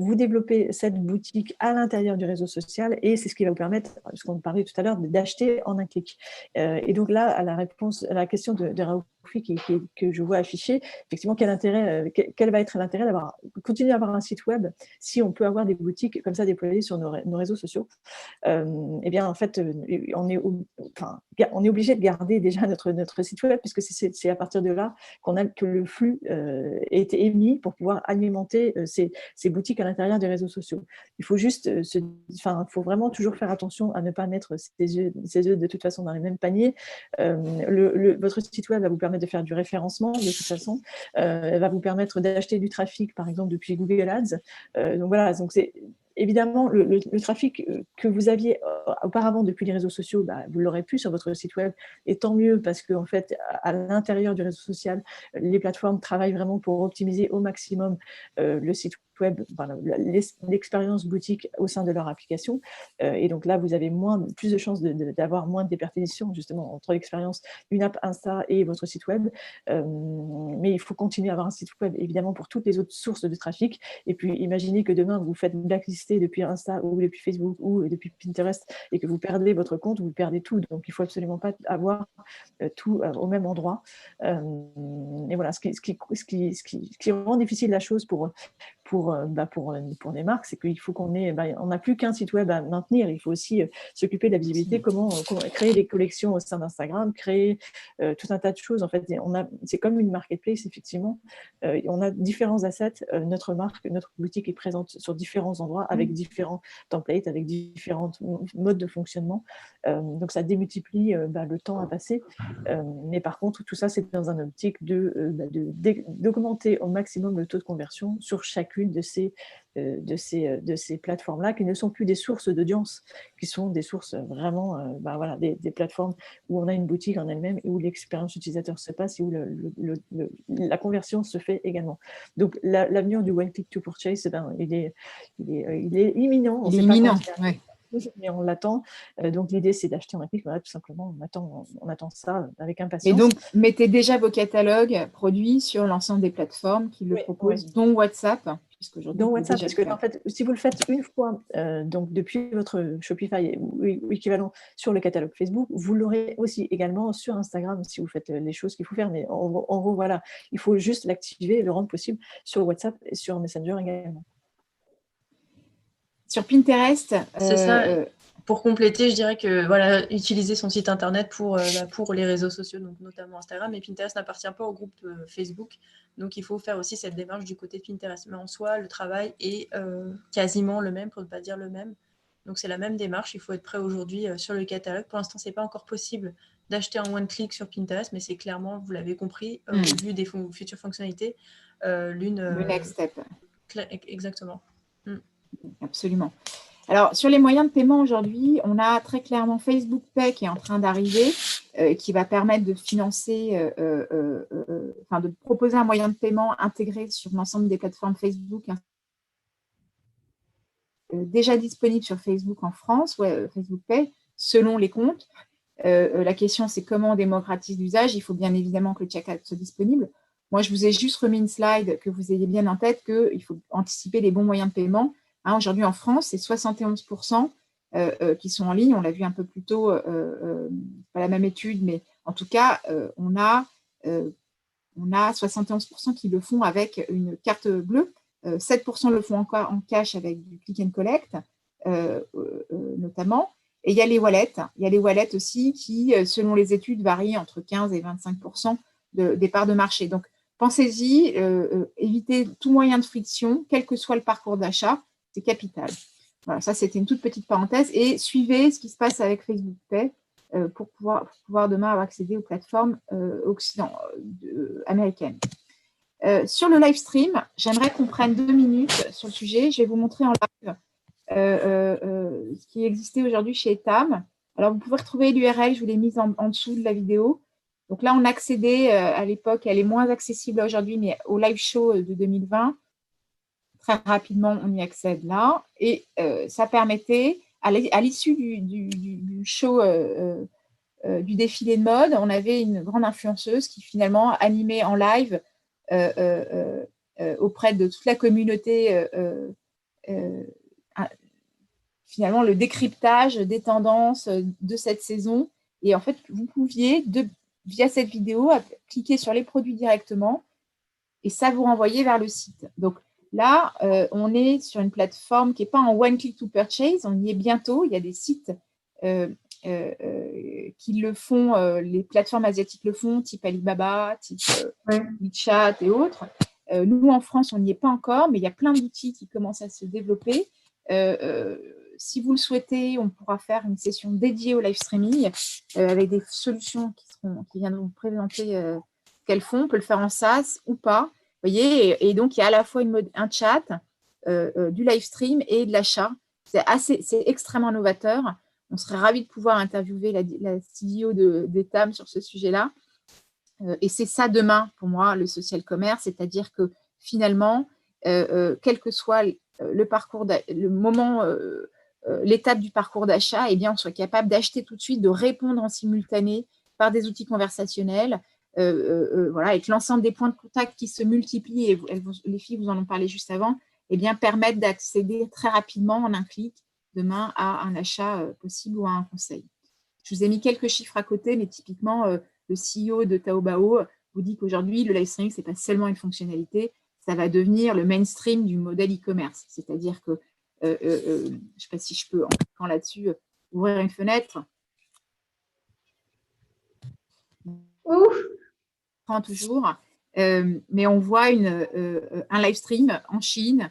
vous développez cette boutique à l'intérieur du réseau social et c'est ce qui va vous permettre, ce qu'on parlait tout à l'heure, d'acheter en un clic. Et donc là, à la question de Raoufi que je vois afficher, effectivement, quel va être l'intérêt continuer à avoir un site web si on peut avoir des boutiques comme ça déployées sur nos réseaux sociaux? Eh bien, en fait, on est obligé de garder déjà notre site web puisque c'est à partir de là que le flux est émis pour pouvoir alimenter ces boutiques à l'intérieur des réseaux sociaux. Il faut juste, faut vraiment toujours faire attention à ne pas mettre ses œufs de toute façon dans les mêmes paniers. Votre site web va vous permettre de faire du référencement de toute façon, va vous permettre d'acheter du trafic par exemple depuis Google Ads. Donc voilà, donc c'est évidemment, le trafic que vous aviez auparavant depuis les réseaux sociaux, vous l'aurez plus sur votre site web, et tant mieux parce qu'en fait, à l'intérieur du réseau social, les plateformes travaillent vraiment pour optimiser au maximum le site web, l'expérience boutique au sein de leur application. Et donc là, vous avez plus de chances d'avoir moins de déperdition justement entre l'expérience d'une app Insta et votre site web. Mais il faut continuer à avoir un site web évidemment pour toutes les autres sources de trafic. Et puis imaginez que demain, vous faites blacklister depuis Insta ou depuis Facebook ou depuis Pinterest et que vous perdez votre compte, vous perdez tout. Donc il ne faut absolument pas avoir tout au même endroit. Et voilà, ce qui rend difficile la chose pour pour les marques, c'est qu'il faut qu'on ait, on n'a plus qu'un site web à maintenir, il faut aussi s'occuper de la visibilité, comment créer des collections au sein d'Instagram, créer tout un tas de choses. En fait, c'est comme une marketplace, effectivement. On a différents assets. Notre marque, notre boutique est présente sur différents endroits avec différents templates, avec différents modes de fonctionnement. Donc, ça démultiplie le temps à passer. Mais par contre, tout ça, c'est dans un optique d'augmenter au maximum le taux de conversion sur chacune de ces plateformes-là, qui ne sont plus des sources d'audience, qui sont des sources vraiment, des plateformes où on a une boutique en elle-même et où l'expérience utilisateur se passe et où la conversion se fait également. Donc, l'avenir du One Click to Purchase, il est imminent. Il est imminent, oui. Mais on l'attend. Donc, l'idée, c'est d'acheter en un clic. Voilà, tout simplement, on attend ça avec impatience. Et donc, mettez déjà vos catalogues produits sur l'ensemble des plateformes qui le proposent, dont WhatsApp. Dont WhatsApp, parce que en fait, si vous le faites une fois, donc depuis votre Shopify ou équivalent sur le catalogue Facebook, vous l'aurez aussi également sur Instagram si vous faites les choses qu'il faut faire. Mais en gros, voilà, il faut juste l'activer et le rendre possible sur WhatsApp et sur Messenger également. Sur Pinterest, c'est ça. Pour compléter, je dirais que voilà, utiliser son site internet pour les réseaux sociaux, donc notamment Instagram. Et Pinterest n'appartient pas au groupe Facebook, donc il faut faire aussi cette démarche du côté de Pinterest. Mais en soi, le travail est quasiment le même, pour ne pas dire le même. Donc c'est la même démarche. Il faut être prêt aujourd'hui sur le catalogue. Pour l'instant, c'est pas encore possible d'acheter en one click sur Pinterest, mais c'est clairement, vous l'avez compris, au vu des futures fonctionnalités, le next step. Exactement. Absolument. Alors, sur les moyens de paiement aujourd'hui, on a très clairement Facebook Pay qui est en train d'arriver, qui va permettre de financer, de proposer un moyen de paiement intégré sur l'ensemble des plateformes Facebook, déjà disponible sur Facebook en France, Facebook Pay, selon les comptes. La question, c'est comment on démocratise l'usage. Il faut bien évidemment que le checkout soit disponible. Moi, je vous ai juste remis une slide que vous ayez bien en tête qu'il faut anticiper les bons moyens de paiement. Aujourd'hui, en France, c'est 71% qui sont en ligne. On l'a vu un peu plus tôt, pas la même étude, mais en tout cas, on a 71% qui le font avec une carte bleue. 7% le font encore en cash avec du click and collect, notamment. Et il y a les wallets. Il y a les wallets aussi qui, selon les études, varient entre 15 et 25% des parts de marché. Donc, pensez-y, évitez tout moyen de friction, quel que soit le parcours d'achat, c'est capital. Voilà, ça, c'était une toute petite parenthèse. Et suivez ce qui se passe avec Facebook Pay pour pouvoir demain avoir accédé aux plateformes américaines. Sur le live stream, j'aimerais qu'on prenne 2 minutes sur le sujet. Je vais vous montrer en live ce qui existait aujourd'hui chez Etam. Alors, vous pouvez retrouver l'URL, je vous l'ai mise en dessous de la vidéo. Donc là, on accédait à l'époque, elle est moins accessible aujourd'hui, mais au live show de 2020. Très rapidement, on y accède là. Et ça permettait, à l'issue du show, du défilé de mode, on avait une grande influenceuse qui finalement animait en live auprès de toute la communauté finalement le décryptage des tendances de cette saison. Et en fait, vous pouviez, via cette vidéo, cliquer sur les produits directement et ça vous renvoyait vers le site. Donc là, on est sur une plateforme qui n'est pas en one click to purchase, on y est bientôt. Il y a des sites qui le font, les plateformes asiatiques le font, type Alibaba, type WeChat et autres. Nous, en France, on n'y est pas encore, mais il y a plein d'outils qui commencent à se développer. Si vous le souhaitez, on pourra faire une session dédiée au live streaming avec des solutions qui viendront vous présenter ce qu'elles font. On peut le faire en SaaS ou pas. Vous voyez, et donc, il y a à la fois un chat, du live stream et de l'achat. C'est extrêmement novateur. On serait ravis de pouvoir interviewer la CEO d'Etam sur ce sujet-là. Et c'est ça demain, pour moi, le social commerce, c'est-à-dire que finalement, quel que soit le parcours, le moment, l'étape du parcours d'achat, eh bien, on soit capable d'acheter tout de suite, de répondre en simultané par des outils conversationnels, voilà, avec l'ensemble des points de contact qui se multiplient, et les filles vous en ont parlé juste avant, eh bien, permettent d'accéder très rapidement en un clic demain à un achat possible ou à un conseil. Je vous ai mis quelques chiffres à côté, mais typiquement, le CEO de Taobao vous dit qu'aujourd'hui, le live streaming, ce n'est pas seulement une fonctionnalité, ça va devenir le mainstream du modèle e-commerce. C'est-à-dire que, je ne sais pas si je peux, en cliquant là-dessus, ouvrir une fenêtre. Ouf. Toujours, mais on voit un live stream en Chine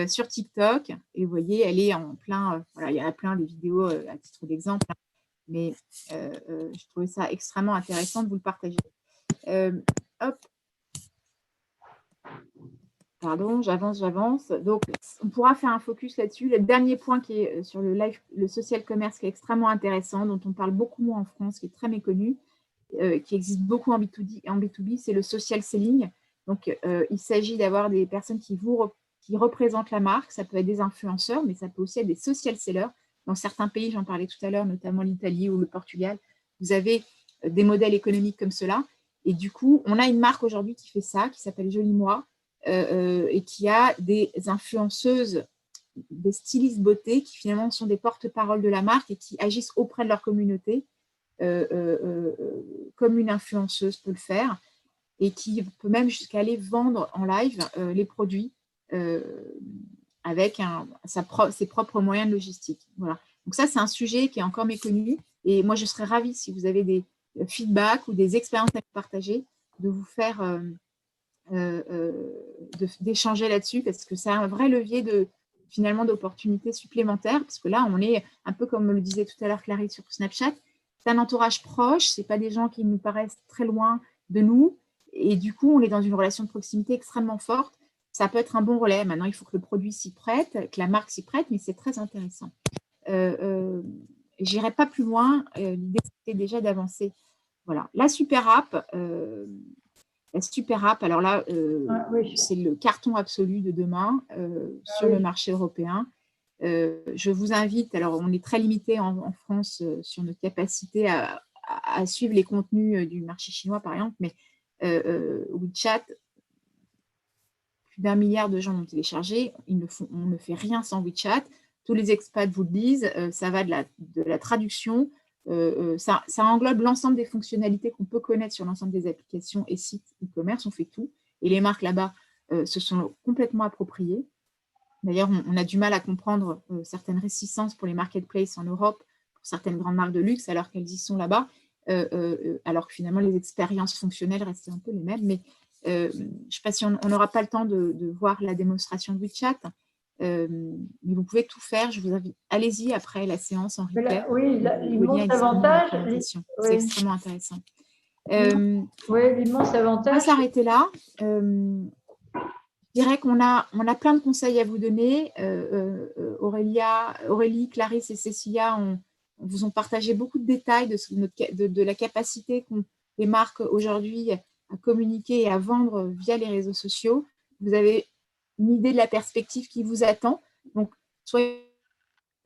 sur TikTok, et vous voyez, elle est en plein, voilà, il y a plein de vidéos à titre d'exemple, mais je trouvais ça extrêmement intéressant de vous le partager. Hop. Pardon, j'avance. Donc, on pourra faire un focus là-dessus. Le dernier point qui est sur le social commerce, qui est extrêmement intéressant, dont on parle beaucoup moins en France, qui est très méconnu, qui existe beaucoup en B2B, c'est le social selling. Donc, il s'agit d'avoir des personnes qui représentent la marque. Ça peut être des influenceurs, mais ça peut aussi être des social sellers. Dans certains pays, j'en parlais tout à l'heure, notamment l'Italie ou le Portugal, vous avez des modèles économiques comme cela. Et du coup, on a une marque aujourd'hui qui fait ça, qui s'appelle Joli Moi, et qui a des influenceuses, des stylistes beauté, qui finalement sont des porte-parole de la marque et qui agissent auprès de leur communauté, comme une influenceuse peut le faire, et qui peut même jusqu'à aller vendre en live les produits avec ses propres moyens de logistique. Voilà. Donc ça, c'est un sujet qui est encore méconnu, et moi, je serais ravie, si vous avez des feedbacks ou des expériences à partager, de vous faire d'échanger là-dessus, parce que c'est un vrai levier finalement d'opportunités supplémentaires, parce que là, on est un peu comme le disait tout à l'heure Clarisse sur Snapchat, c'est un entourage proche, ce n'est pas des gens qui nous paraissent très loin de nous, et du coup, on est dans une relation de proximité extrêmement forte. Ça peut être un bon relais. Maintenant, il faut que le produit s'y prête, que la marque s'y prête, mais c'est très intéressant. Je n'irai pas plus loin. L'idée, c'était déjà d'avancer. Voilà. La super app, alors là, Oui. c'est le carton absolu de demain sur le marché européen. Je vous invite, alors on est très limité en France sur notre capacité à suivre les contenus du marché chinois, par exemple, mais WeChat, plus d'1 milliard de gens l'ont téléchargé. On ne fait rien sans WeChat. Tous les expats vous le disent, ça va de la traduction. Ça englobe l'ensemble des fonctionnalités qu'on peut connaître sur l'ensemble des applications et sites e-commerce. On fait tout. Et les marques là-bas se sont complètement appropriées. D'ailleurs, on a du mal à comprendre certaines réticences pour les marketplaces en Europe, pour certaines grandes marques de luxe, alors qu'elles y sont là-bas, alors que finalement, les expériences fonctionnelles restent un peu les mêmes. Mais je ne sais pas si on n'aura pas le temps de voir la démonstration de WeChat, mais vous pouvez tout faire. Je vous invite, allez-y après la séance en replay. Oui, l'immense avantage. C'est extrêmement intéressant. Oui, l'immense avantage. On va s'arrêter là. Je dirais qu'on a plein de conseils à vous donner. Aurélie, Clarisse et Cécilia vous ont partagé beaucoup de détails de la capacité qu'ont les marques aujourd'hui à communiquer et à vendre via les réseaux sociaux. Vous avez une idée de la perspective qui vous attend. Donc, là,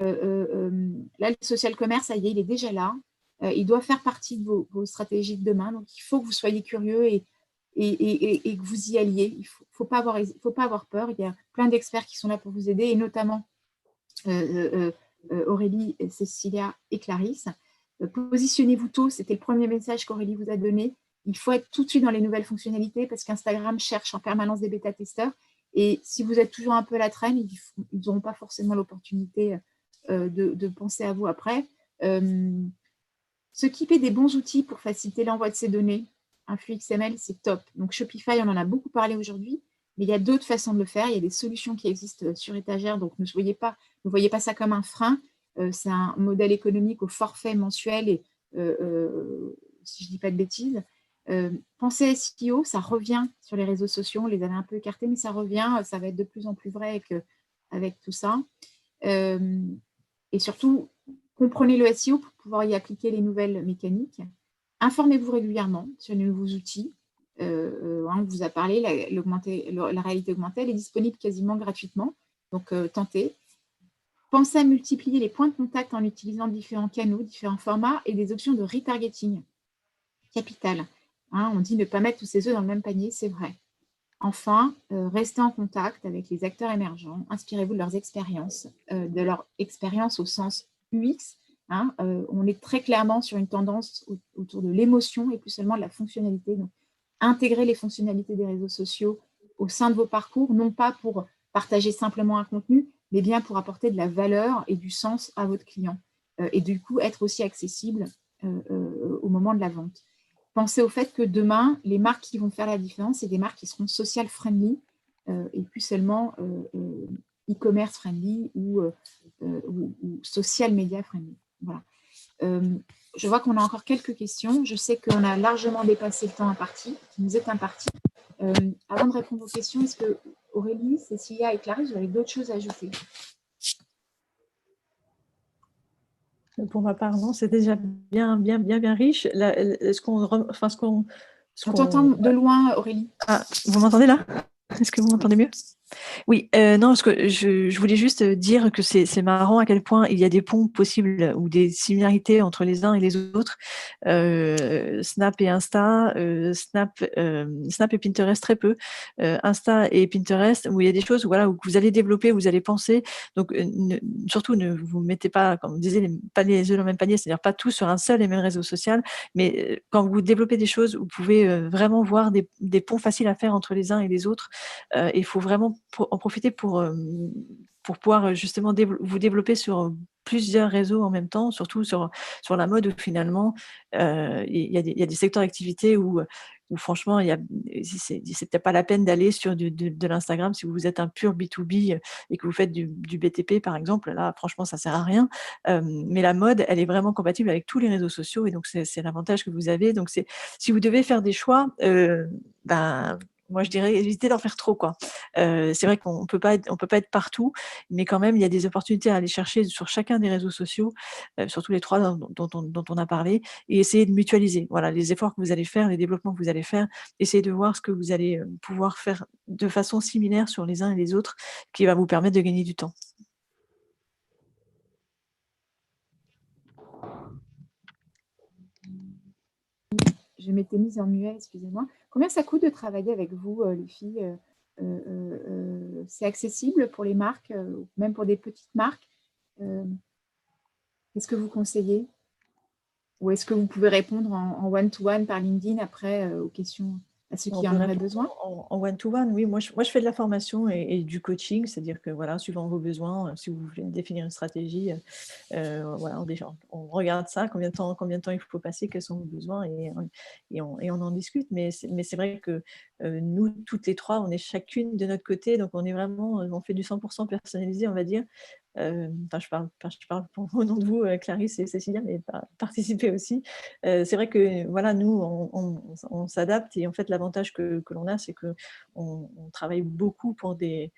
le social commerce, ça y est, il est déjà là. Il doit faire partie de vos stratégies de demain. Donc, il faut que vous soyez curieux et que vous y alliez. Il ne faut pas avoir peur. Il y a plein d'experts qui sont là pour vous aider, et notamment Aurélie, Cécilia et Clarisse. Positionnez-vous tôt, c'était le premier message qu'Aurélie vous a donné. Il faut être tout de suite dans les nouvelles fonctionnalités, parce qu'Instagram cherche en permanence des bêta-testeurs, et si vous êtes toujours un peu à la traîne, ils n'auront pas forcément l'opportunité de penser à vous après. S'équiper des bons outils pour faciliter l'envoi de ces données, un flux XML, c'est top. Donc Shopify, on en a beaucoup parlé aujourd'hui, mais il y a d'autres façons de le faire. Il y a des solutions qui existent sur étagère, donc ne voyez pas ça comme un frein. C'est un modèle économique au forfait mensuel, et si je ne dis pas de bêtises. Pensez SEO, ça revient sur les réseaux sociaux, on les avait un peu écartés, mais ça revient, ça va être de plus en plus vrai avec tout ça. Et surtout, comprenez le SEO pour pouvoir y appliquer les nouvelles mécaniques. Informez-vous régulièrement sur les nouveaux outils. On vous a parlé, la réalité augmentée, elle est disponible quasiment gratuitement, donc tentez. Pensez à multiplier les points de contact en utilisant différents canaux, différents formats et des options de retargeting. Capital. On dit ne pas mettre tous ses œufs dans le même panier, c'est vrai. Enfin, restez en contact avec les acteurs émergents, inspirez-vous de leurs expériences, au sens UX. On est très clairement sur une tendance autour de l'émotion et plus seulement de la fonctionnalité. Donc, intégrer les fonctionnalités des réseaux sociaux au sein de vos parcours, non pas pour partager simplement un contenu, mais bien pour apporter de la valeur et du sens à votre client. Et du coup, être aussi accessible au moment de la vente. Pensez au fait que demain, les marques qui vont faire la différence, c'est des marques qui seront social friendly et plus seulement e-commerce friendly ou social media friendly. Voilà. Je vois qu'on a encore quelques questions. Je sais qu'on a largement dépassé le temps imparti, qui nous est imparti. Avant de répondre aux questions, est-ce que Aurélie, Cécilia et Clarisse, vous avez d'autres choses à ajouter? Pour ma part, non, c'est déjà bien riche. On t'entend de loin, Aurélie. Ah, vous m'entendez là? Est-ce que vous m'entendez mieux? Oui, non, parce que je voulais juste dire que c'est marrant à quel point il y a des ponts possibles ou des similarités entre les uns et les autres. Snap et Insta, Snap et Pinterest très peu, Insta et Pinterest où il y a des choses où vous allez développer, vous allez penser. Donc surtout ne vous mettez pas, comme vous disiez, pas les œufs dans le même panier, c'est-à-dire pas tous sur un seul et même réseau social, mais quand vous développez des choses, vous pouvez vraiment voir des ponts faciles à faire entre les uns et les autres. Il faut vraiment en profiter pour pouvoir justement vous développer sur plusieurs réseaux en même temps, surtout sur la mode où finalement il y a des secteurs d'activité où franchement c'est peut-être pas la peine d'aller sur de l'Instagram si vous êtes un pur B2B et que vous faites du BTP par exemple. Là franchement ça sert à rien, mais la mode elle est vraiment compatible avec tous les réseaux sociaux et donc c'est l'avantage que vous avez. Donc si vous devez faire des choix, moi, je dirais éviter d'en faire trop, quoi. C'est vrai qu'on peut pas être partout, mais quand même, il y a des opportunités à aller chercher sur chacun des réseaux sociaux, surtout les 3 dont on a parlé, et essayer de mutualiser. Voilà, les efforts que vous allez faire, les développements que vous allez faire, essayez de voir ce que vous allez pouvoir faire de façon similaire sur les uns et les autres, qui va vous permettre de gagner du temps. Je m'étais mise en muet, excusez-moi. Combien ça coûte de travailler avec vous, les filles? C'est accessible pour les marques, même pour des petites marques? Qu'est-ce que vous conseillez? Ou est-ce que vous pouvez répondre en one-to-one par LinkedIn après aux questions à ceux qui en auraient besoin? En one-to-one, oui. Moi, je fais de la formation et du coaching, c'est-à-dire que voilà, suivant vos besoins, si vous voulez définir une stratégie, voilà, on regarde ça, combien de temps il faut passer, quels sont vos besoins et on en discute. Mais c'est vrai que nous, toutes les 3, on est chacune de notre côté, donc on est vraiment, on fait du 100% personnalisé, on va dire. Je parle pour au nom de vous, Clarisse et Cécilia, mais participer aussi. C'est vrai que voilà, nous, on s'adapte et en fait, l'avantage que l'on a, c'est qu'on travaille beaucoup pour des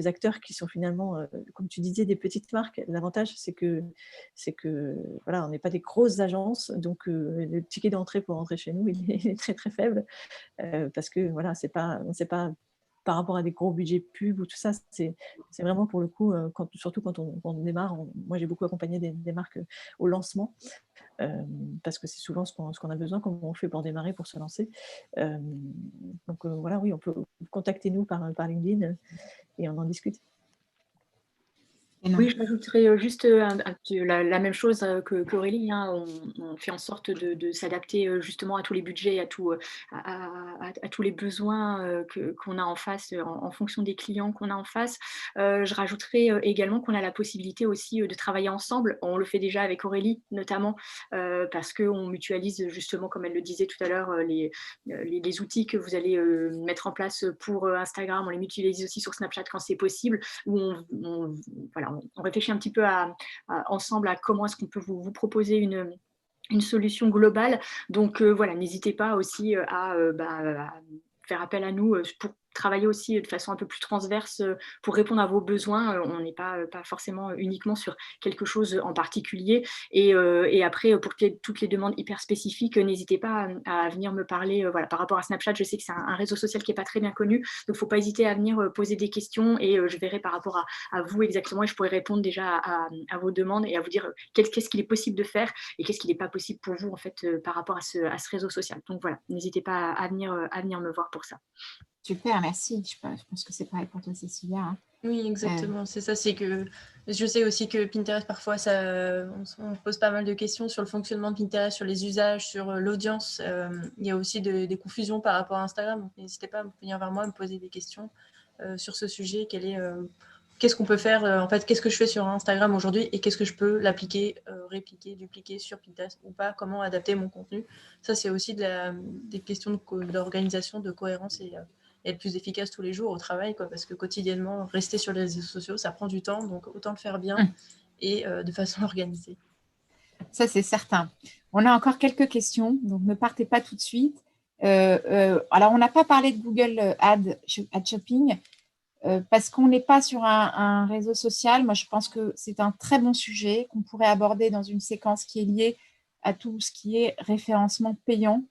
acteurs qui sont finalement, comme tu disais, des petites marques. L'avantage, c'est que voilà, on n'est pas des grosses agences, donc le ticket d'entrée pour entrer chez nous, il est très très faible parce que voilà, c'est pas par rapport à des gros budgets pubs ou tout ça, c'est vraiment pour le coup, surtout quand on démarre. Moi, j'ai beaucoup accompagné des marques au lancement parce que c'est souvent ce qu'on a besoin, comment on fait pour démarrer, pour se lancer. Donc voilà, oui, on peut contacter nous par LinkedIn et on en discute. Oui, je rajouterais juste la même chose qu'Aurélie. Hein. On fait en sorte de s'adapter justement à tous les budgets, à tous les besoins qu'on a en face, en fonction des clients qu'on a en face. Je rajouterais également qu'on a la possibilité aussi de travailler ensemble. On le fait déjà avec Aurélie, notamment, parce qu'on mutualise justement, comme elle le disait tout à l'heure, les outils que vous allez mettre en place pour Instagram. On les mutualise aussi sur Snapchat quand c'est possible, où on réfléchit un petit peu ensemble à comment est-ce qu'on peut vous proposer une solution globale. Donc voilà, n'hésitez pas aussi à faire appel à nous pour travailler aussi de façon un peu plus transverse pour répondre à vos besoins. On n'est pas forcément uniquement sur quelque chose en particulier. Et après, pour toutes les demandes hyper spécifiques, n'hésitez pas à venir me parler. Voilà, par rapport à Snapchat, je sais que c'est un réseau social qui n'est pas très bien connu, donc il ne faut pas hésiter à venir poser des questions et je verrai par rapport à vous exactement et je pourrai répondre déjà à vos demandes et à vous dire qu'est-ce qu'il est possible de faire et qu'est-ce qui n'est pas possible pour vous en fait par rapport à ce réseau social. Donc voilà, n'hésitez pas à venir me voir pour ça. Super, merci. Je pense que c'est pareil pour toi, Cécilia, hein. Oui, exactement. C'est ça, c'est que je sais aussi que Pinterest, parfois, on pose pas mal de questions sur le fonctionnement de Pinterest, sur les usages, sur l'audience. Il y a aussi des confusions par rapport à Instagram. Donc, n'hésitez pas à venir vers moi, à me poser des questions sur ce sujet. Qu'est-ce qu'on peut faire en fait, qu'est-ce que je fais sur Instagram aujourd'hui et qu'est-ce que je peux l'appliquer, répliquer, dupliquer sur Pinterest ou pas, comment adapter mon contenu. Ça, c'est aussi des questions d'organisation, de cohérence et être plus efficace tous les jours au travail, quoi, parce que quotidiennement, rester sur les réseaux sociaux, ça prend du temps, donc autant le faire bien et de façon organisée. Ça, c'est certain. On a encore quelques questions, donc ne partez pas tout de suite. Alors, on n'a pas parlé de Google Ad Shopping parce qu'on n'est pas sur un réseau social. Moi, je pense que c'est un très bon sujet qu'on pourrait aborder dans une séquence qui est liée à tout ce qui est référencement payant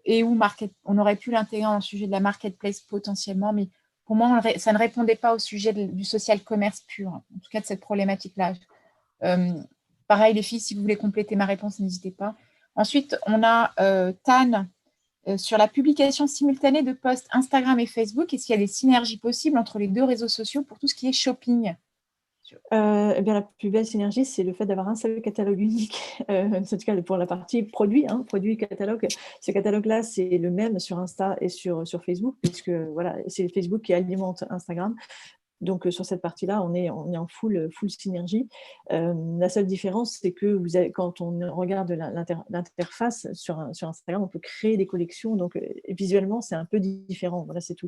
et où on aurait pu l'intégrer dans le sujet de la marketplace potentiellement, mais pour moi, ça ne répondait pas au sujet du social commerce pur, en tout cas de cette problématique-là. Pareil, les filles, si vous voulez compléter ma réponse, n'hésitez pas. Ensuite, on a Tan sur la publication simultanée de posts Instagram et Facebook. Est-ce qu'il y a des synergies possibles entre les deux réseaux sociaux pour tout ce qui est shopping? Eh bien, la plus belle synergie, c'est le fait d'avoir un seul catalogue unique, en tout cas pour la partie produit, produit catalogue. Ce catalogue-là, c'est le même sur Insta et sur Facebook, puisque voilà, c'est Facebook qui alimente Instagram. Donc, sur cette partie-là, on est en full synergie. La seule différence, c'est que quand on regarde l'interface sur Instagram, on peut créer des collections. Donc, visuellement, c'est un peu différent. Voilà, c'est tout.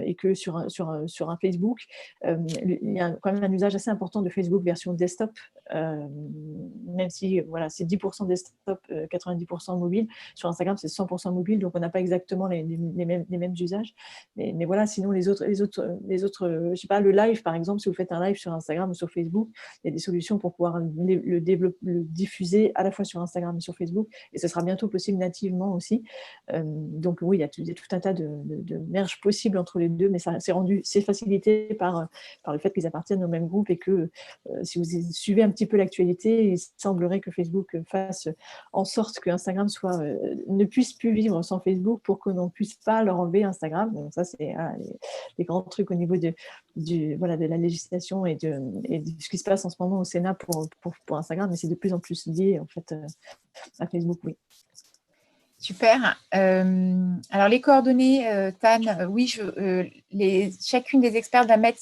Et que sur un Facebook, il y a quand même un usage assez important de Facebook version desktop, même si voilà, c'est 10% desktop, 90% mobile. Sur Instagram, c'est 100% mobile, donc on n'a pas exactement les mêmes usages. Mais voilà, sinon les autres, je sais pas, le live par exemple, si vous faites un live sur Instagram ou sur Facebook, il y a des solutions pour pouvoir le diffuser à la fois sur Instagram et sur Facebook, et ce sera bientôt possible nativement aussi. Donc oui, il y a tout un tas de merges possibles entre les deux, mais c'est facilité par le fait qu'ils appartiennent au même groupe et que si vous suivez un petit peu l'actualité, il semblerait que Facebook fasse en sorte que Instagram ne puisse plus vivre sans Facebook pour que l'on ne puisse pas leur enlever Instagram. Donc ça, c'est les grands trucs au niveau de la législation et de ce qui se passe en ce moment au Sénat pour Instagram, mais c'est de plus en plus lié en fait à Facebook, oui. Super. Alors, les coordonnées, Tan, oui, chacune des experts va mettre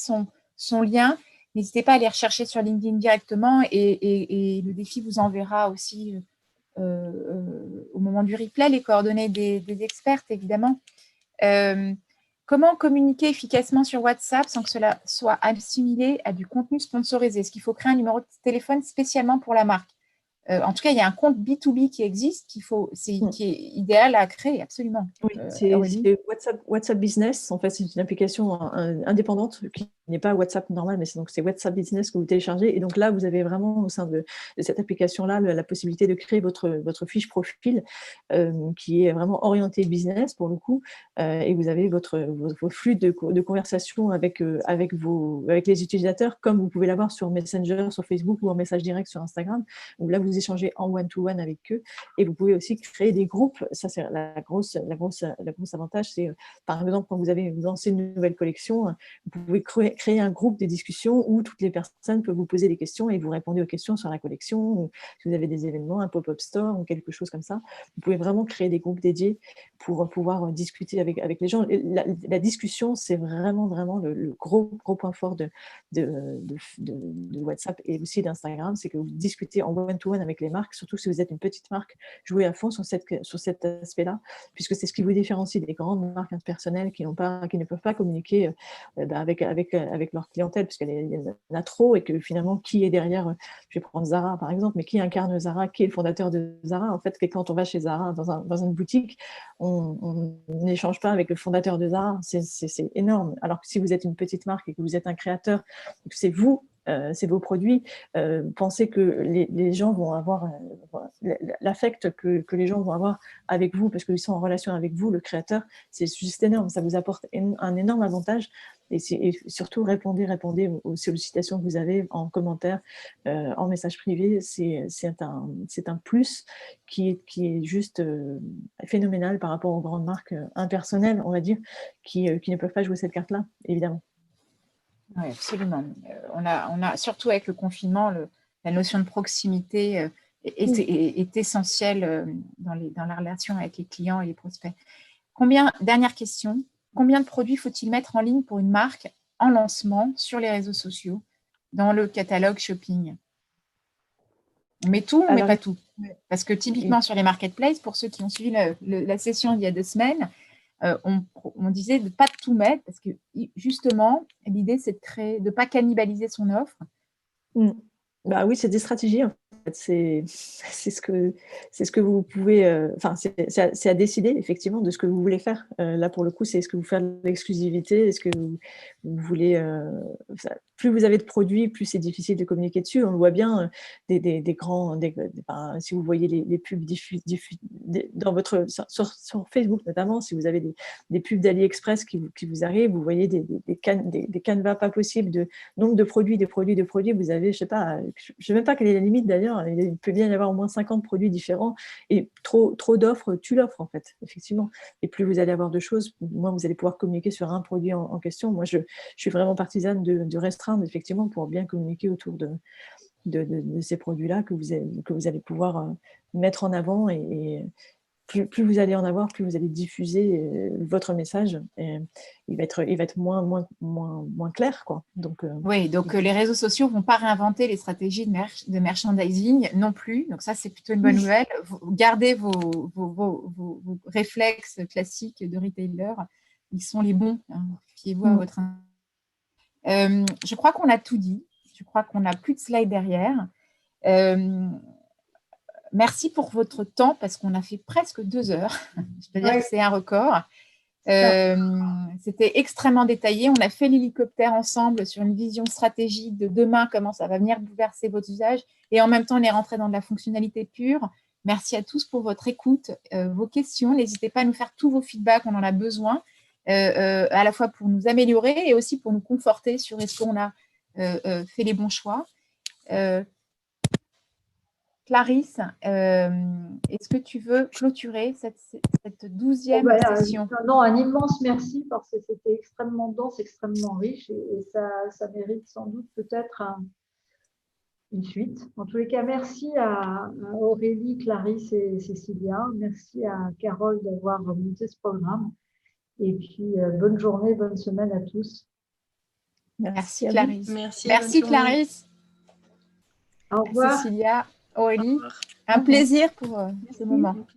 son lien. N'hésitez pas à les rechercher sur LinkedIn directement et le défi vous enverra aussi au moment du replay les coordonnées des expertes, évidemment. Comment communiquer efficacement sur WhatsApp sans que cela soit assimilé à du contenu sponsorisé? Est-ce qu'il faut créer un numéro de téléphone spécialement pour la marque? En tout cas, il y a un compte B2B qui existe, qui est idéal à créer, absolument. Oui, c'est WhatsApp Business. En fait, c'est une application indépendante qui n'est pas WhatsApp normal, mais c'est WhatsApp Business que vous téléchargez. Et donc là, vous avez vraiment au sein de cette application-là la possibilité de créer votre fiche profil qui est vraiment orientée business pour le coup. Et vous avez vos flux de conversation avec les utilisateurs, comme vous pouvez l'avoir sur Messenger, sur Facebook ou en message direct sur Instagram, où là, vous échangez en one-to-one avec eux. Et vous pouvez aussi créer des groupes. Ça, c'est la grosse avantage, c'est par exemple quand vous avez lancé une nouvelle collection, vous pouvez créer un groupe de discussion où toutes les personnes peuvent vous poser des questions et vous répondez aux questions sur la collection, ou si vous avez des événements, un pop-up store ou quelque chose comme ça. Vous pouvez vraiment créer des groupes dédiés pour pouvoir discuter avec les gens. La discussion, c'est vraiment le gros point fort de WhatsApp et aussi d'Instagram, c'est que vous discutez en one-to-one avec les marques, surtout si vous êtes une petite marque, jouez à fond sur cet aspect-là, puisque c'est ce qui vous différencie des grandes marques personnelles qui ne peuvent pas communiquer avec leur clientèle, puisqu'il y en a trop, et que finalement, qui est derrière, je vais prendre Zara par exemple, mais qui incarne Zara, qui est le fondateur de Zara? En fait, quand on va chez Zara dans une boutique, on n'échange pas avec le fondateur de Zara, c'est énorme. Alors que si vous êtes une petite marque et que vous êtes un créateur, que c'est vous, c'est vos produits, pensez que les gens vont avoir l'affect que les gens vont avoir avec vous parce qu'ils sont en relation avec vous, le créateur, c'est juste énorme, ça vous apporte un énorme avantage et surtout, répondez aux sollicitations que vous avez en commentaire, en message privé. C'est un plus qui est juste phénoménal par rapport aux grandes marques impersonnelles, on va dire, qui ne peuvent pas jouer cette carte-là, évidemment. Oui, absolument. On a surtout avec le confinement, la notion de proximité est essentielle dans la relation avec les clients et les prospects. Dernière question, combien de produits faut-il mettre en ligne pour une marque en lancement sur les réseaux sociaux dans le catalogue shopping? On met tout, on ne met pas tout. Parce que typiquement sur les marketplaces, pour ceux qui ont suivi la session il y a 2 semaines, on disait de ne pas tout mettre parce que justement, l'idée, c'est de ne pas cannibaliser son offre. Bah oui, c'est des stratégies. En fait. C'est ce que vous pouvez. Enfin, c'est à décider effectivement de ce que vous voulez faire. Là, pour le coup, c'est est-ce que vous faites de l'exclusivité, est-ce que vous voulez. Plus vous avez de produits, plus c'est difficile de communiquer dessus. On le voit bien. Des grands. Si vous voyez les pubs dans sur Facebook notamment, si vous avez des pubs d'AliExpress qui vous arrivent, vous voyez des canevas pas possibles de nombre de produits, vous avez, je ne sais même pas quelle est la limite d'ailleurs, il peut bien y avoir au moins 50 produits différents et trop d'offres, tu l'offres en fait, effectivement. Et plus vous allez avoir de choses, moins vous allez pouvoir communiquer sur un produit en question. Moi, je suis vraiment partisane de restreindre effectivement pour bien communiquer autour de ces produits-là que vous allez pouvoir mettre en avant et plus vous allez en avoir, plus vous allez diffuser votre message. Et il va être moins clair, quoi. Donc, oui, donc les réseaux sociaux ne vont pas réinventer les stratégies de merchandising non plus. Donc ça, c'est plutôt une bonne nouvelle. Gardez vos réflexes classiques de retailer. Ils sont les bons. Hein. Fiez-vous à votre... je crois qu'on a tout dit. Je crois qu'on n'a plus de slide derrière. Merci pour votre temps parce qu'on a fait presque 2 heures. Je peux dire que c'est un record. C'était extrêmement détaillé. On a fait l'hélicoptère ensemble sur une vision stratégique de demain, comment ça va venir bouleverser votre usage. Et en même temps, on est rentré dans de la fonctionnalité pure. Merci à tous pour votre écoute, vos questions. N'hésitez pas à nous faire tous vos feedbacks, on en a besoin, à la fois pour nous améliorer et aussi pour nous conforter sur est-ce qu'on a fait les bons choix. Clarisse, est-ce que tu veux clôturer cette 12e session? Non, un immense merci parce que c'était extrêmement dense, extrêmement riche et ça mérite sans doute peut-être une suite. En tous les cas, merci à Aurélie, Clarisse et Cécilia. Merci à Carole d'avoir monté ce programme. Et puis, bonne journée, bonne semaine à tous. Merci Clarisse. Merci Clarisse. Au revoir. Cécilia, Aurélie, un plaisir pour ce moment.